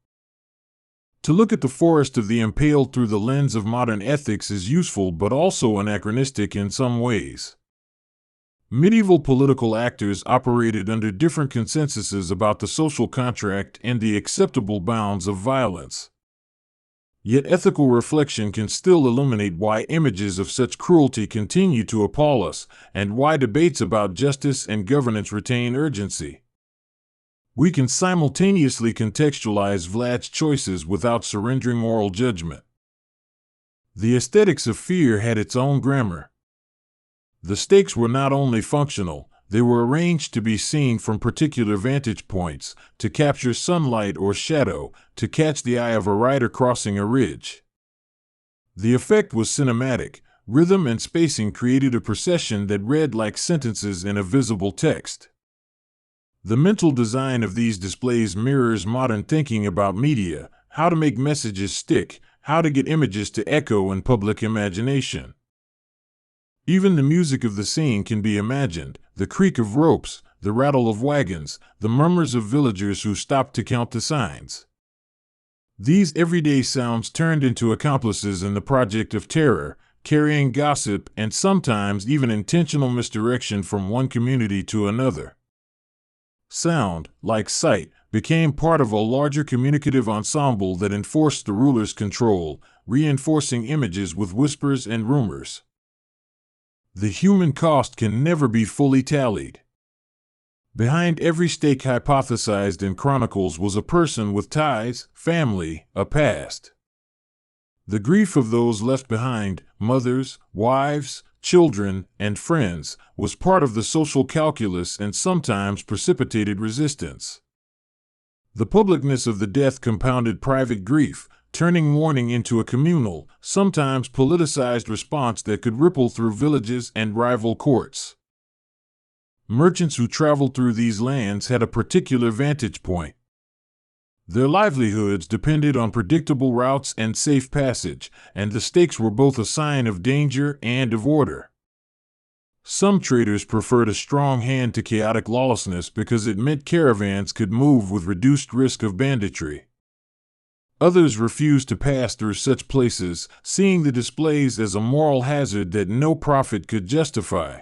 To look at the Forest of the Impaled through the lens of modern ethics is useful but also anachronistic in some ways. Medieval political actors operated under different consensuses about the social contract and the acceptable bounds of violence. Yet ethical reflection can still illuminate why images of such cruelty continue to appall us, and why debates about justice and governance retain urgency. We can simultaneously contextualize Vlad's choices without surrendering moral judgment. The aesthetics of fear had its own grammar. The stakes were not only functional, they were arranged to be seen from particular vantage points, to capture sunlight or shadow, to catch the eye of a rider crossing a ridge. The effect was cinematic. Rhythm and spacing created a procession that read like sentences in a visible text. The mental design of these displays mirrors modern thinking about media, how to make messages stick, how to get images to echo in public imagination. Even the music of the scene can be imagined, the creak of ropes, the rattle of wagons, the murmurs of villagers who stopped to count the signs. These everyday sounds turned into accomplices in the project of terror, carrying gossip and sometimes even intentional misdirection from one community to another. sound, like sight, became part of a larger communicative ensemble that enforced the ruler's control, reinforcing images with whispers and rumors. The human cost can never be fully tallied. Behind every stake hypothesized in chronicles was a person with ties, family, a past. The grief of those left behind, mothers, wives, children, and friends, was part of the social calculus and sometimes precipitated resistance. The publicness of the death compounded private grief, turning mourning into a communal, sometimes politicized response that could ripple through villages and rival courts. Merchants who traveled through these lands had a particular vantage point. Their livelihoods depended on predictable routes and safe passage, and the stakes were both a sign of danger and of order. Some traders preferred a strong hand to chaotic lawlessness because it meant caravans could move with reduced risk of banditry. Others refused to pass through such places, seeing the displays as a moral hazard that no profit could justify.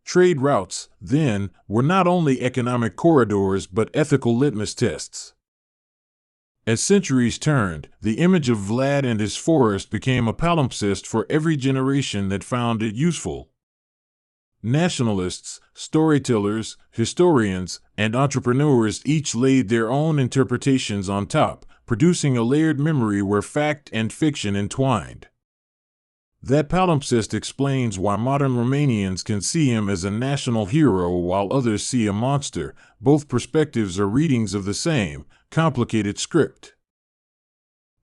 Trade routes, then, were not only economic corridors but ethical litmus tests. As centuries turned, the image of Vlad and his forest became a palimpsest for every generation that found it useful. Nationalists, storytellers, historians, and entrepreneurs each laid their own interpretations on top, producing a layered memory where fact and fiction entwined. That palimpsest explains why modern Romanians can see him as a national hero while others see a monster. Both perspectives are readings of the same, complicated script.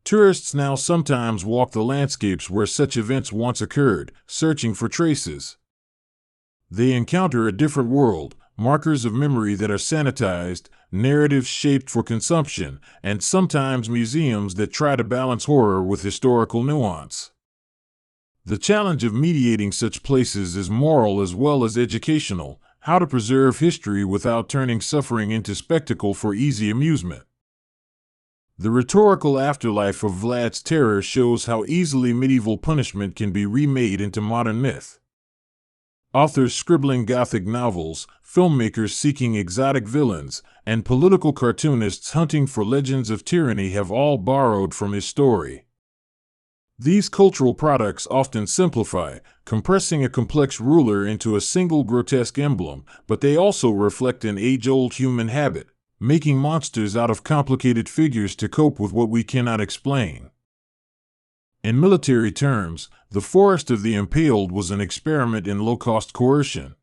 Tourists now sometimes walk the landscapes where such events once occurred, searching for traces. They encounter a different world, markers of memory that are sanitized, narratives shaped for consumption, and sometimes museums that try to balance horror with historical nuance. The challenge of mediating such places is moral as well as educational: how to preserve history without turning suffering into spectacle for easy amusement. The rhetorical afterlife of Vlad's terror shows how easily medieval punishment can be remade into modern myth. Authors scribbling Gothic novels, filmmakers seeking exotic villains, and political cartoonists hunting for legends of tyranny have all borrowed from his story. These cultural products often simplify, compressing a complex ruler into a single grotesque emblem, but they also reflect an age-old human habit, making monsters out of complicated figures to cope with what we cannot explain. In military terms, the Forest of the Impaled was an experiment in low-cost coercion.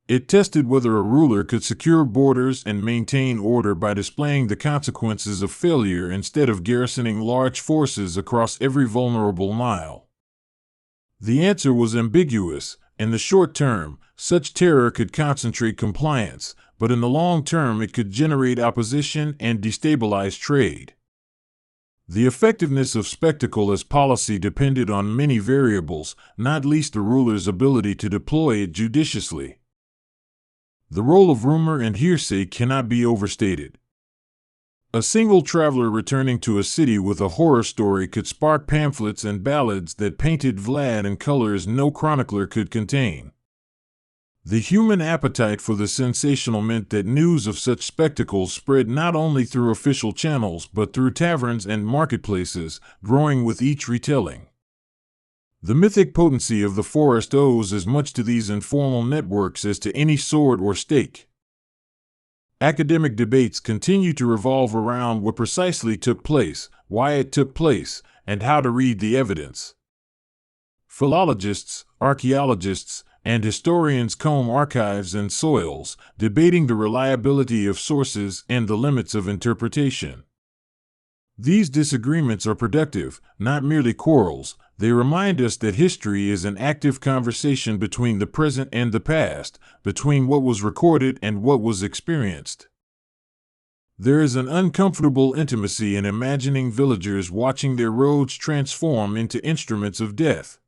It tested whether a ruler could secure borders and maintain order by displaying the consequences of failure instead of garrisoning large forces across every vulnerable mile. The answer was ambiguous. In the short term, such terror could concentrate compliance, but in the long term it could generate opposition and destabilize trade. The effectiveness of spectacle as policy depended on many variables, not least the ruler's ability to deploy it judiciously. The role of rumor and hearsay cannot be overstated. A single traveler returning to a city with a horror story could spark pamphlets and ballads that painted Vlad in colors no chronicler could contain. The human appetite for the sensational meant that news of such spectacles spread not only through official channels but through taverns and marketplaces, growing with each retelling. The mythic potency of the forest owes as much to these informal networks as to any sword or stake. Academic debates continue to revolve around what precisely took place, why it took place, and how to read the evidence. Philologists, archaeologists, and historians comb archives and soils, debating the reliability of sources and the limits of interpretation. These disagreements are productive, not merely quarrels. They remind us that history is an active conversation between the present and the past, between what was recorded and what was experienced. There is an uncomfortable intimacy in imagining villagers watching their roads transform into instruments of death.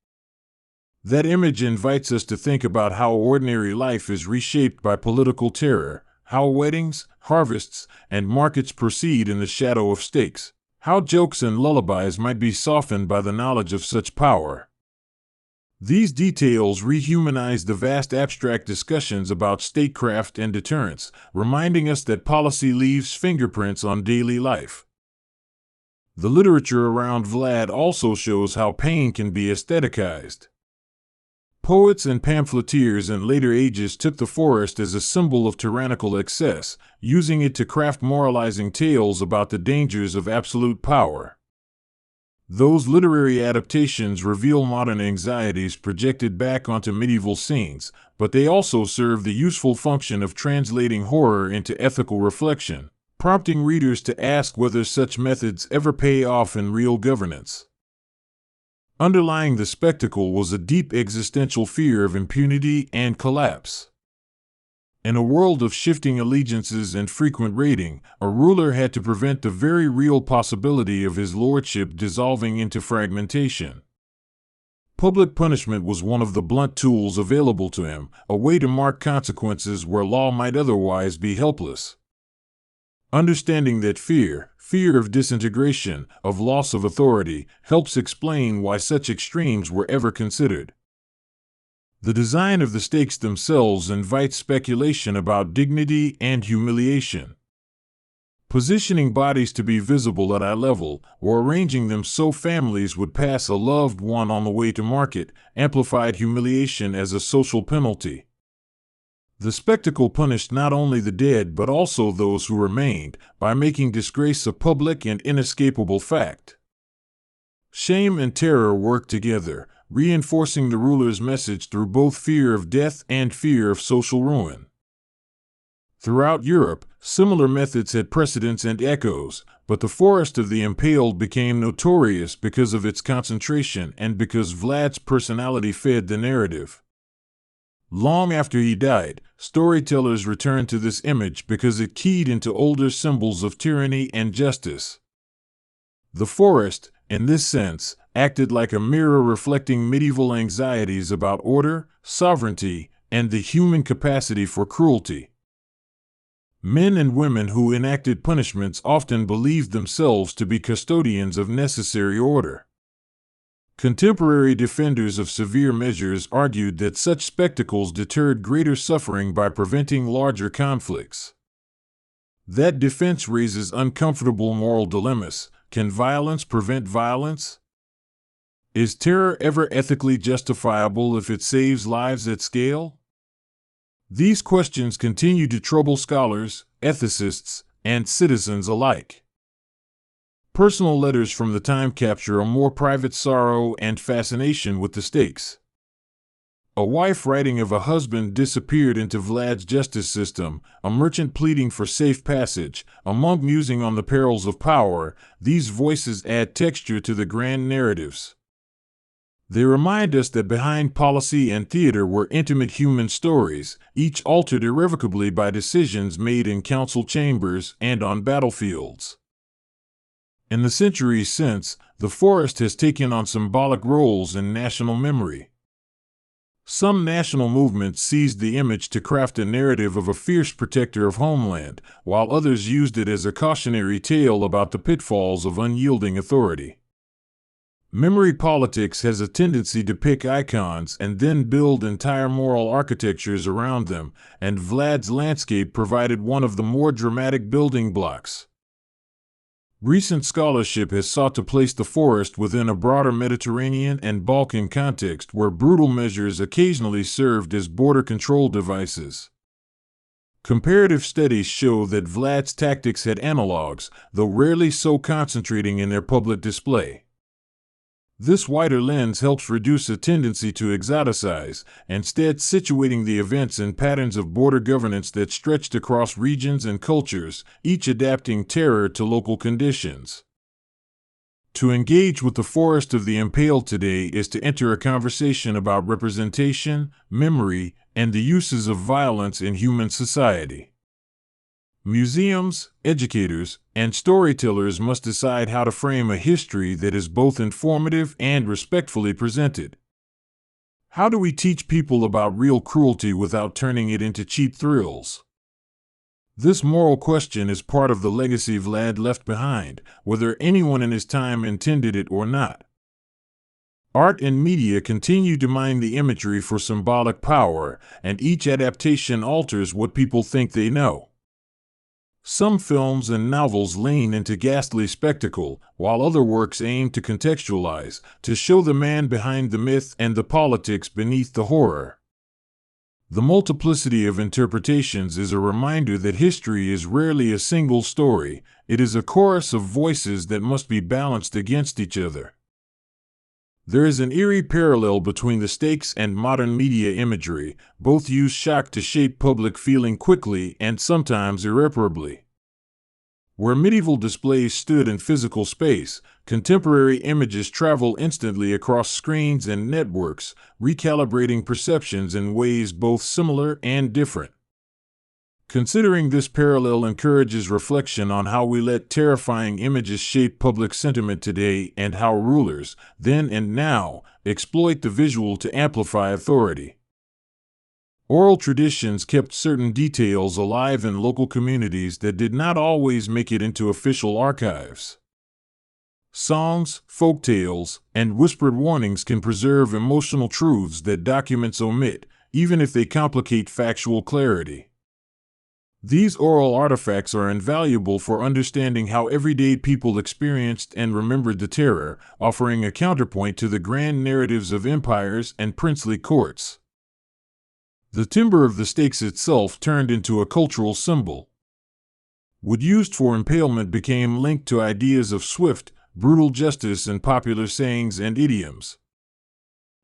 That image invites us to think about how ordinary life is reshaped by political terror, how weddings, harvests, and markets proceed in the shadow of stakes, how jokes and lullabies might be softened by the knowledge of such power. These details rehumanize the vast abstract discussions about statecraft and deterrence, reminding us that policy leaves fingerprints on daily life. The literature around Vlad also shows how pain can be aestheticized. Poets and pamphleteers in later ages took the forest as a symbol of tyrannical excess, using it to craft moralizing tales about the dangers of absolute power. Those literary adaptations reveal modern anxieties projected back onto medieval scenes, but they also serve the useful function of translating horror into ethical reflection, prompting readers to ask whether such methods ever pay off in real governance. Underlying the spectacle was a deep existential fear of impunity and collapse. In a world of shifting allegiances and frequent raiding, a ruler had to prevent the very real possibility of his lordship dissolving into fragmentation. Public punishment was one of the blunt tools available to him, a way to mark consequences where law might otherwise be helpless. Understanding that fear of disintegration, of loss of authority, helps explain why such extremes were ever considered. The design of the stakes themselves invites speculation about dignity and humiliation. Positioning bodies to be visible at eye level, or arranging them so families would pass a loved one on the way to market, amplified humiliation as a social penalty. The spectacle punished not only the dead but also those who remained, by making disgrace a public and inescapable fact. Shame and terror worked together, reinforcing the ruler's message through both fear of death and fear of social ruin. Throughout Europe, similar methods had precedents and echoes, but the Forest of the Impaled became notorious because of its concentration and because Vlad's personality fed the narrative. Long after he died, storytellers returned to this image because it keyed into older symbols of tyranny and justice. The forest, in this sense, acted like a mirror reflecting medieval anxieties about order, sovereignty, and the human capacity for cruelty. Men and women who enacted punishments often believed themselves to be custodians of necessary order. Contemporary defenders of severe measures argued that such spectacles deterred greater suffering by preventing larger conflicts. That defense raises uncomfortable moral dilemmas. Can violence prevent violence? Is terror ever ethically justifiable if it saves lives at scale? These questions continue to trouble scholars, ethicists, and citizens alike. Personal letters from the time capture a more private sorrow and fascination with the stakes. A wife writing of a husband disappeared into Vlad's justice system, a merchant pleading for safe passage, a monk musing on the perils of power. These voices add texture to the grand narratives. They remind us that behind policy and theater were intimate human stories, each altered irrevocably by decisions made in council chambers and on battlefields. In the centuries since, the forest has taken on symbolic roles in national memory. Some national movements seized the image to craft a narrative of a fierce protector of homeland, while others used it as a cautionary tale about the pitfalls of unyielding authority. Memory politics has a tendency to pick icons and then build entire moral architectures around them, and Vlad's landscape provided one of the more dramatic building blocks. Recent scholarship has sought to place the forest within a broader Mediterranean and Balkan context where brutal measures occasionally served as border control devices. Comparative studies show that Vlad's tactics had analogs, though rarely so concentrating in their public display. This wider lens helps reduce a tendency to exoticize, instead situating the events in patterns of border governance that stretched across regions and cultures, each adapting terror to local conditions. To engage with the Forest of the Impaled today is to enter a conversation about representation, memory, and the uses of violence in human society. Museums, educators, and storytellers must decide how to frame a history that is both informative and respectfully presented. How do we teach people about real cruelty without turning it into cheap thrills? This moral question is part of the legacy Vlad left behind, whether anyone in his time intended it or not. Art and media continue to mine the imagery for symbolic power, and each adaptation alters what people think they know. Some films and novels lean into ghastly spectacle, while other works aim to contextualize, to show the man behind the myth and the politics beneath the horror. The multiplicity of interpretations is a reminder that history is rarely a single story, it is a chorus of voices that must be balanced against each other. There is an eerie parallel between the stakes and modern media imagery. Both use shock to shape public feeling quickly and sometimes irreparably. Where medieval displays stood in physical space, contemporary images travel instantly across screens and networks, recalibrating perceptions in ways both similar and different. Considering this parallel encourages reflection on how we let terrifying images shape public sentiment today and how rulers, then and now, exploit the visual to amplify authority. Oral traditions kept certain details alive in local communities that did not always make it into official archives. Songs, folktales, and whispered warnings can preserve emotional truths that documents omit, even if they complicate factual clarity. These oral artifacts are invaluable for understanding how everyday people experienced and remembered the terror, offering a counterpoint to the grand narratives of empires and princely courts. The timber of the stakes itself turned into a cultural symbol. Wood used for impalement became linked to ideas of swift, brutal justice and popular sayings and idioms.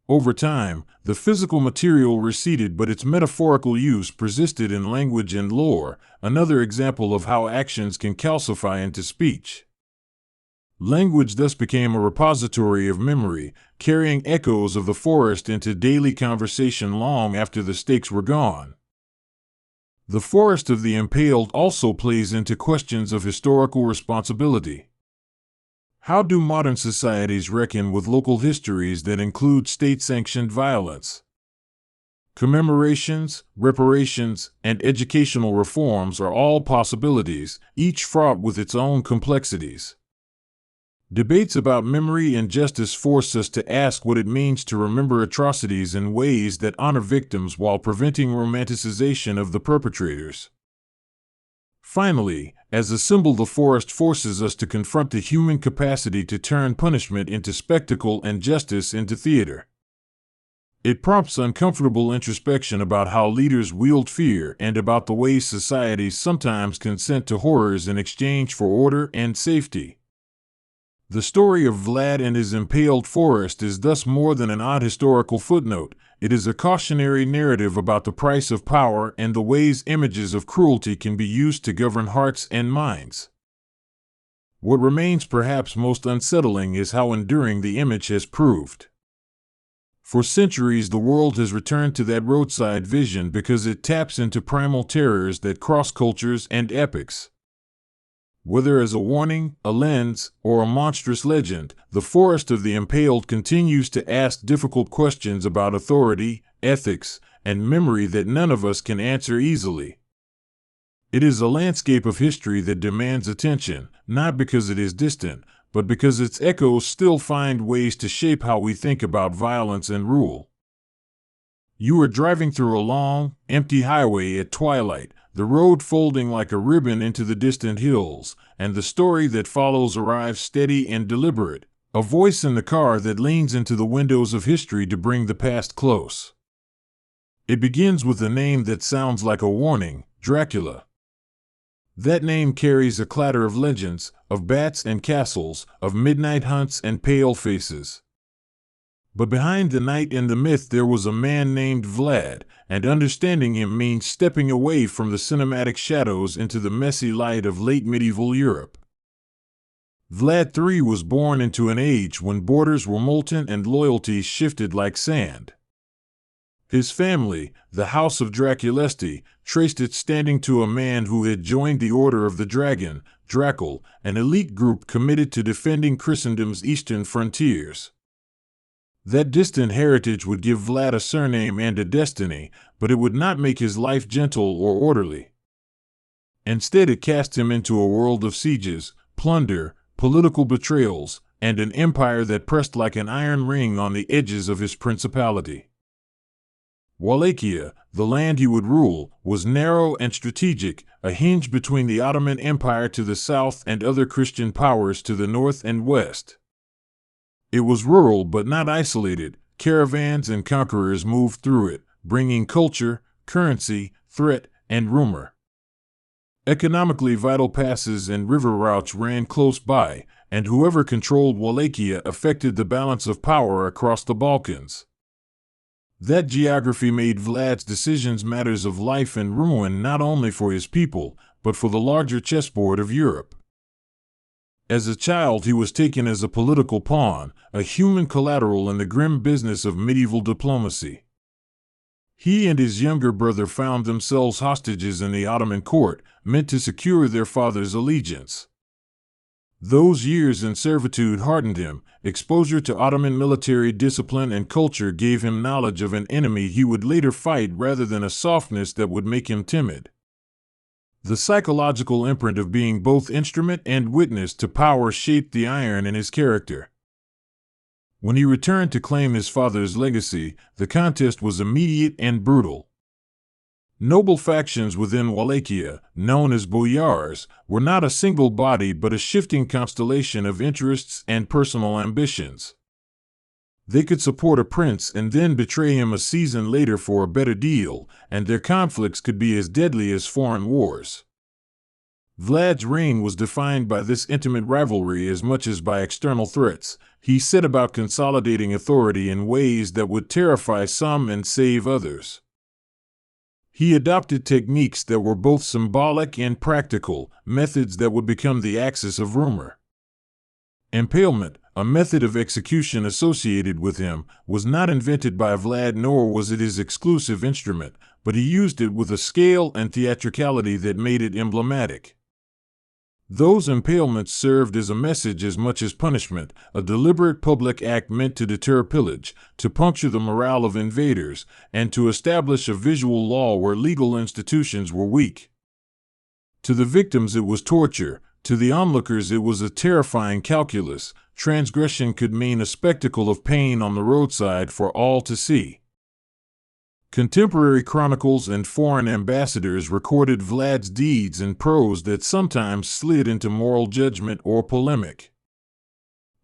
Over time, the physical material receded, but its metaphorical use persisted in language and lore, another example of how actions can calcify into speech. Language thus became a repository of memory, carrying echoes of the forest into daily conversation long after the stakes were gone. The forest of the impaled also plays into questions of historical responsibility. How do modern societies reckon with local histories that include state-sanctioned violence? Commemorations, reparations, and educational reforms are all possibilities, each fraught with its own complexities. Debates about memory and justice force us to ask what it means to remember atrocities in ways that honor victims while preventing romanticization of the perpetrators. Finally, as a symbol, the forest forces us to confront the human capacity to turn punishment into spectacle and justice into theater. It prompts uncomfortable introspection about how leaders wield fear and about the ways societies sometimes consent to horrors in exchange for order and safety. The story of Vlad and his impaled forest is thus more than an odd historical footnote. It is a cautionary narrative about the price of power and the ways images of cruelty can be used to govern hearts and minds. What remains perhaps most unsettling is how enduring the image has proved. For centuries, the world has returned to that roadside vision because it taps into primal terrors that cross cultures and epochs. Whether as a warning, a lens, or a monstrous legend, the forest of the impaled continues to ask difficult questions about authority, ethics, and memory that none of us can answer easily. It is a landscape of history that demands attention, not because it is distant, but because its echoes still find ways to shape how we think about violence and rule. You are driving through a long, empty highway at twilight, the road folding like a ribbon into the distant hills, and the story that follows arrives steady and deliberate, a voice in the car that leans into the windows of history to bring the past close. It begins with a name that sounds like a warning, Dracula. That name carries a clatter of legends, of bats and castles, of midnight hunts and pale faces. But behind the night and the myth there was a man named Vlad, and understanding him means stepping away from the cinematic shadows into the messy light of late medieval Europe. Vlad III was born into an age when borders were molten and loyalties shifted like sand. His family, the House of Dracula, traced its standing to a man who had joined the Order of the Dragon, Dracula, an elite group committed to defending Christendom's eastern frontiers. That distant heritage would give Vlad a surname and a destiny, but it would not make his life gentle or orderly. Instead, it cast him into a world of sieges, plunder, political betrayals, and an empire that pressed like an iron ring on the edges of his principality. Wallachia, the land he would rule, was narrow and strategic, a hinge between the Ottoman Empire to the south and other Christian powers to the north and west. It was rural but not isolated. Caravans and conquerors moved through it, bringing culture, currency, threat, and rumor. Economically vital passes and river routes ran close by, and whoever controlled Wallachia affected the balance of power across the Balkans. That geography made Vlad's decisions matters of life and ruin not only for his people, but for the larger chessboard of Europe. As a child, he was taken as a political pawn, a human collateral in the grim business of medieval diplomacy. He and his younger brother found themselves hostages in the Ottoman court, meant to secure their father's allegiance. Those years in servitude hardened him. Exposure to Ottoman military discipline and culture gave him knowledge of an enemy he would later fight rather than a softness that would make him timid. The psychological imprint of being both instrument and witness to power shaped the iron in his character. When he returned to claim his father's legacy, the contest was immediate and brutal. Noble factions within Wallachia, known as boyars, were not a single body but a shifting constellation of interests and personal ambitions. They could support a prince and then betray him a season later for a better deal, and their conflicts could be as deadly as foreign wars. Vlad's reign was defined by this intimate rivalry as much as by external threats. He set about consolidating authority in ways that would terrify some and save others. He adopted techniques that were both symbolic and practical, methods that would become the axis of rumor. Impalement, a method of execution associated with him, was not invented by Vlad nor was it his exclusive instrument, but he used it with a scale and theatricality that made it emblematic. Those impalements served as a message as much as punishment, a deliberate public act meant to deter pillage, to puncture the morale of invaders, and to establish a visual law where legal institutions were weak. To the victims it was torture, to the onlookers it was a terrifying calculus. Transgression could mean a spectacle of pain on the roadside for all to see. Contemporary chronicles and foreign ambassadors recorded Vlad's deeds in prose that sometimes slid into moral judgment or polemic.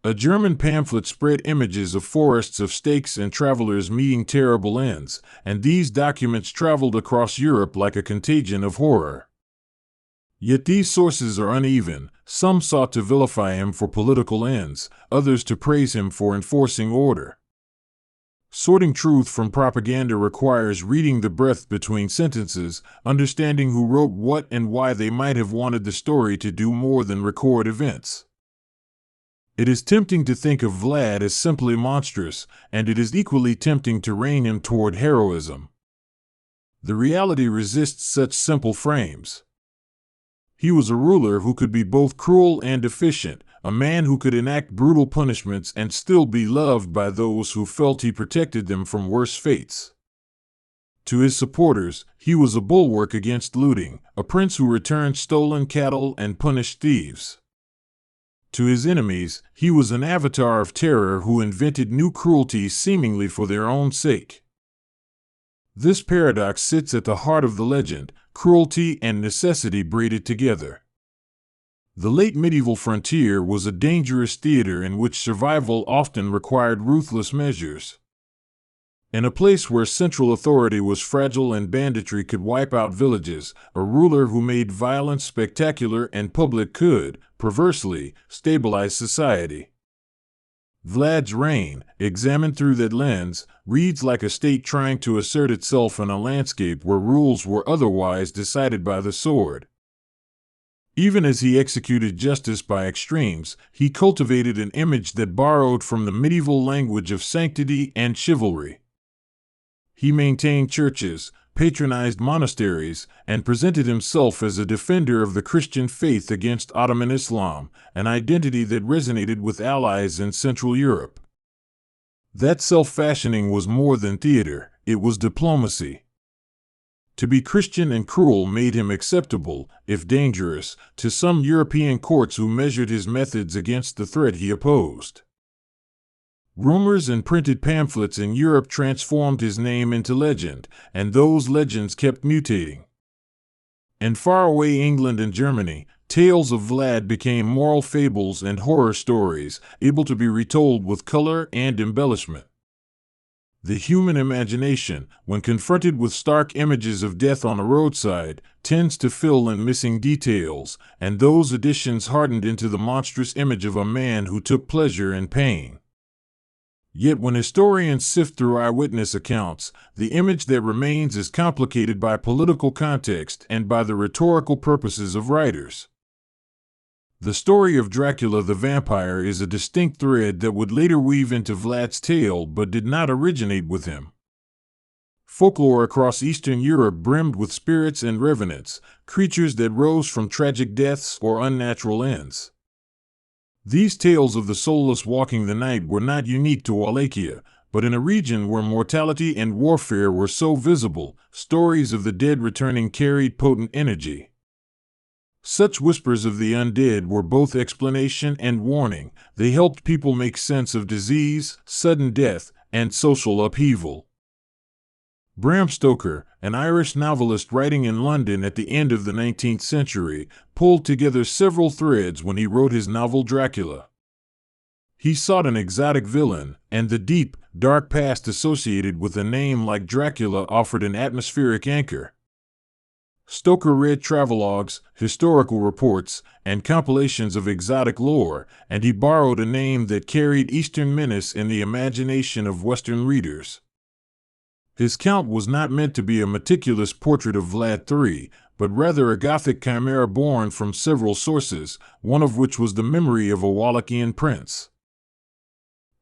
A German pamphlet spread images of forests of stakes and travelers meeting terrible ends, and these documents traveled across Europe like a contagion of horror. Yet these sources are uneven. Some sought to vilify him for political ends, others to praise him for enforcing order. Sorting truth from propaganda requires reading the breath between sentences, understanding who wrote what and why they might have wanted the story to do more than record events. It is tempting to think of Vlad as simply monstrous, and it is equally tempting to rein him toward heroism. The reality resists such simple frames. He was a ruler who could be both cruel and efficient, a man who could enact brutal punishments and still be loved by those who felt he protected them from worse fates. To his supporters, he was a bulwark against looting, a prince who returned stolen cattle and punished thieves. To his enemies, he was an avatar of terror who invented new cruelties seemingly for their own sake. This paradox sits at the heart of the legend, cruelty and necessity braided together. The late medieval frontier was a dangerous theater in which survival often required ruthless measures. In a place where central authority was fragile and banditry could wipe out villages, a ruler who made violence spectacular and public could, perversely, stabilize society. Vlad's reign, examined through that lens, reads like a state trying to assert itself in a landscape where rules were otherwise decided by the sword. Even as he executed justice by extremes, he cultivated an image that borrowed from the medieval language of sanctity and chivalry. He maintained churches, patronized monasteries, and presented himself as a defender of the Christian faith against Ottoman Islam, an identity that resonated with allies in Central Europe. That self-fashioning was more than theater, it was diplomacy. To be Christian and cruel made him acceptable, if dangerous, to some European courts who measured his methods against the threat he opposed. Rumors and printed pamphlets in Europe transformed his name into legend, and those legends kept mutating. In faraway England and Germany, tales of Vlad became moral fables and horror stories, able to be retold with color and embellishment. The human imagination, when confronted with stark images of death on a roadside, tends to fill in missing details, and those additions hardened into the monstrous image of a man who took pleasure in pain. Yet when historians sift through eyewitness accounts, the image that remains is complicated by political context and by the rhetorical purposes of writers. The story of Dracula the vampire is a distinct thread that would later weave into Vlad's tale but did not originate with him. Folklore across Eastern Europe brimmed with spirits and revenants, creatures that rose from tragic deaths or unnatural ends. These tales of the soulless walking the night were not unique to Wallachia, but in a region where mortality and warfare were so visible, stories of the dead returning carried potent energy. Such whispers of the undead were both explanation and warning. They helped people make sense of disease, sudden death, and social upheaval. Bram Stoker, an Irish novelist writing in London at the end of the 19th century, pulled together several threads when he wrote his novel Dracula. He sought an exotic villain, and the deep, dark past associated with a name like Dracula offered an atmospheric anchor. Stoker read travelogues, historical reports, and compilations of exotic lore, and he borrowed a name that carried Eastern menace in the imagination of Western readers. His count was not meant to be a meticulous portrait of Vlad III, but rather a Gothic chimera born from several sources, one of which was the memory of a Wallachian prince.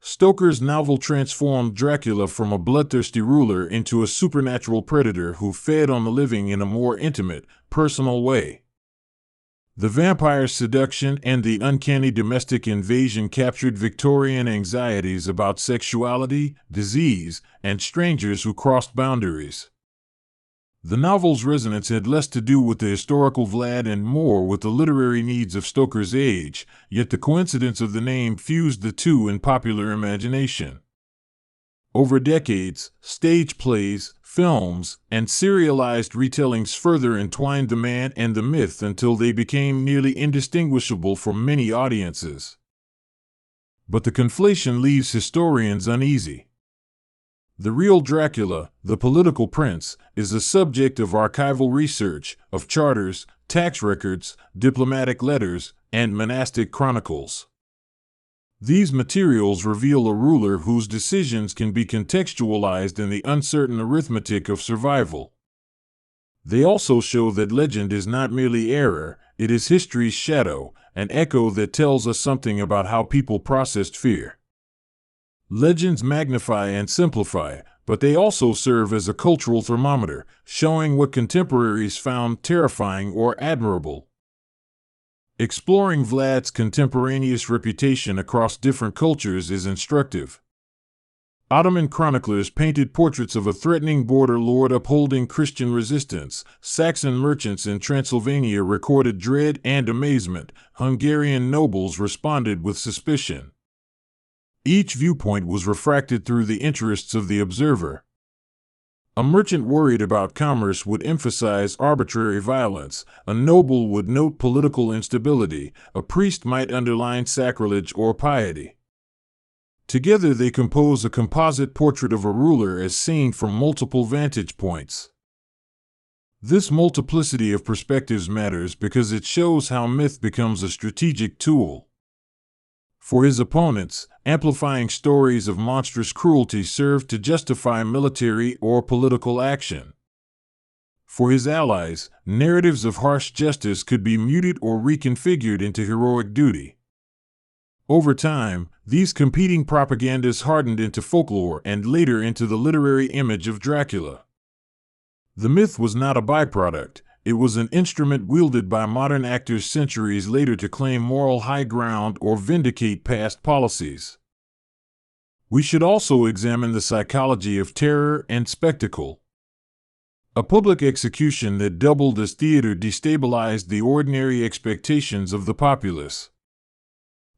Stoker's novel transformed Dracula from a bloodthirsty ruler into a supernatural predator who fed on the living in a more intimate, personal way. The vampire's seduction and the uncanny domestic invasion captured Victorian anxieties about sexuality, disease, and strangers who crossed boundaries. The novel's resonance had less to do with the historical Vlad and more with the literary needs of Stoker's age, yet the coincidence of the name fused the two in popular imagination. Over decades, stage plays, films, and serialized retellings further entwined the man and the myth until they became nearly indistinguishable for many audiences. But the conflation leaves historians uneasy. The real Dracula, the political prince, is the subject of archival research, of charters, tax records, diplomatic letters, and monastic chronicles. These materials reveal a ruler whose decisions can be contextualized in the uncertain arithmetic of survival. They also show that legend is not merely error, it is history's shadow, an echo that tells us something about how people processed fear. Legends magnify and simplify, but they also serve as a cultural thermometer, showing what contemporaries found terrifying or admirable. Exploring Vlad's contemporaneous reputation across different cultures is instructive. Ottoman chroniclers painted portraits of a threatening border lord upholding Christian resistance. Saxon merchants in Transylvania recorded dread and amazement. Hungarian nobles responded with suspicion. Each viewpoint was refracted through the interests of the observer. A merchant worried about commerce would emphasize arbitrary violence, a noble would note political instability, a priest might underline sacrilege or piety. Together they compose a composite portrait of a ruler as seen from multiple vantage points. This multiplicity of perspectives matters because it shows how myth becomes a strategic tool. For his opponents, amplifying stories of monstrous cruelty served to justify military or political action. For his allies, narratives of harsh justice could be muted or reconfigured into heroic duty. Over time, these competing propagandas hardened into folklore and later into the literary image of Dracula. The myth was not a byproduct. It was an instrument wielded by modern actors centuries later to claim moral high ground or vindicate past policies. We should also examine the psychology of terror and spectacle. A public execution that doubled as theater destabilized the ordinary expectations of the populace.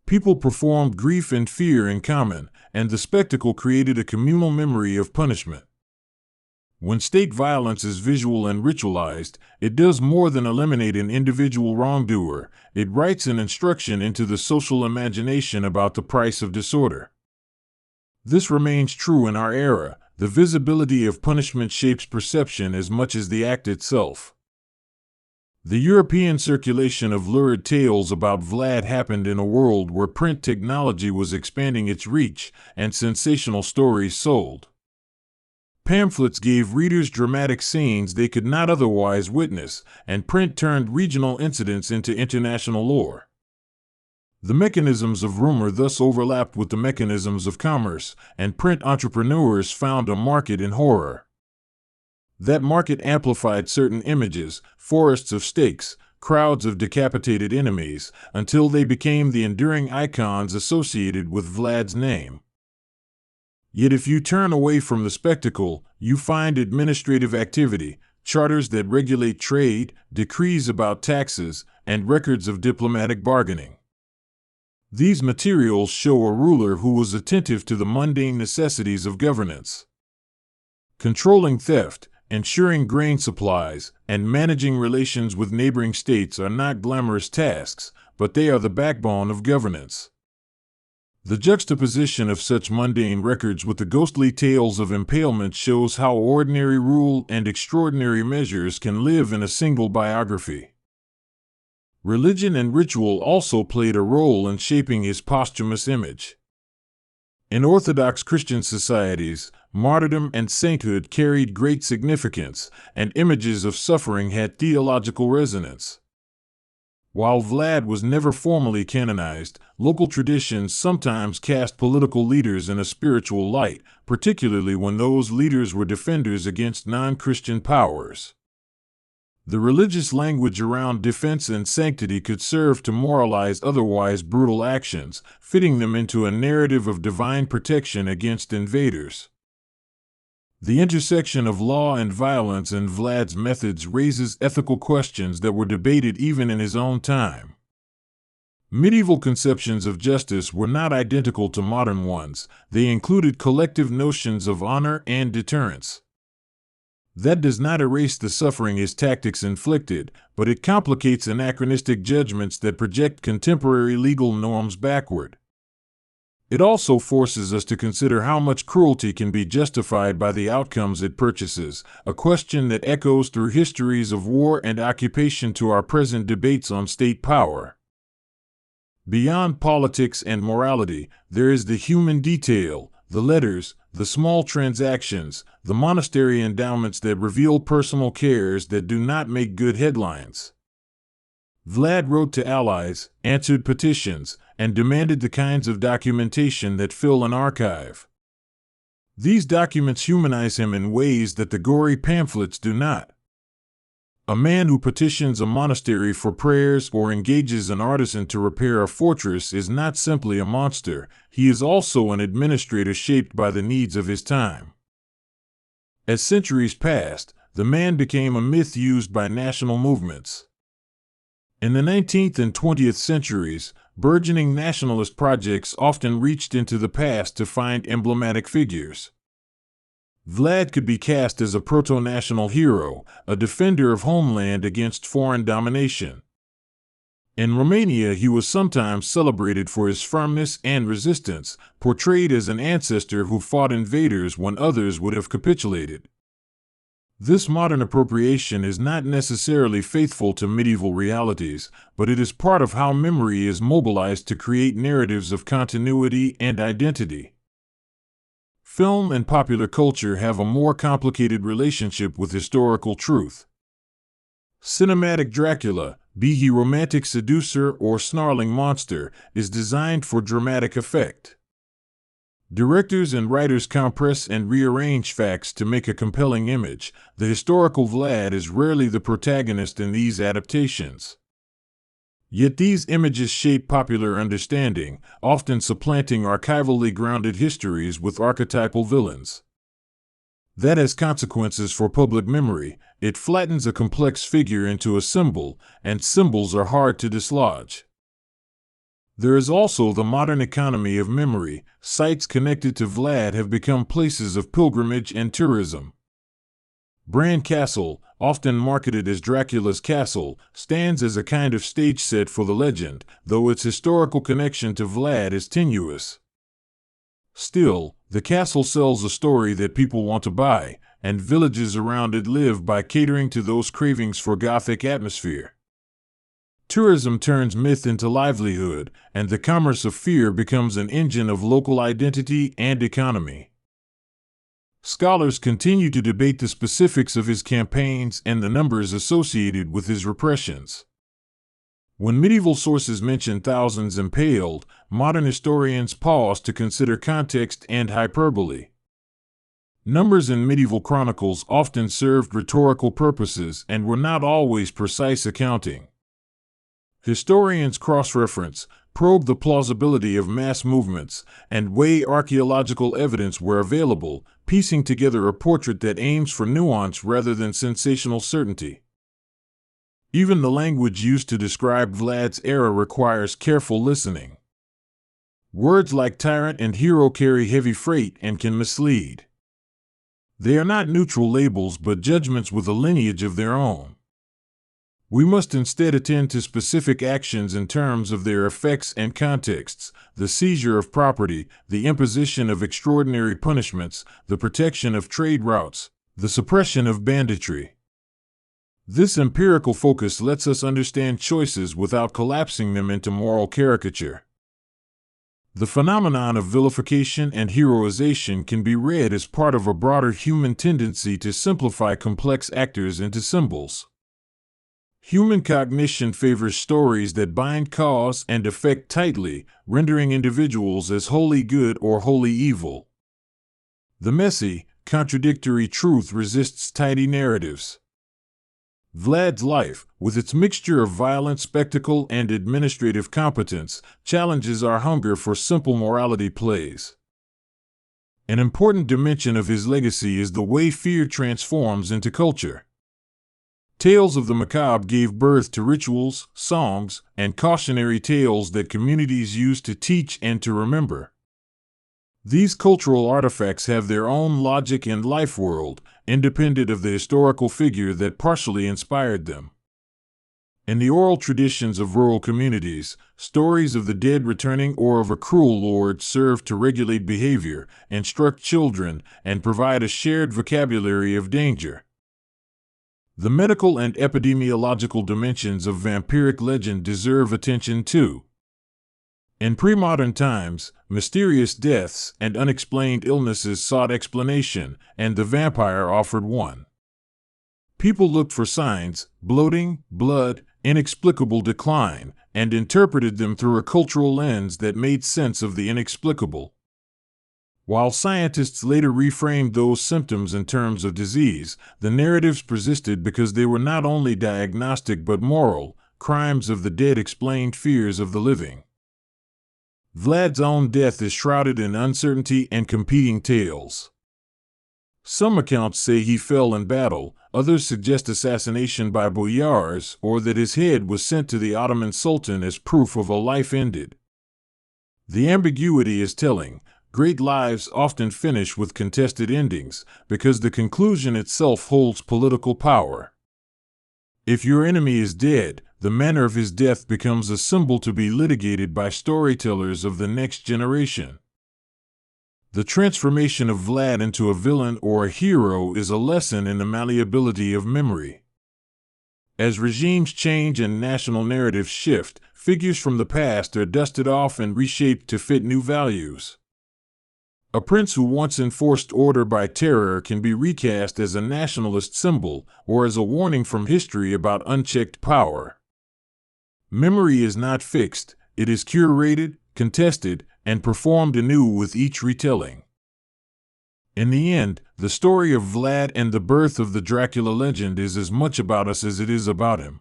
People performed grief and fear in common, and the spectacle created a communal memory of punishment. When state violence is visual and ritualized, it does more than eliminate an individual wrongdoer, it writes an instruction into the social imagination about the price of disorder. This remains true in our era. The visibility of punishment shapes perception as much as the act itself. The European circulation of lurid tales about Vlad happened in a world where print technology was expanding its reach and sensational stories sold. Pamphlets gave readers dramatic scenes they could not otherwise witness, and print turned regional incidents into international lore. The mechanisms of rumor thus overlapped with the mechanisms of commerce, and print entrepreneurs found a market in horror. That market amplified certain images, forests of stakes, crowds of decapitated enemies, until they became the enduring icons associated with Vlad's name. Yet if you turn away from the spectacle, you find administrative activity, charters that regulate trade, decrees about taxes, and records of diplomatic bargaining. These materials show a ruler who was attentive to the mundane necessities of governance. Controlling theft, ensuring grain supplies, and managing relations with neighboring states are not glamorous tasks, but they are the backbone of governance. The juxtaposition of such mundane records with the ghostly tales of impalement shows how ordinary rule and extraordinary measures can live in a single biography. Religion and ritual also played a role in shaping his posthumous image. In Orthodox Christian societies, martyrdom and sainthood carried great significance, and images of suffering had theological resonance. While Vlad was never formally canonized, local traditions sometimes cast political leaders in a spiritual light, particularly when those leaders were defenders against non-Christian powers. The religious language around defense and sanctity could serve to moralize otherwise brutal actions, fitting them into a narrative of divine protection against invaders. The intersection of law and violence in Vlad's methods raises ethical questions that were debated even in his own time. Medieval conceptions of justice were not identical to modern ones. They included collective notions of honor and deterrence. That does not erase the suffering his tactics inflicted, but it complicates anachronistic judgments that project contemporary legal norms backward. It also forces us to consider how much cruelty can be justified by the outcomes it purchases, a question that echoes through histories of war and occupation to our present debates on state power. Beyond politics and morality, there is the human detail, the letters, the small transactions, the monastery endowments that reveal personal cares that do not make good headlines. Vlad wrote to allies, answered petitions, and demanded the kinds of documentation that fill an archive. These documents humanize him in ways that the gory pamphlets do not. A man who petitions a monastery for prayers or engages an artisan to repair a fortress is not simply a monster, he is also an administrator shaped by the needs of his time. As centuries passed, the man became a myth used by national movements. In the 19th and 20th centuries, burgeoning nationalist projects often reached into the past to find emblematic figures. Vlad could be cast as a proto-national hero, a defender of homeland against foreign domination. In Romania, he was sometimes celebrated for his firmness and resistance, portrayed as an ancestor who fought invaders when others would have capitulated. This modern appropriation is not necessarily faithful to medieval realities, but it is part of how memory is mobilized to create narratives of continuity and identity. Film and popular culture have a more complicated relationship with historical truth. Cinematic Dracula, be he romantic seducer or snarling monster, is designed for dramatic effect. Directors and writers compress and rearrange facts to make a compelling image. The historical Vlad is rarely the protagonist in these adaptations. Yet these images shape popular understanding, often supplanting archivally grounded histories with archetypal villains. That has consequences for public memory. It flattens a complex figure into a symbol, and symbols are hard to dislodge. There is also the modern economy of memory. Sites connected to Vlad have become places of pilgrimage and tourism. Bran Castle, often marketed as Dracula's castle, stands as a kind of stage set for the legend, though its historical connection to Vlad is tenuous. Still, the castle sells a story that people want to buy, and villages around it live by catering to those cravings for Gothic atmosphere. Tourism turns myth into livelihood, and the commerce of fear becomes an engine of local identity and economy. Scholars continue to debate the specifics of his campaigns and the numbers associated with his repressions. When medieval sources mention thousands impaled, modern historians pause to consider context and hyperbole. Numbers in medieval chronicles often served rhetorical purposes and were not always precise accounting. Historians cross-reference, probe the plausibility of mass movements, and weigh archaeological evidence where available, piecing together a portrait that aims for nuance rather than sensational certainty. Even the language used to describe Vlad's era requires careful listening. Words like tyrant and hero carry heavy freight and can mislead. They are not neutral labels but judgments with a lineage of their own. We must instead attend to specific actions in terms of their effects and contexts: the seizure of property, the imposition of extraordinary punishments, the protection of trade routes, the suppression of banditry. This empirical focus lets us understand choices without collapsing them into moral caricature. The phenomenon of vilification and heroization can be read as part of a broader human tendency to simplify complex actors into symbols. Human cognition favors stories that bind cause and effect tightly, rendering individuals as wholly good or wholly evil. The messy, contradictory truth resists tidy narratives. Vlad's life, with its mixture of violent spectacle and administrative competence, challenges our hunger for simple morality plays. An important dimension of his legacy is the way fear transforms into culture. Tales of the macabre gave birth to rituals, songs, and cautionary tales that communities used to teach and to remember. These cultural artifacts have their own logic and life world, independent of the historical figure that partially inspired them. In the oral traditions of rural communities, stories of the dead returning or of a cruel lord serve to regulate behavior, instruct children, and provide a shared vocabulary of danger. The medical and epidemiological dimensions of vampiric legend deserve attention too. In pre-modern times, mysterious deaths and unexplained illnesses sought explanation, and the vampire offered one. People looked for signs: bloating, blood, inexplicable decline, and interpreted them through a cultural lens that made sense of the inexplicable. While scientists later reframed those symptoms in terms of disease, the narratives persisted because they were not only diagnostic but moral. Crimes of the dead explained fears of the living. Vlad's own death is shrouded in uncertainty and competing tales. Some accounts say he fell in battle, others suggest assassination by boyars or that his head was sent to the Ottoman Sultan as proof of a life ended. The ambiguity is telling. Great lives often finish with contested endings because the conclusion itself holds political power. If your enemy is dead, the manner of his death becomes a symbol to be litigated by storytellers of the next generation. The transformation of Vlad into a villain or a hero is a lesson in the malleability of memory. As regimes change and national narratives shift, figures from the past are dusted off and reshaped to fit new values. A prince who once enforced order by terror can be recast as a nationalist symbol or as a warning from history about unchecked power. Memory is not fixed, it is curated, contested, and performed anew with each retelling. In the end, the story of Vlad and the birth of the Dracula legend is as much about us as it is about him.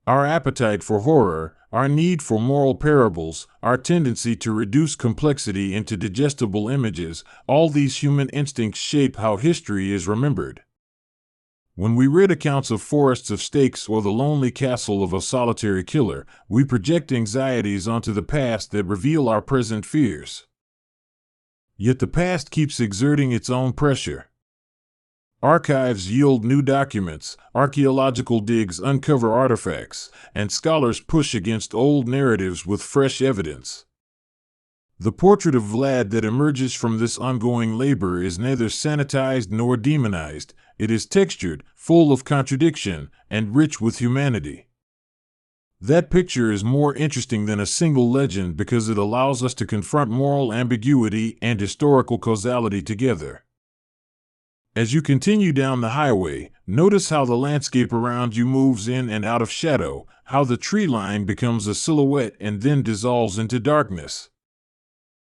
Our appetite for horror, Our need for moral parables, our tendency to reduce complexity into digestible images, all these human instincts shape how history is remembered. When we read accounts of forests of stakes or the lonely castle of a solitary killer, we project anxieties onto the past that reveal our present fears. Yet the past keeps exerting its own pressure. Archives yield new documents, archaeological digs uncover artifacts, and scholars push against old narratives with fresh evidence. The portrait of Vlad that emerges from this ongoing labor is neither sanitized nor demonized. It is textured, full of contradiction, and rich with humanity. That picture is more interesting than a single legend because it allows us to confront moral ambiguity and historical causality together. As you continue down the highway, notice how the landscape around you moves in and out of shadow, how the tree line becomes a silhouette and then dissolves into darkness.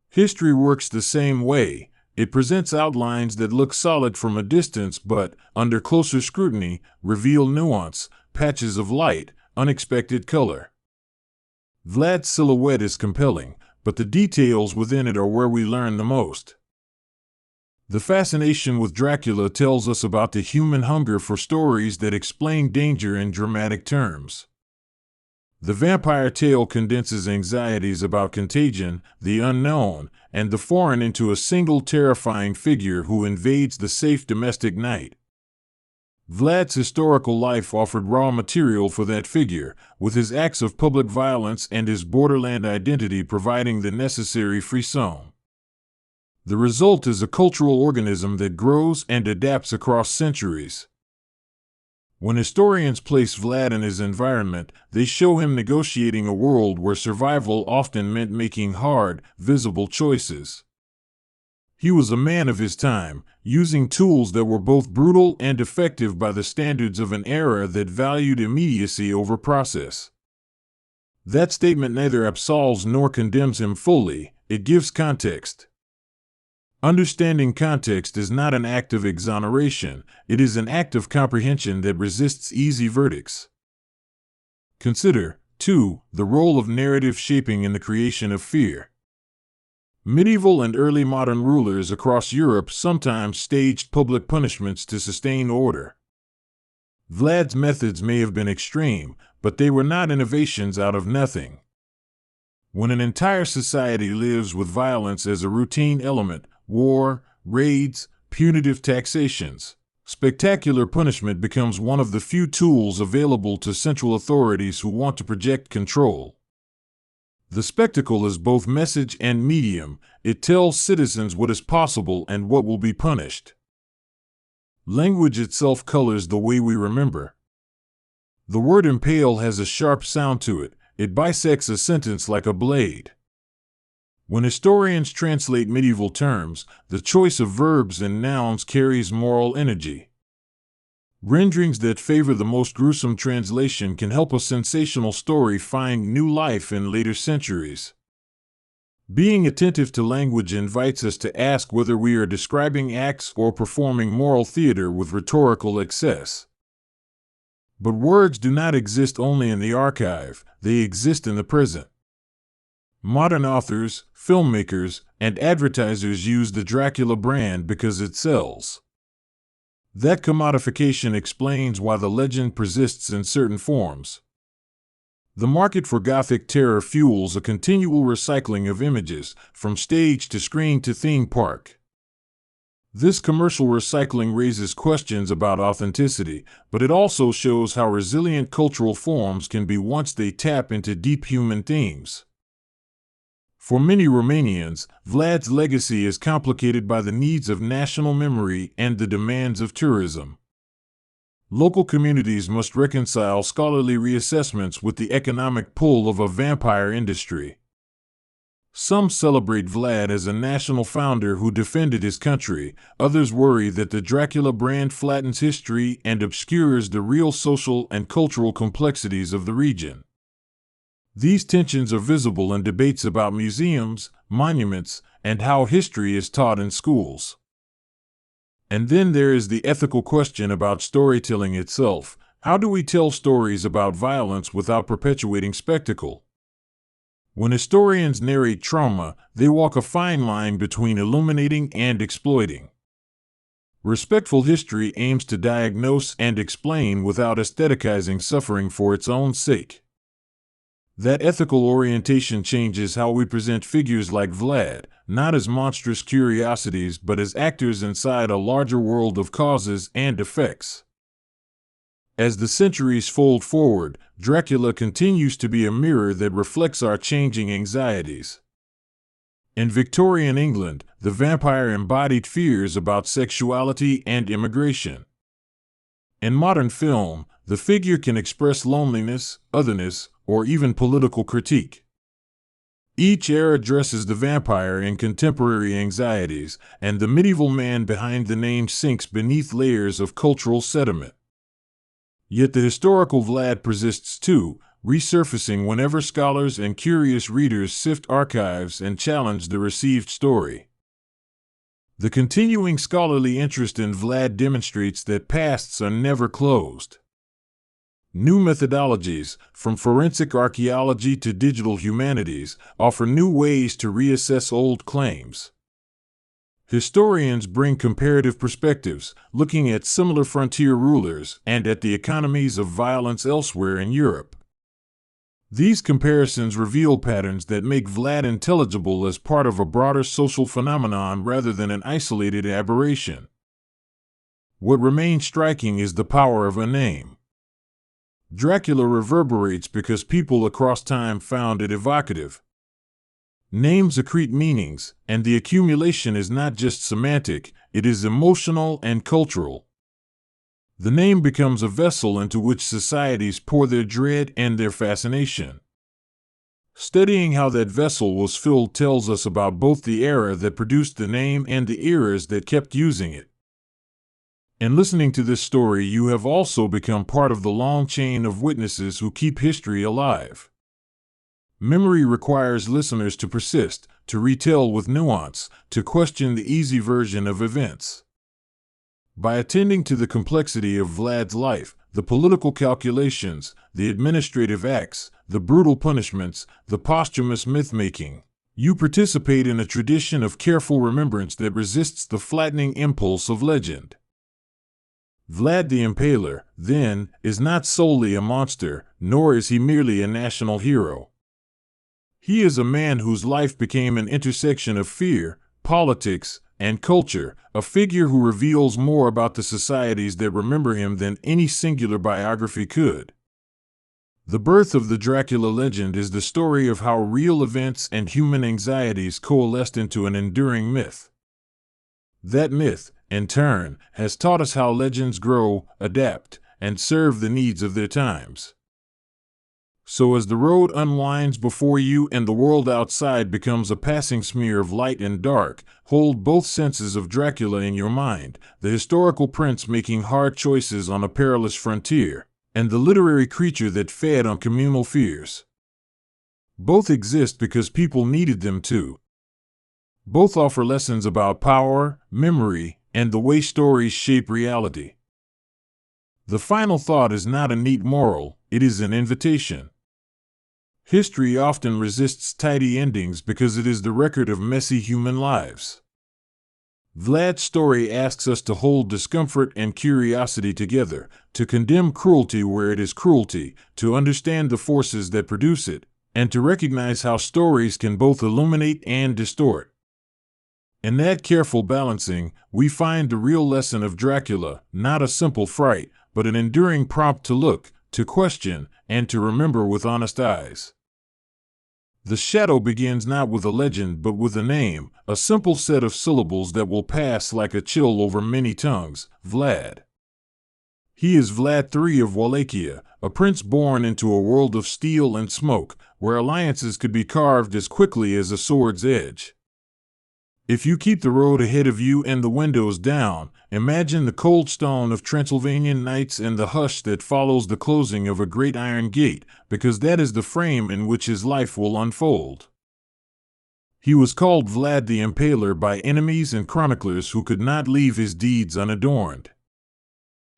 History works the same way. It presents outlines that look solid from a distance but, under closer scrutiny, reveal nuance, patches of light, unexpected color. Vlad's silhouette is compelling, but the details within it are where we learn the most. The fascination with Dracula tells us about the human hunger for stories that explain danger in dramatic terms. The vampire tale condenses anxieties about contagion, the unknown, and the foreign into a single terrifying figure who invades the safe domestic night. Vlad's historical life offered raw material for that figure, with his acts of public violence and his borderland identity providing the necessary frisson. The result is a cultural organism that grows and adapts across centuries. When historians place Vlad in his environment, they show him negotiating a world where survival often meant making hard, visible choices. He was a man of his time, using tools that were both brutal and effective by the standards of an era that valued immediacy over process. That statement neither absolves nor condemns him fully, it gives context. Understanding context is not an act of exoneration, it is an act of comprehension that resists easy verdicts. Consider, too, the role of narrative shaping in the creation of fear. Medieval and early modern rulers across Europe sometimes staged public punishments to sustain order. Vlad's methods may have been extreme, but they were not innovations out of nothing. When an entire society lives with violence as a routine element, war, raids, punitive taxations, spectacular punishment becomes one of the few tools available to central authorities who want to project control. The spectacle is both message and medium. It tells citizens what is possible and what will be punished. Language itself colors the way we remember. The word impale has a sharp sound to it. It bisects a sentence like a blade. When historians translate medieval terms, the choice of verbs and nouns carries moral energy. Renderings that favor the most gruesome translation can help a sensational story find new life in later centuries. Being attentive to language invites us to ask whether we are describing acts or performing moral theater with rhetorical excess. But words do not exist only in the archive, they exist in the present. Modern authors, filmmakers, and advertisers use the Dracula brand because it sells. That commodification explains why the legend persists in certain forms. The market for Gothic terror fuels a continual recycling of images, from stage to screen to theme park. This commercial recycling raises questions about authenticity, but it also shows how resilient cultural forms can be once they tap into deep human themes. For many Romanians, Vlad's legacy is complicated by the needs of national memory and the demands of tourism. Local communities must reconcile scholarly reassessments with the economic pull of a vampire industry. Some celebrate Vlad as a national founder who defended his country, others worry that the Dracula brand flattens history and obscures the real social and cultural complexities of the region. These tensions are visible in debates about museums, monuments, and how history is taught in schools. And then there is the ethical question about storytelling itself. How do we tell stories about violence without perpetuating spectacle? When historians narrate trauma, they walk a fine line between illuminating and exploiting. Respectful history aims to diagnose and explain without aestheticizing suffering for its own sake. That ethical orientation changes how we present figures like Vlad, not as monstrous curiosities but as actors inside a larger world of causes and effects. As the centuries fold forward, Dracula continues to be a mirror that reflects our changing anxieties. In Victorian England, the vampire embodied fears about sexuality and immigration. In modern film, the figure can express loneliness, otherness, or even political critique. Each era addresses the vampire in contemporary anxieties, and the medieval man behind the name sinks beneath layers of cultural sediment. Yet the historical Vlad persists too, resurfacing whenever scholars and curious readers sift archives and challenge the received story. The continuing scholarly interest in Vlad demonstrates that pasts are never closed. New methodologies, from forensic archaeology to digital humanities, offer new ways to reassess old claims. Historians bring comparative perspectives, looking at similar frontier rulers and at the economies of violence elsewhere in Europe. These comparisons reveal patterns that make Vlad intelligible as part of a broader social phenomenon rather than an isolated aberration. What remains striking is the power of a name. Dracula reverberates because people across time found it evocative. Names accrete meanings, and the accumulation is not just semantic, it is emotional and cultural. The name becomes a vessel into which societies pour their dread and their fascination. Studying how that vessel was filled tells us about both the era that produced the name and the eras that kept using it. In listening to this story, you have also become part of the long chain of witnesses who keep history alive. Memory requires listeners to persist, to retell with nuance, to question the easy version of events. By attending to the complexity of Vlad's life, the political calculations, the administrative acts, the brutal punishments, the posthumous myth-making, you participate in a tradition of careful remembrance that resists the flattening impulse of legend. Vlad the Impaler, then, is not solely a monster, nor is he merely a national hero. He is a man whose life became an intersection of fear, politics, and culture, a figure who reveals more about the societies that remember him than any singular biography could. The birth of the Dracula legend is the story of how real events and human anxieties coalesced into an enduring myth. That myth, in turn, has taught us how legends grow, adapt, and serve the needs of their times. So as the road unwinds before you and the world outside becomes a passing smear of light and dark, hold both senses of Dracula in your mind, the historical prince making hard choices on a perilous frontier, and the literary creature that fed on communal fears. Both exist because people needed them to. Both offer lessons about power, memory, and the way stories shape reality. The final thought is not a neat moral, it is an invitation. History often resists tidy endings because it is the record of messy human lives. Vlad's story asks us to hold discomfort and curiosity together, to condemn cruelty where it is cruelty, to understand the forces that produce it, and to recognize how stories can both illuminate and distort. In that careful balancing, we find the real lesson of Dracula, not a simple fright, but an enduring prompt to look, to question, and to remember with honest eyes. The shadow begins not with a legend but with a name, a simple set of syllables that will pass like a chill over many tongues, Vlad. He is Vlad III of Wallachia, a prince born into a world of steel and smoke, where alliances could be carved as quickly as a sword's edge. If you keep the road ahead of you and the windows down, imagine the cold stone of Transylvanian nights and the hush that follows the closing of a great iron gate, because that is the frame in which his life will unfold. He was called Vlad the Impaler by enemies and chroniclers who could not leave his deeds unadorned.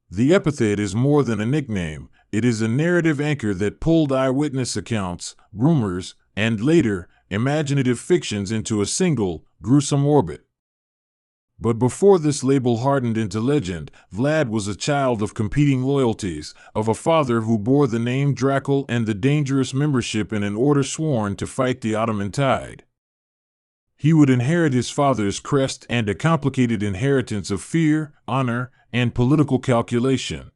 The epithet is more than a nickname, it is a narrative anchor that pulled eyewitness accounts, rumors, and later, imaginative fictions into a single, gruesome orbit. But before this label hardened into legend, Vlad was a child of competing loyalties, of a father who bore the name Dracula and the dangerous membership in an order sworn to fight the Ottoman tide. He would inherit his father's crest and a complicated inheritance of fear, honor, and political calculation.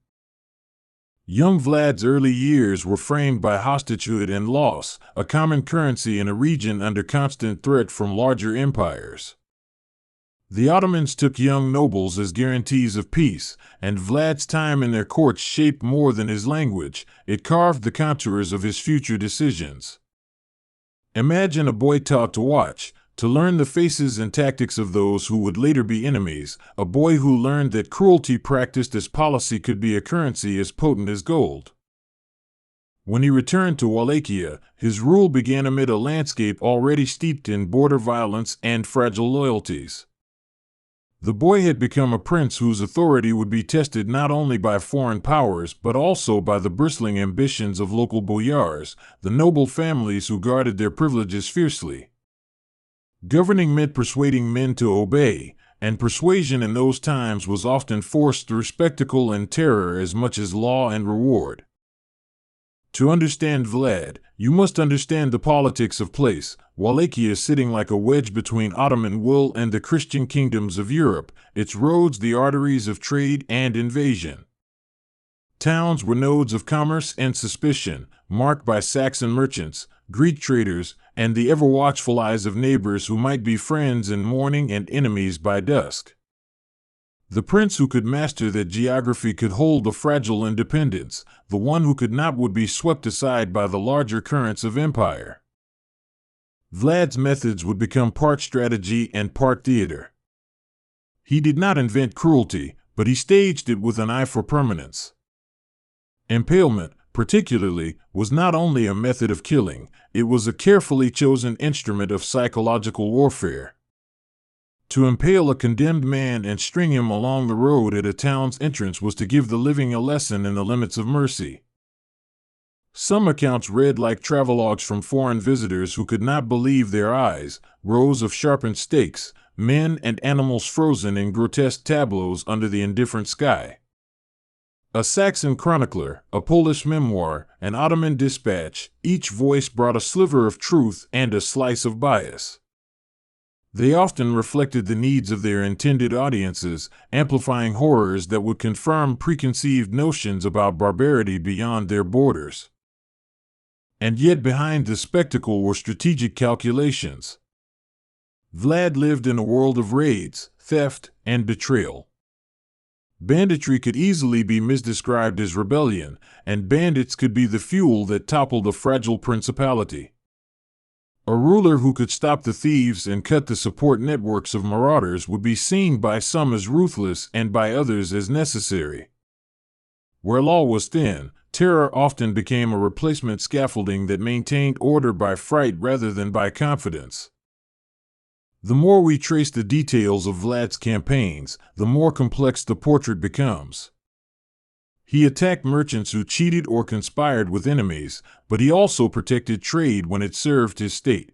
Young Vlad's early years were framed by hostagehood and loss, a common currency in a region under constant threat from larger empires. The Ottomans took young nobles as guarantees of peace, and Vlad's time in their courts shaped more than his language, it carved the contours of his future decisions. Imagine a boy taught to watch, to learn the faces and tactics of those who would later be enemies, a boy who learned that cruelty practiced as policy could be a currency as potent as gold. When he returned to Wallachia, his rule began amid a landscape already steeped in border violence and fragile loyalties. The boy had become a prince whose authority would be tested not only by foreign powers but also by the bristling ambitions of local boyars, the noble families who guarded their privileges fiercely. Governing meant persuading men to obey, and persuasion in those times was often forced through spectacle and terror as much as law and reward. To understand Vlad, you must understand the politics of place, Wallachia sitting like a wedge between Ottoman wool and the Christian kingdoms of Europe, its roads the arteries of trade and invasion. Towns were nodes of commerce and suspicion, marked by Saxon merchants, Greek traders, and the ever-watchful eyes of neighbors who might be friends in morning and enemies by dusk. The prince who could master that geography could hold a fragile independence, the one who could not would be swept aside by the larger currents of empire. Vlad's methods would become part strategy and part theater. He did not invent cruelty, but he staged it with an eye for permanence. Impalement, particularly, was not only a method of killing, it was a carefully chosen instrument of psychological warfare. To impale a condemned man and string him along the road at a town's entrance was to give the living a lesson in the limits of mercy. Some accounts read like travelogues from foreign visitors who could not believe their eyes, rows of sharpened stakes, men and animals frozen in grotesque tableaus under the indifferent sky. A Saxon chronicler, a Polish memoir, an Ottoman dispatch, each voice brought a sliver of truth and a slice of bias. They often reflected the needs of their intended audiences, amplifying horrors that would confirm preconceived notions about barbarity beyond their borders. And yet behind the spectacle were strategic calculations. Vlad lived in a world of raids, theft, and betrayal. Banditry could easily be misdescribed as rebellion, and bandits could be the fuel that toppled a fragile principality. A ruler who could stop the thieves and cut the support networks of marauders would be seen by some as ruthless and by others as necessary. Where law was thin, terror often became a replacement scaffolding that maintained order by fright rather than by confidence. The more we trace the details of Vlad's campaigns, the more complex the portrait becomes. He attacked merchants who cheated or conspired with enemies, but he also protected trade when it served his state.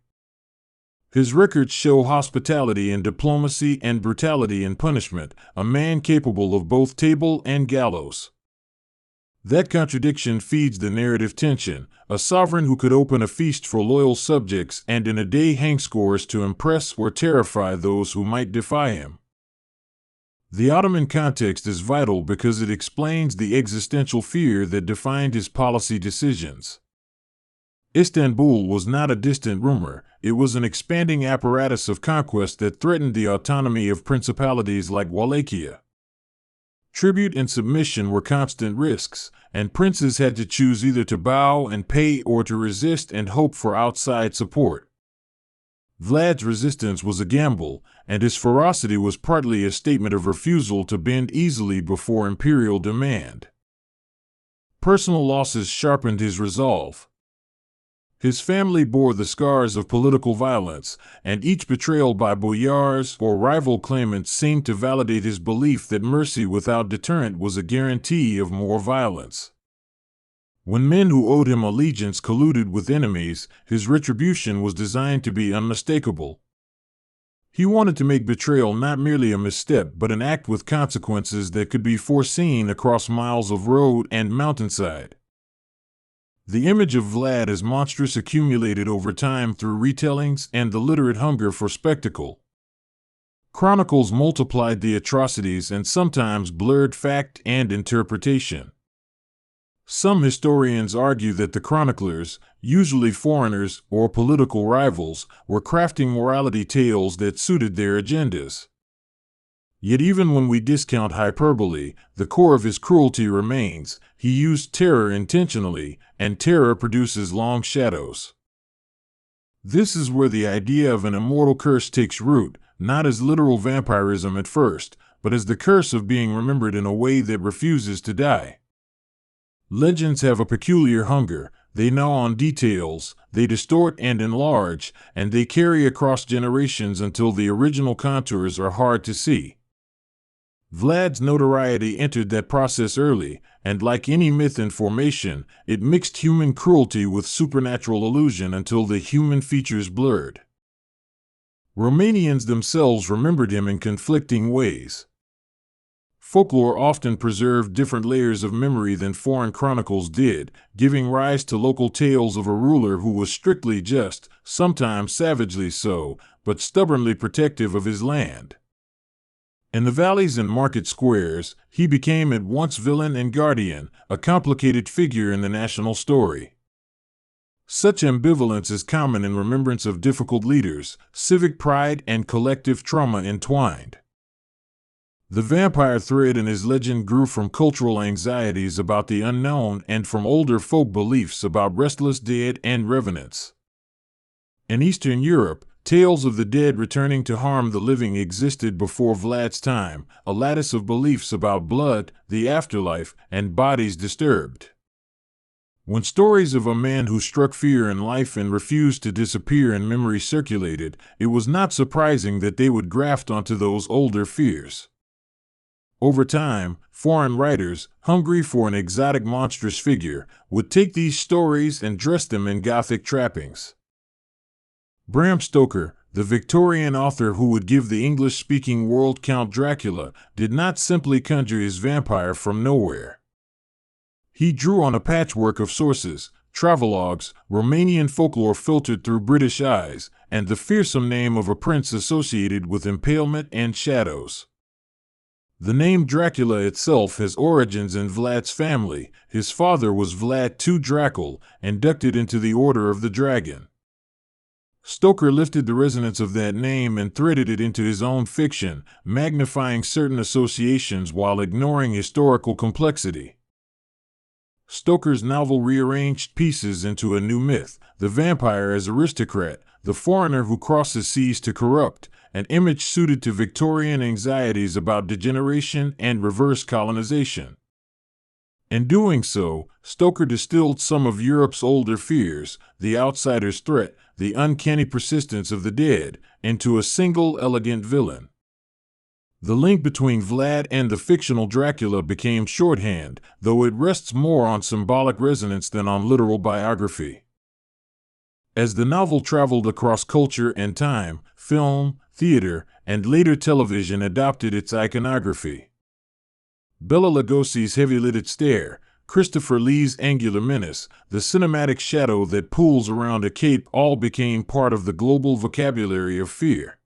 His records show hospitality in diplomacy and brutality in punishment, a man capable of both table and gallows. That contradiction feeds the narrative tension, a sovereign who could open a feast for loyal subjects and in a day hang scores to impress or terrify those who might defy him. The Ottoman context is vital because it explains the existential fear that defined his policy decisions. Istanbul was not a distant rumor, it was an expanding apparatus of conquest that threatened the autonomy of principalities like Wallachia. Tribute and submission were constant risks, and princes had to choose either to bow and pay or to resist and hope for outside support. Vlad's resistance was a gamble, and his ferocity was partly a statement of refusal to bend easily before imperial demand. Personal losses sharpened his resolve. His family bore the scars of political violence, and each betrayal by boyars or rival claimants seemed to validate his belief that mercy without deterrent was a guarantee of more violence. When men who owed him allegiance colluded with enemies, his retribution was designed to be unmistakable. He wanted to make betrayal not merely a misstep, but an act with consequences that could be foreseen across miles of road and mountainside. The image of Vlad as monstrous accumulated over time through retellings and the literate hunger for spectacle. Chronicles multiplied the atrocities and sometimes blurred fact and interpretation. Some historians argue that the chroniclers, usually foreigners or political rivals, were crafting morality tales that suited their agendas. Yet even when we discount hyperbole, the core of his cruelty remains. He used terror intentionally, and terror produces long shadows. This is where the idea of an immortal curse takes root, not as literal vampirism at first, but as the curse of being remembered in a way that refuses to die. Legends have a peculiar hunger. They gnaw on details, they distort and enlarge, and they carry across generations until the original contours are hard to see. Vlad's notoriety entered that process early, and like any myth in formation, it mixed human cruelty with supernatural illusion until the human features blurred. Romanians themselves remembered him in conflicting ways. Folklore often preserved different layers of memory than foreign chronicles did, giving rise to local tales of a ruler who was strictly just, sometimes savagely so, but stubbornly protective of his land. In the valleys and market squares, he became at once villain and guardian, a complicated figure in the national story. Such ambivalence is common in remembrance of difficult leaders, civic pride and collective trauma entwined. The vampire thread in his legend grew from cultural anxieties about the unknown and from older folk beliefs about restless dead and revenants. In Eastern Europe, tales of the dead returning to harm the living existed before Vlad's time, a lattice of beliefs about blood, the afterlife, and bodies disturbed. When stories of a man who struck fear in life and refused to disappear in memory circulated, it was not surprising that they would graft onto those older fears. Over time, foreign writers, hungry for an exotic monstrous figure, would take these stories and dress them in Gothic trappings. Bram Stoker, the Victorian author who would give the English-speaking world Count Dracula, did not simply conjure his vampire from nowhere. He drew on a patchwork of sources, travelogues, Romanian folklore filtered through British eyes, and the fearsome name of a prince associated with impalement and shadows. The name Dracula itself has origins in Vlad's family. His father was Vlad II Dracula, inducted into the Order of the Dragon. Stoker lifted the resonance of that name and threaded it into his own fiction, magnifying certain associations while ignoring historical complexity. Stoker's novel rearranged pieces into a new myth, the vampire as aristocrat, the foreigner who crosses seas to corrupt, an image suited to Victorian anxieties about degeneration and reverse colonization. In doing so, Stoker distilled some of Europe's older fears, the outsider's threat, the uncanny persistence of the dead, into a single elegant villain. The link between Vlad and the fictional Dracula became shorthand, though it rests more on symbolic resonance than on literal biography. As the novel traveled across culture and time, film, theater, and later television adopted its iconography. Bela Lugosi's heavy-lidded stare, Christopher Lee's angular menace, the cinematic shadow that pools around a cape all became part of the global vocabulary of fear.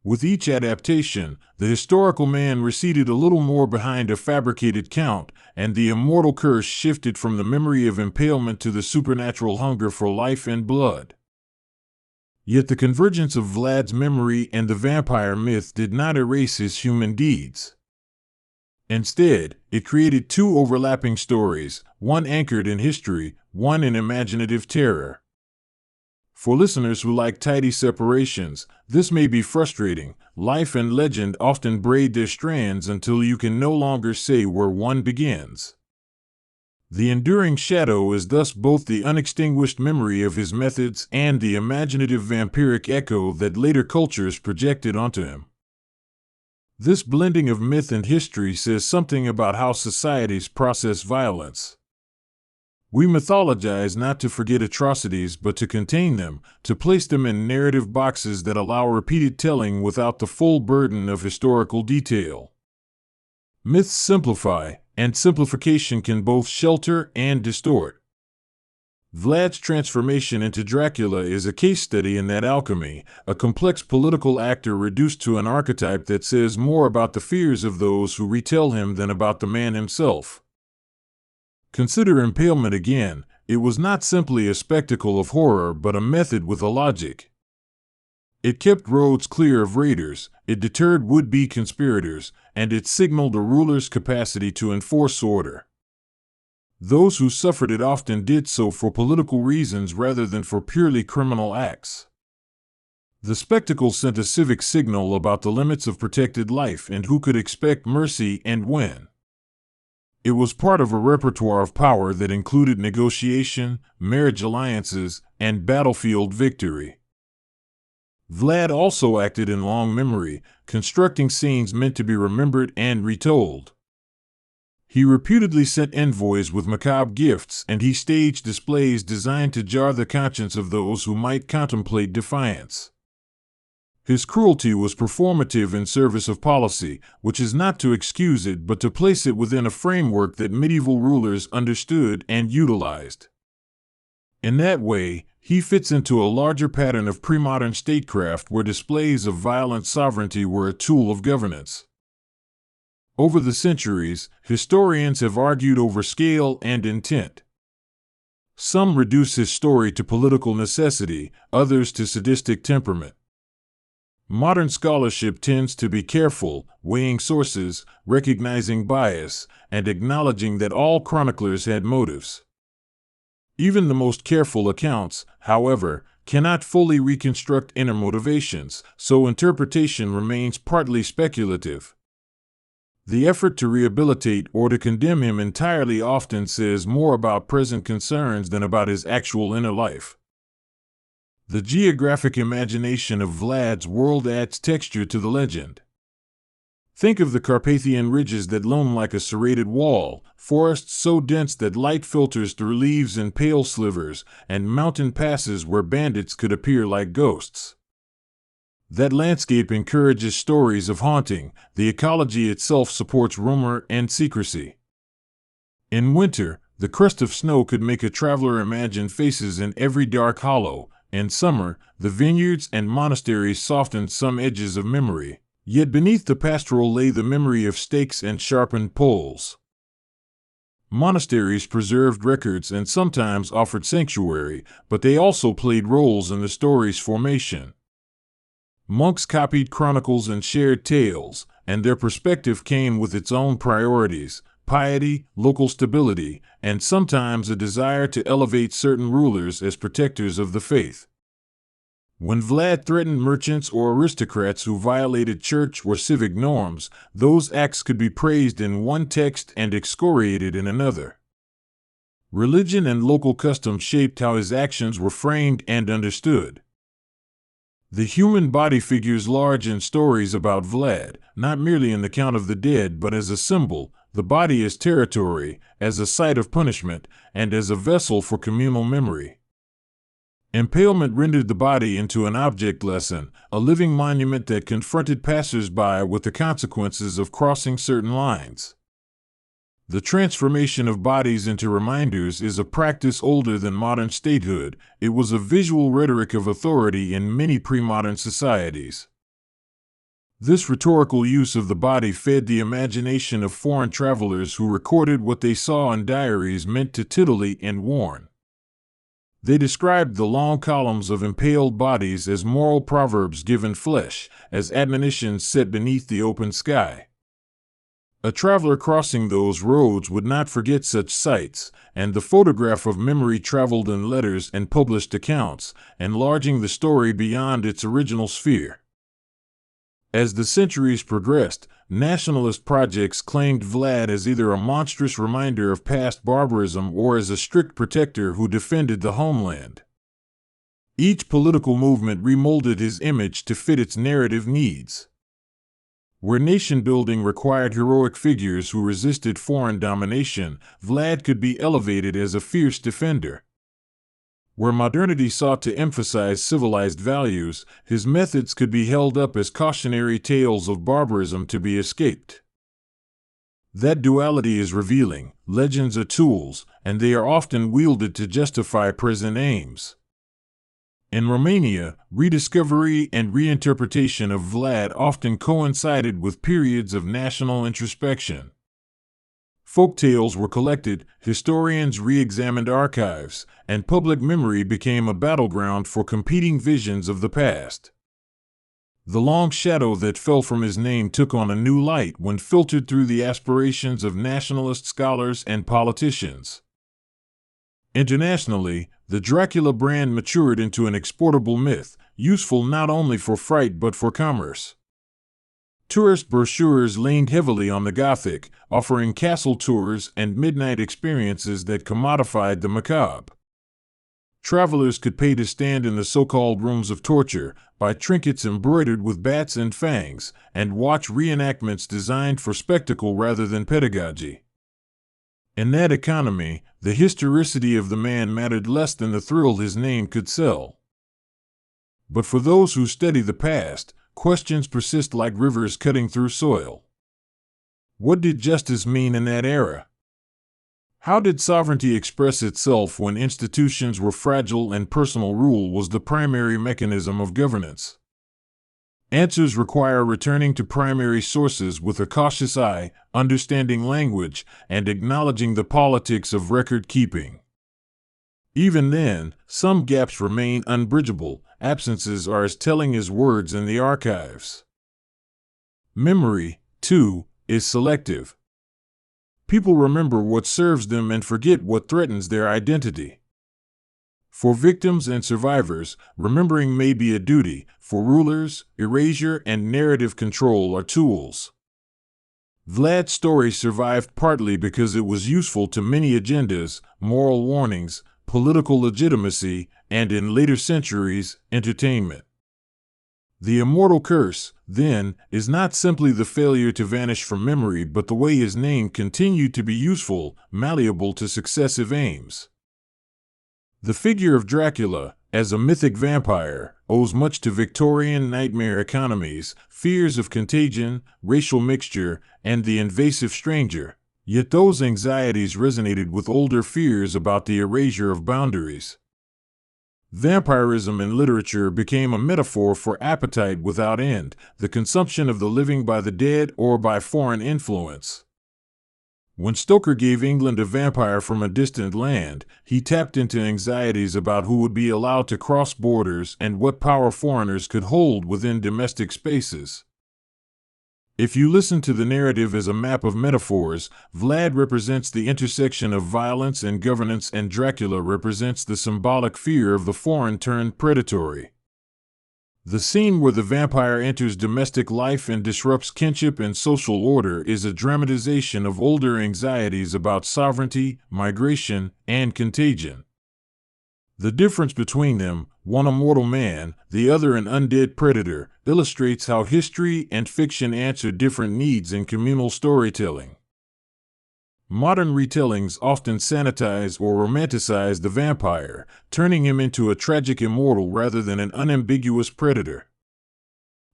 With each adaptation, the historical man receded a little more behind a fabricated count, and the immortal curse shifted from the memory of impalement to the supernatural hunger for life and blood. Yet the convergence of Vlad's memory and the vampire myth did not erase his human deeds. Instead, it created two overlapping stories, one anchored in history, one in imaginative terror. For listeners who like tidy separations, this may be frustrating. Life and legend often braid their strands until you can no longer say where one begins. The enduring shadow is thus both the unextinguished memory of his methods and the imaginative vampiric echo that later cultures projected onto him. This blending of myth and history says something about how societies process violence. We mythologize not to forget atrocities but to contain them, to place them in narrative boxes that allow repeated telling without the full burden of historical detail. Myths simplify, and simplification can both shelter and distort. Vlad's transformation into Dracula is a case study in that alchemy, a complex political actor reduced to an archetype that says more about the fears of those who retell him than about the man himself. Consider impalement again. It was not simply a spectacle of horror but a method with a logic. It kept roads clear of raiders, it deterred would-be conspirators, and it signaled a ruler's capacity to enforce order. Those who suffered it often did so for political reasons rather than for purely criminal acts. The spectacle sent a civic signal about the limits of protected life and who could expect mercy and when. It was part of a repertoire of power that included negotiation, marriage alliances, and battlefield victory. Vlad also acted in long memory, constructing scenes meant to be remembered and retold. He reputedly sent envoys with macabre gifts, and he staged displays designed to jar the conscience of those who might contemplate defiance. His cruelty was performative in service of policy, which is not to excuse it but to place it within a framework that medieval rulers understood and utilized. In that way, he fits into a larger pattern of pre-modern statecraft where displays of violent sovereignty were a tool of governance. Over the centuries, historians have argued over scale and intent. Some reduce his story to political necessity, others to sadistic temperament. Modern scholarship tends to be careful, weighing sources, recognizing bias, and acknowledging that all chroniclers had motives. Even the most careful accounts, however, cannot fully reconstruct inner motivations, so interpretation remains partly speculative. The effort to rehabilitate or to condemn him entirely often says more about present concerns than about his actual inner life. The geographic imagination of Vlad's world adds texture to the legend. Think of the Carpathian ridges that loom like a serrated wall, forests so dense that light filters through leaves in pale slivers, and mountain passes where bandits could appear like ghosts. That landscape encourages stories of haunting. The ecology itself supports rumor and secrecy. In winter, the crust of snow could make a traveler imagine faces in every dark hollow. In summer, the vineyards and monasteries softened some edges of memory, yet beneath the pastoral lay the memory of stakes and sharpened poles. Monasteries preserved records and sometimes offered sanctuary, but they also played roles in the story's formation. Monks copied chronicles and shared tales, and their perspective came with its own priorities: piety, local stability, and sometimes a desire to elevate certain rulers as protectors of the faith. When Vlad threatened merchants or aristocrats who violated church or civic norms, those acts could be praised in one text and excoriated in another. Religion and local custom shaped how his actions were framed and understood. The human body figures large in stories about Vlad, not merely in the Count of the Dead but as a symbol, the body as territory, as a site of punishment, and as a vessel for communal memory. Impalement rendered the body into an object lesson, a living monument that confronted passers-by with the consequences of crossing certain lines. The transformation of bodies into reminders is a practice older than modern statehood. It was a visual rhetoric of authority in many pre-modern societies. This rhetorical use of the body fed the imagination of foreign travelers who recorded what they saw in diaries meant to titillate and warn. They described the long columns of impaled bodies as moral proverbs given flesh, as admonitions set beneath the open sky. A traveler crossing those roads would not forget such sights, and the photograph of memory traveled in letters and published accounts, enlarging the story beyond its original sphere. As the centuries progressed, nationalist projects claimed Vlad as either a monstrous reminder of past barbarism or as a strict protector who defended the homeland. Each political movement remolded his image to fit its narrative needs. Where nation-building required heroic figures who resisted foreign domination, Vlad could be elevated as a fierce defender. Where modernity sought to emphasize civilized values, his methods could be held up as cautionary tales of barbarism to be escaped. That duality is revealing. Legends are tools, and they are often wielded to justify present aims. In Romania, rediscovery and reinterpretation of Vlad often coincided with periods of national introspection. Folktales were collected, historians re-examined archives, and public memory became a battleground for competing visions of the past. The long shadow that fell from his name took on a new light when filtered through the aspirations of nationalist scholars and politicians. Internationally, the Dracula brand matured into an exportable myth, useful not only for fright but for commerce. Tourist brochures leaned heavily on the Gothic, offering castle tours and midnight experiences that commodified the macabre. Travelers could pay to stand in the so-called rooms of torture, buy trinkets embroidered with bats and fangs, and watch reenactments designed for spectacle rather than pedagogy. In that economy, the historicity of the man mattered less than the thrill his name could sell. But for those who study the past, questions persist like rivers cutting through soil. What did justice mean in that era? How did sovereignty express itself when institutions were fragile and personal rule was the primary mechanism of governance? Answers require returning to primary sources with a cautious eye, understanding language, and acknowledging the politics of record-keeping. Even then, some gaps remain unbridgeable. Absences are as telling as words in the archives. Memory, too, is selective. People remember what serves them and forget what threatens their identity. For victims and survivors, remembering may be a duty. For rulers, erasure and narrative control are tools. Vlad's story survived partly because it was useful to many agendas, moral warnings, political legitimacy, and in later centuries, entertainment. The immortal curse, then, is not simply the failure to vanish from memory but the way his name continued to be useful, malleable to successive aims. The figure of Dracula, as a mythic vampire, owes much to Victorian nightmare economies, fears of contagion, racial mixture, and the invasive stranger. Yet those anxieties resonated with older fears about the erasure of boundaries. Vampirism in literature became a metaphor for appetite without end, the consumption of the living by the dead or by foreign influence. When Stoker gave England a vampire from a distant land, he tapped into anxieties about who would be allowed to cross borders and what power foreigners could hold within domestic spaces. If you listen to the narrative as a map of metaphors, Vlad represents the intersection of violence and governance and Dracula represents the symbolic fear of the foreign turned predatory. The scene where the vampire enters domestic life and disrupts kinship and social order is a dramatization of older anxieties about sovereignty, migration, and contagion. The difference between them, one a mortal man, the other an undead predator, illustrates how history and fiction answer different needs in communal storytelling. Modern retellings often sanitize or romanticize the vampire, turning him into a tragic immortal rather than an unambiguous predator.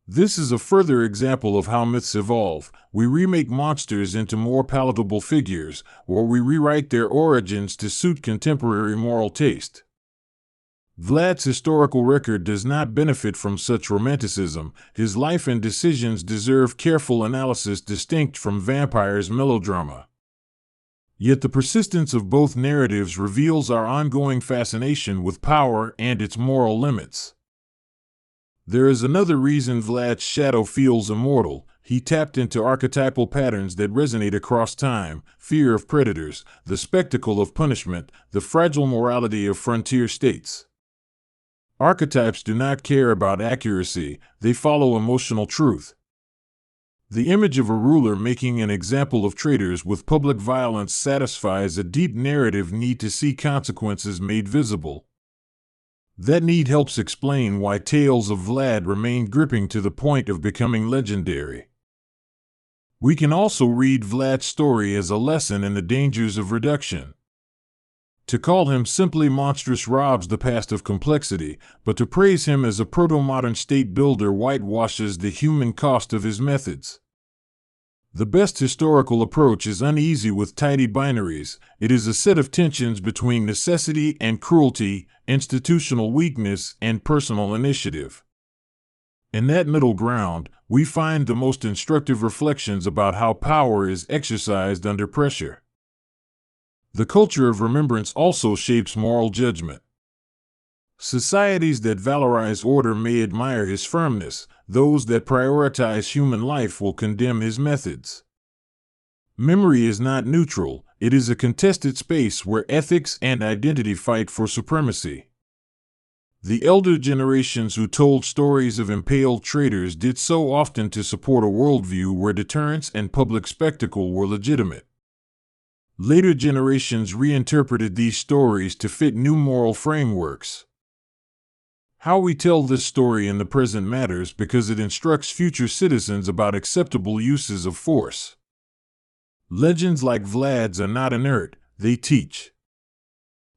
This is a further example of how myths evolve. We remake monsters into more palatable figures, or we rewrite their origins to suit contemporary moral taste. Vlad's historical record does not benefit from such romanticism. His life and decisions deserve careful analysis distinct from vampire's melodrama. Yet the persistence of both narratives reveals our ongoing fascination with power and its moral limits. There is another reason Vlad's shadow feels immortal. He tapped into archetypal patterns that resonate across time: fear of predators, the spectacle of punishment, the fragile morality of frontier states. Archetypes do not care about accuracy, they follow emotional truth. The image of a ruler making an example of traitors with public violence satisfies a deep narrative need to see consequences made visible. That need helps explain why tales of Vlad remain gripping to the point of becoming legendary. We can also read Vlad's story as a lesson in the dangers of reduction. To call him simply monstrous robs the past of complexity, but to praise him as a proto-modern state builder whitewashes the human cost of his methods. The best historical approach is uneasy with tidy binaries. It is a set of tensions between necessity and cruelty, institutional weakness and personal initiative. In that middle ground, we find the most instructive reflections about how power is exercised under pressure. The culture of remembrance also shapes moral judgment. Societies that valorize order may admire his firmness. Those that prioritize human life will condemn his methods. Memory is not neutral. It is a contested space where ethics and identity fight for supremacy. The elder generations who told stories of impaled traitors did so often to support a worldview where deterrence and public spectacle were legitimate. Later generations reinterpreted these stories to fit new moral frameworks. How we tell this story in the present matters because it instructs future citizens about acceptable uses of force. Legends like Vlad's are not inert, they teach.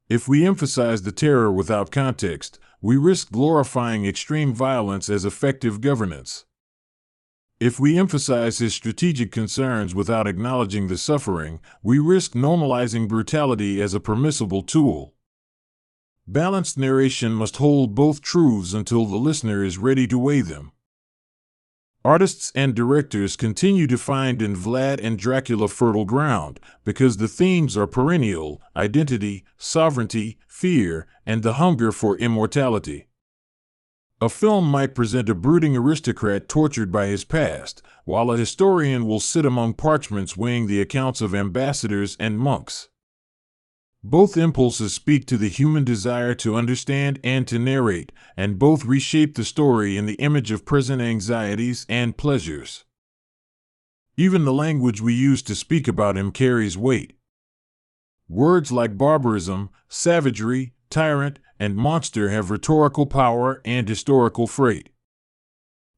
If we emphasize the terror without context, we risk glorifying extreme violence as effective governance. If we emphasize his strategic concerns without acknowledging the suffering, we risk normalizing brutality as a permissible tool. Balanced narration must hold both truths until the listener is ready to weigh them. Artists and directors continue to find in Vlad and Dracula fertile ground, because the themes are perennial: identity, sovereignty, fear, and the hunger for immortality. A film might present a brooding aristocrat tortured by his past, while a historian will sit among parchments weighing the accounts of ambassadors and monks. Both impulses speak to the human desire to understand and to narrate, and both reshape the story in the image of present anxieties and pleasures. Even the language we use to speak about him carries weight. Words like barbarism, savagery, tyrant, and monster have rhetorical power and historical freight.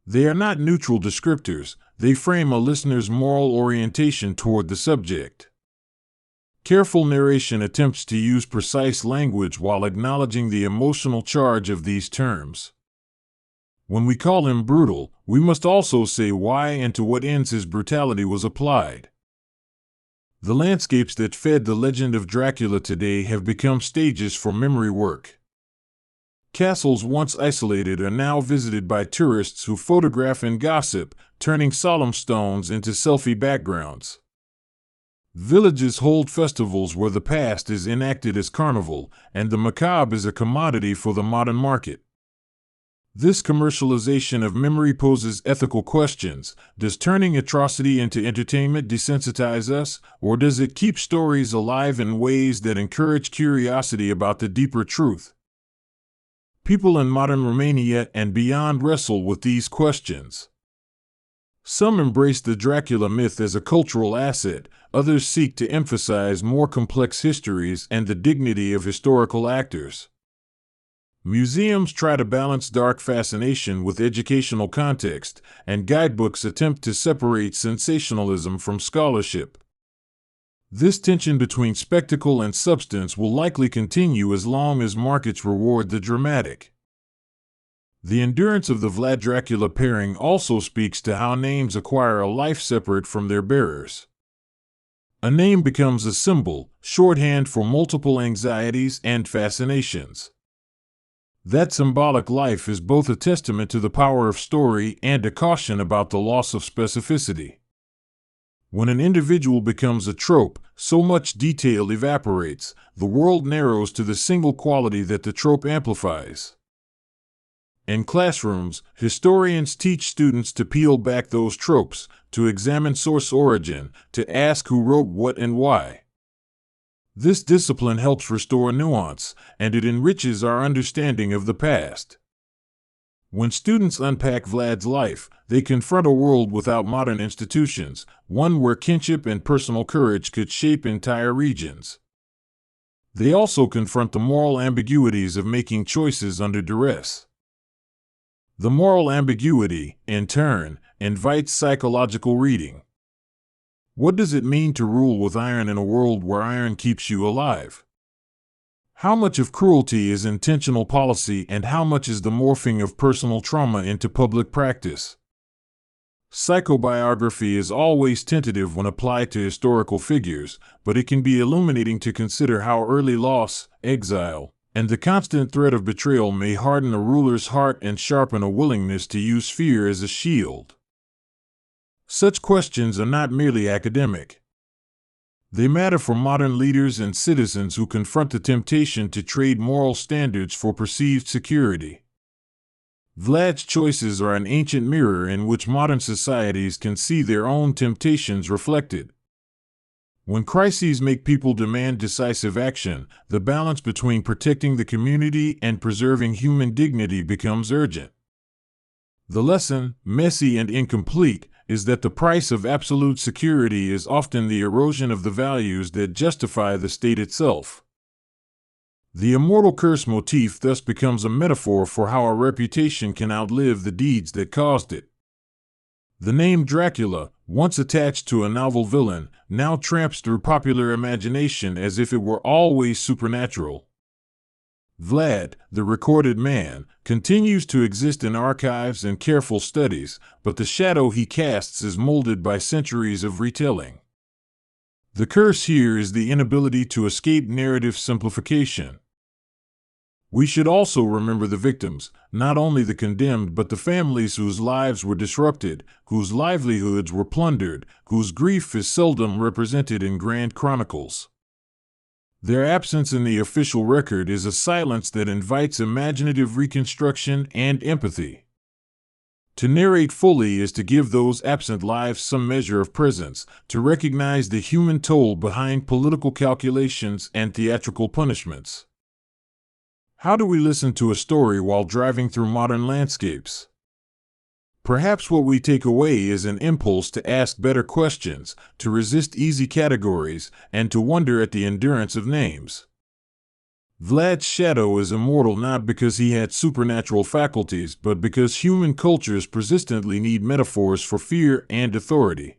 They are not neutral descriptors, they frame a listener's moral orientation toward the subject. Careful narration attempts to use precise language while acknowledging the emotional charge of these terms. When we call him brutal, we must also say why and to what ends his brutality was applied. The landscapes that fed the legend of Dracula today have become stages for memory work. Castles once isolated are now visited by tourists who photograph and gossip, turning solemn stones into selfie backgrounds. Villages hold festivals where the past is enacted as carnival, and the macabre is a commodity for the modern market. This commercialization of memory poses ethical questions. Does turning atrocity into entertainment desensitize us, or does it keep stories alive in ways that encourage curiosity about the deeper truth? People in modern Romania and beyond wrestle with these questions. Some embrace the Dracula myth as a cultural asset, others seek to emphasize more complex histories and the dignity of historical actors. Museums try to balance dark fascination with educational context, and guidebooks attempt to separate sensationalism from scholarship. This tension between spectacle and substance will likely continue as long as markets reward the dramatic. The endurance of the Vlad-Dracula pairing also speaks to how names acquire a life separate from their bearers. A name becomes a symbol, shorthand for multiple anxieties and fascinations. That symbolic life is both a testament to the power of story and a caution about the loss of specificity. When an individual becomes a trope, so much detail evaporates, the world narrows to the single quality that the trope amplifies. In classrooms, historians teach students to peel back those tropes, to examine source origin, to ask who wrote what and why. This discipline helps restore nuance, and it enriches our understanding of the past. When students unpack Vlad's life, they confront a world without modern institutions, one where kinship and personal courage could shape entire regions. They also confront the moral ambiguities of making choices under duress. The moral ambiguity, in turn, invites psychological reading. What does it mean to rule with iron in a world where iron keeps you alive? How much of cruelty is intentional policy and how much is the morphing of personal trauma into public practice? Psychobiography is always tentative when applied to historical figures, but it can be illuminating to consider how early loss, exile, and the constant threat of betrayal may harden a ruler's heart and sharpen a willingness to use fear as a shield. Such questions are not merely academic. They matter for modern leaders and citizens who confront the temptation to trade moral standards for perceived security. Vlad's choices are an ancient mirror in which modern societies can see their own temptations reflected. When crises make people demand decisive action, the balance between protecting the community and preserving human dignity becomes urgent. The lesson, messy and incomplete, is that the price of absolute security is often the erosion of the values that justify the state itself. The immortal curse motif thus becomes a metaphor for how a reputation can outlive the deeds that caused it. The name Dracula, once attached to a novel villain, now tramps through popular imagination as if it were always supernatural. Vlad, the recorded man, continues to exist in archives and careful studies, but the shadow he casts is molded by centuries of retelling. The curse here is the inability to escape narrative simplification. We should also remember the victims, not only the condemned but the families whose lives were disrupted, whose livelihoods were plundered, whose grief is seldom represented in grand chronicles. Their absence in the official record is a silence that invites imaginative reconstruction and empathy. To narrate fully is to give those absent lives some measure of presence, to recognize the human toll behind political calculations and theatrical punishments. How do we listen to a story while driving through modern landscapes? Perhaps what we take away is an impulse to ask better questions, to resist easy categories, and to wonder at the endurance of names. Vlad's shadow is immortal not because he had supernatural faculties, but because human cultures persistently need metaphors for fear and authority.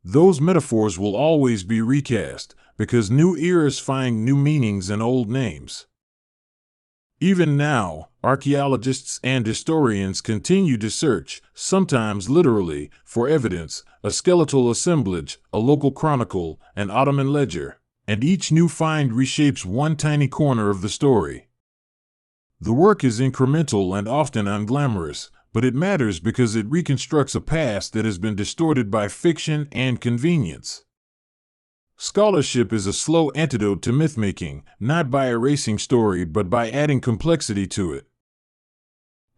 Those metaphors will always be recast, because new eras find new meanings in old names. Even now, archaeologists and historians continue to search, sometimes literally, for evidence, a skeletal assemblage, a local chronicle, an Ottoman ledger, and each new find reshapes one tiny corner of the story. The work is incremental and often unglamorous, but it matters because it reconstructs a past that has been distorted by fiction and convenience. Scholarship is a slow antidote to myth-making, not by erasing story but by adding complexity to it.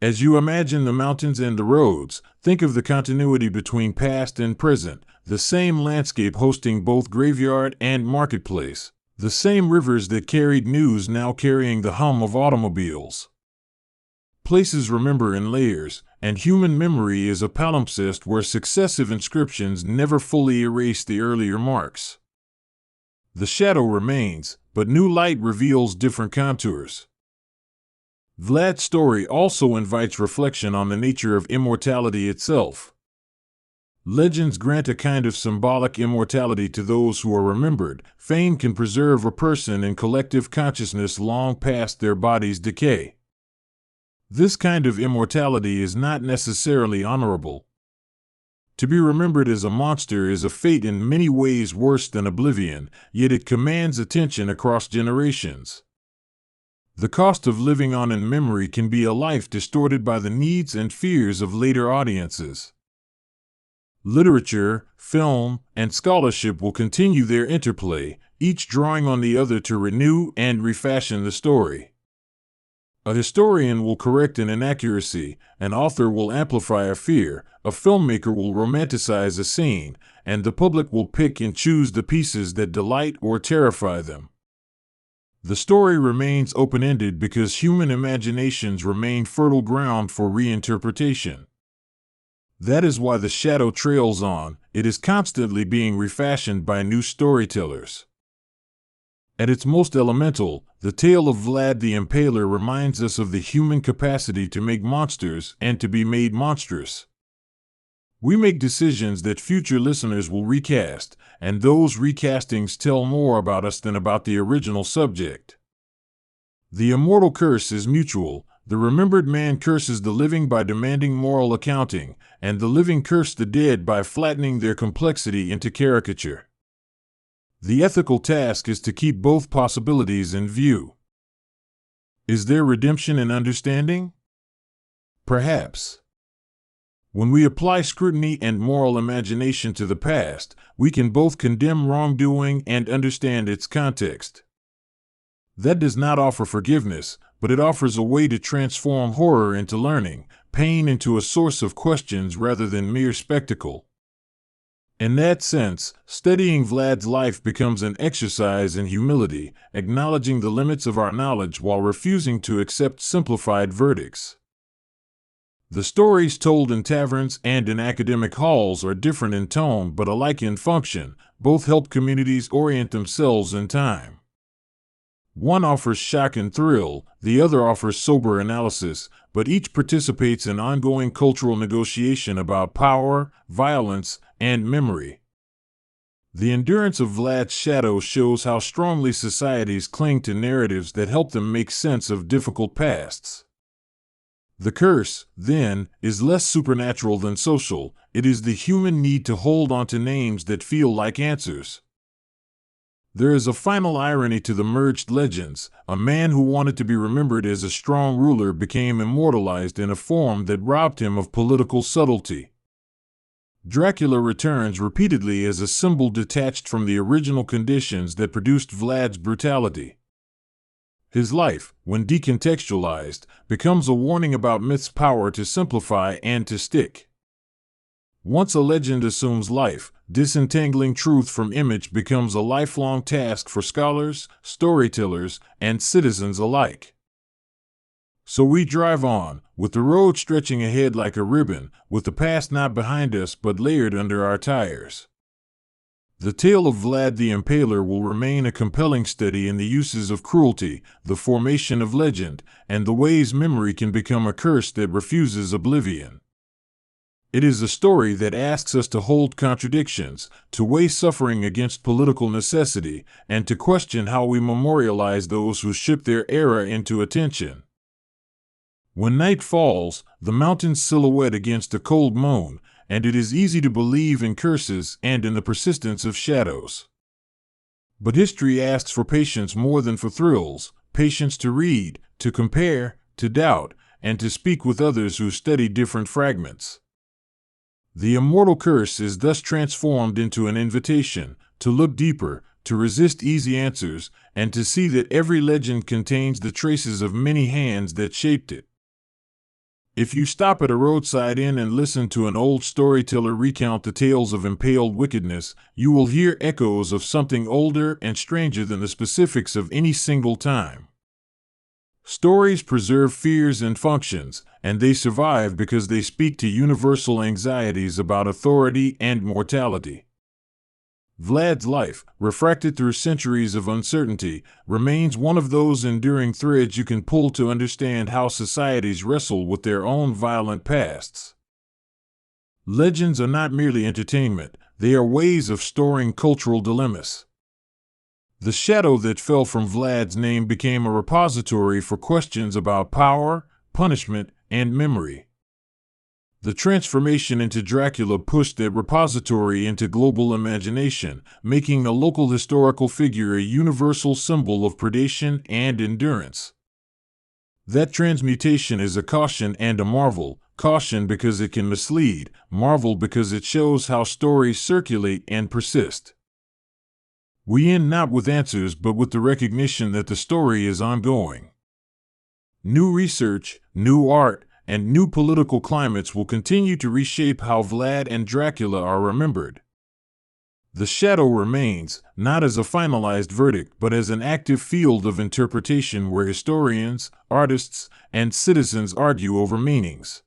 As you imagine the mountains and the roads, think of the continuity between past and present, the same landscape hosting both graveyard and marketplace, the same rivers that carried news now carrying the hum of automobiles. Places remember in layers, and human memory is a palimpsest where successive inscriptions never fully erase the earlier marks. The shadow remains, but new light reveals different contours. Vlad's story also invites reflection on the nature of immortality itself. Legends grant a kind of symbolic immortality to those who are remembered. Fame can preserve a person in collective consciousness long past their body's decay. This kind of immortality is not necessarily honorable. To be remembered as a monster is a fate in many ways worse than oblivion, yet it commands attention across generations. The cost of living on in memory can be a life distorted by the needs and fears of later audiences. Literature, film, and scholarship will continue their interplay, each drawing on the other to renew and refashion the story. A historian will correct an inaccuracy, an author will amplify a fear, a filmmaker will romanticize a scene, and the public will pick and choose the pieces that delight or terrify them. The story remains open-ended because human imaginations remain fertile ground for reinterpretation. That is why the shadow trails on, it is constantly being refashioned by new storytellers. At its most elemental, the tale of Vlad the Impaler reminds us of the human capacity to make monsters and to be made monstrous. We make decisions that future listeners will recast, and those recastings tell more about us than about the original subject. The immortal curse is mutual. The remembered man curses the living by demanding moral accounting, and the living curse the dead by flattening their complexity into caricature. The ethical task is to keep both possibilities in view. Is there redemption in understanding? Perhaps. When we apply scrutiny and moral imagination to the past, we can both condemn wrongdoing and understand its context. That does not offer forgiveness, but it offers a way to transform horror into learning, pain into a source of questions rather than mere spectacle. In that sense, studying Vlad's life becomes an exercise in humility, acknowledging the limits of our knowledge while refusing to accept simplified verdicts. The stories told in taverns and in academic halls are different in tone but alike in function. Both help communities orient themselves in time. One offers shock and thrill, the other offers sober analysis, but each participates in ongoing cultural negotiation about power, violence, and memory. The endurance of Vlad's shadow shows how strongly societies cling to narratives that help them make sense of difficult pasts. The curse, then, is less supernatural than social. It is the human need to hold on to names that feel like answers. There is a final irony to the merged legends. A man who wanted to be remembered as a strong ruler became immortalized in a form that robbed him of political subtlety. Dracula returns repeatedly as a symbol detached from the original conditions that produced Vlad's brutality. His life, when decontextualized, becomes a warning about myth's power to simplify and to stick. Once a legend assumes life, disentangling truth from image becomes a lifelong task for scholars, storytellers, and citizens alike. So we drive on, with the road stretching ahead like a ribbon, with the past not behind us but layered under our tires. The tale of Vlad the Impaler will remain a compelling study in the uses of cruelty, the formation of legend, and the ways memory can become a curse that refuses oblivion. It is a story that asks us to hold contradictions, to weigh suffering against political necessity, and to question how we memorialize those who ship their era into attention. When night falls, the mountains silhouette against a cold moon, and it is easy to believe in curses and in the persistence of shadows. But history asks for patience more than for thrills, patience to read, to compare, to doubt, and to speak with others who study different fragments. The immortal curse is thus transformed into an invitation to look deeper, to resist easy answers, and to see that every legend contains the traces of many hands that shaped it. If you stop at a roadside inn and listen to an old storyteller recount the tales of impaled wickedness, you will hear echoes of something older and stranger than the specifics of any single time. Stories preserve fears and functions, and they survive because they speak to universal anxieties about authority and mortality. Vlad's life, refracted through centuries of uncertainty, remains one of those enduring threads you can pull to understand how societies wrestle with their own violent pasts. Legends are not merely entertainment, they are ways of storing cultural dilemmas. The shadow that fell from Vlad's name became a repository for questions about power, punishment, and memory. The transformation into Dracula pushed that repository into global imagination, making the local historical figure a universal symbol of predation and endurance. That transmutation is a caution and a marvel, caution because it can mislead, marvel because it shows how stories circulate and persist. We end not with answers but with the recognition that the story is ongoing. New research, new art, and new political climates will continue to reshape how Vlad and Dracula are remembered. The shadow remains, not as a finalized verdict, but as an active field of interpretation where historians, artists, and citizens argue over meanings.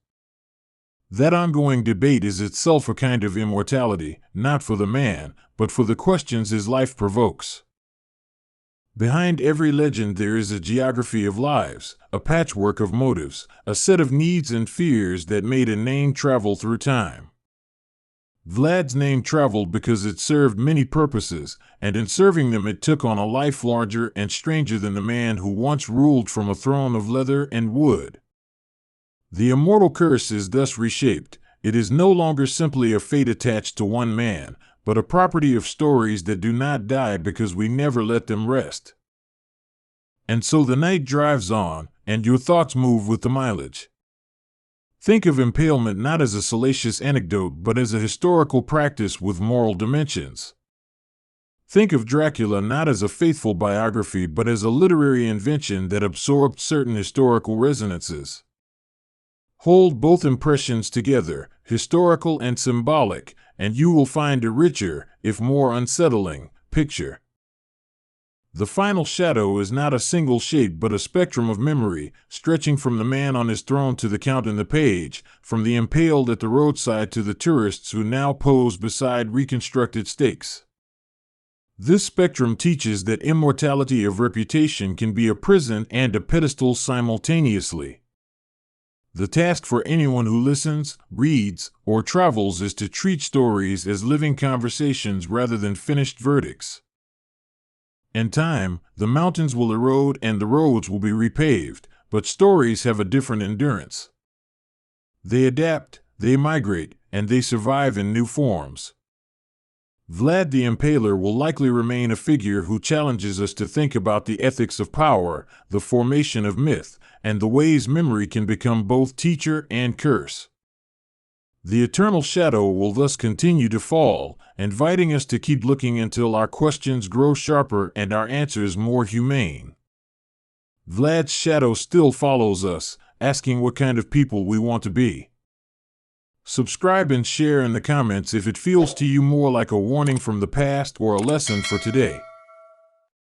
That ongoing debate is itself a kind of immortality, not for the man, but for the questions his life provokes. Behind every legend there is a geography of lives, a patchwork of motives, a set of needs and fears that made a name travel through time. Vlad's name traveled because it served many purposes, and in serving them it took on a life larger and stranger than the man who once ruled from a throne of leather and wood. The immortal curse is thus reshaped. It is no longer simply a fate attached to one man, but a property of stories that do not die because we never let them rest. And so the night drives on, and your thoughts move with the mileage. Think of impalement not as a salacious anecdote but as a historical practice with moral dimensions. Think of Dracula not as a faithful biography but as a literary invention that absorbed certain historical resonances. Hold both impressions together, historical and symbolic, and you will find a richer, if more unsettling, picture. The final shadow is not a single shape but a spectrum of memory, stretching from the man on his throne to the count in the page, from the impaled at the roadside to the tourists who now pose beside reconstructed stakes. This spectrum teaches that immortality of reputation can be a prison and a pedestal simultaneously. The task for anyone who listens, reads, or travels is to treat stories as living conversations rather than finished verdicts. In time, the mountains will erode and the roads will be repaved, but stories have a different endurance. They adapt, they migrate, and they survive in new forms. Vlad the Impaler will likely remain a figure who challenges us to think about the ethics of power, the formation of myth, and the ways memory can become both teacher and curse. The eternal shadow will thus continue to fall, inviting us to keep looking until our questions grow sharper and our answers more humane. Vlad's shadow still follows us, asking what kind of people we want to be. Subscribe and share in the comments if it feels to you more like a warning from the past or a lesson for today.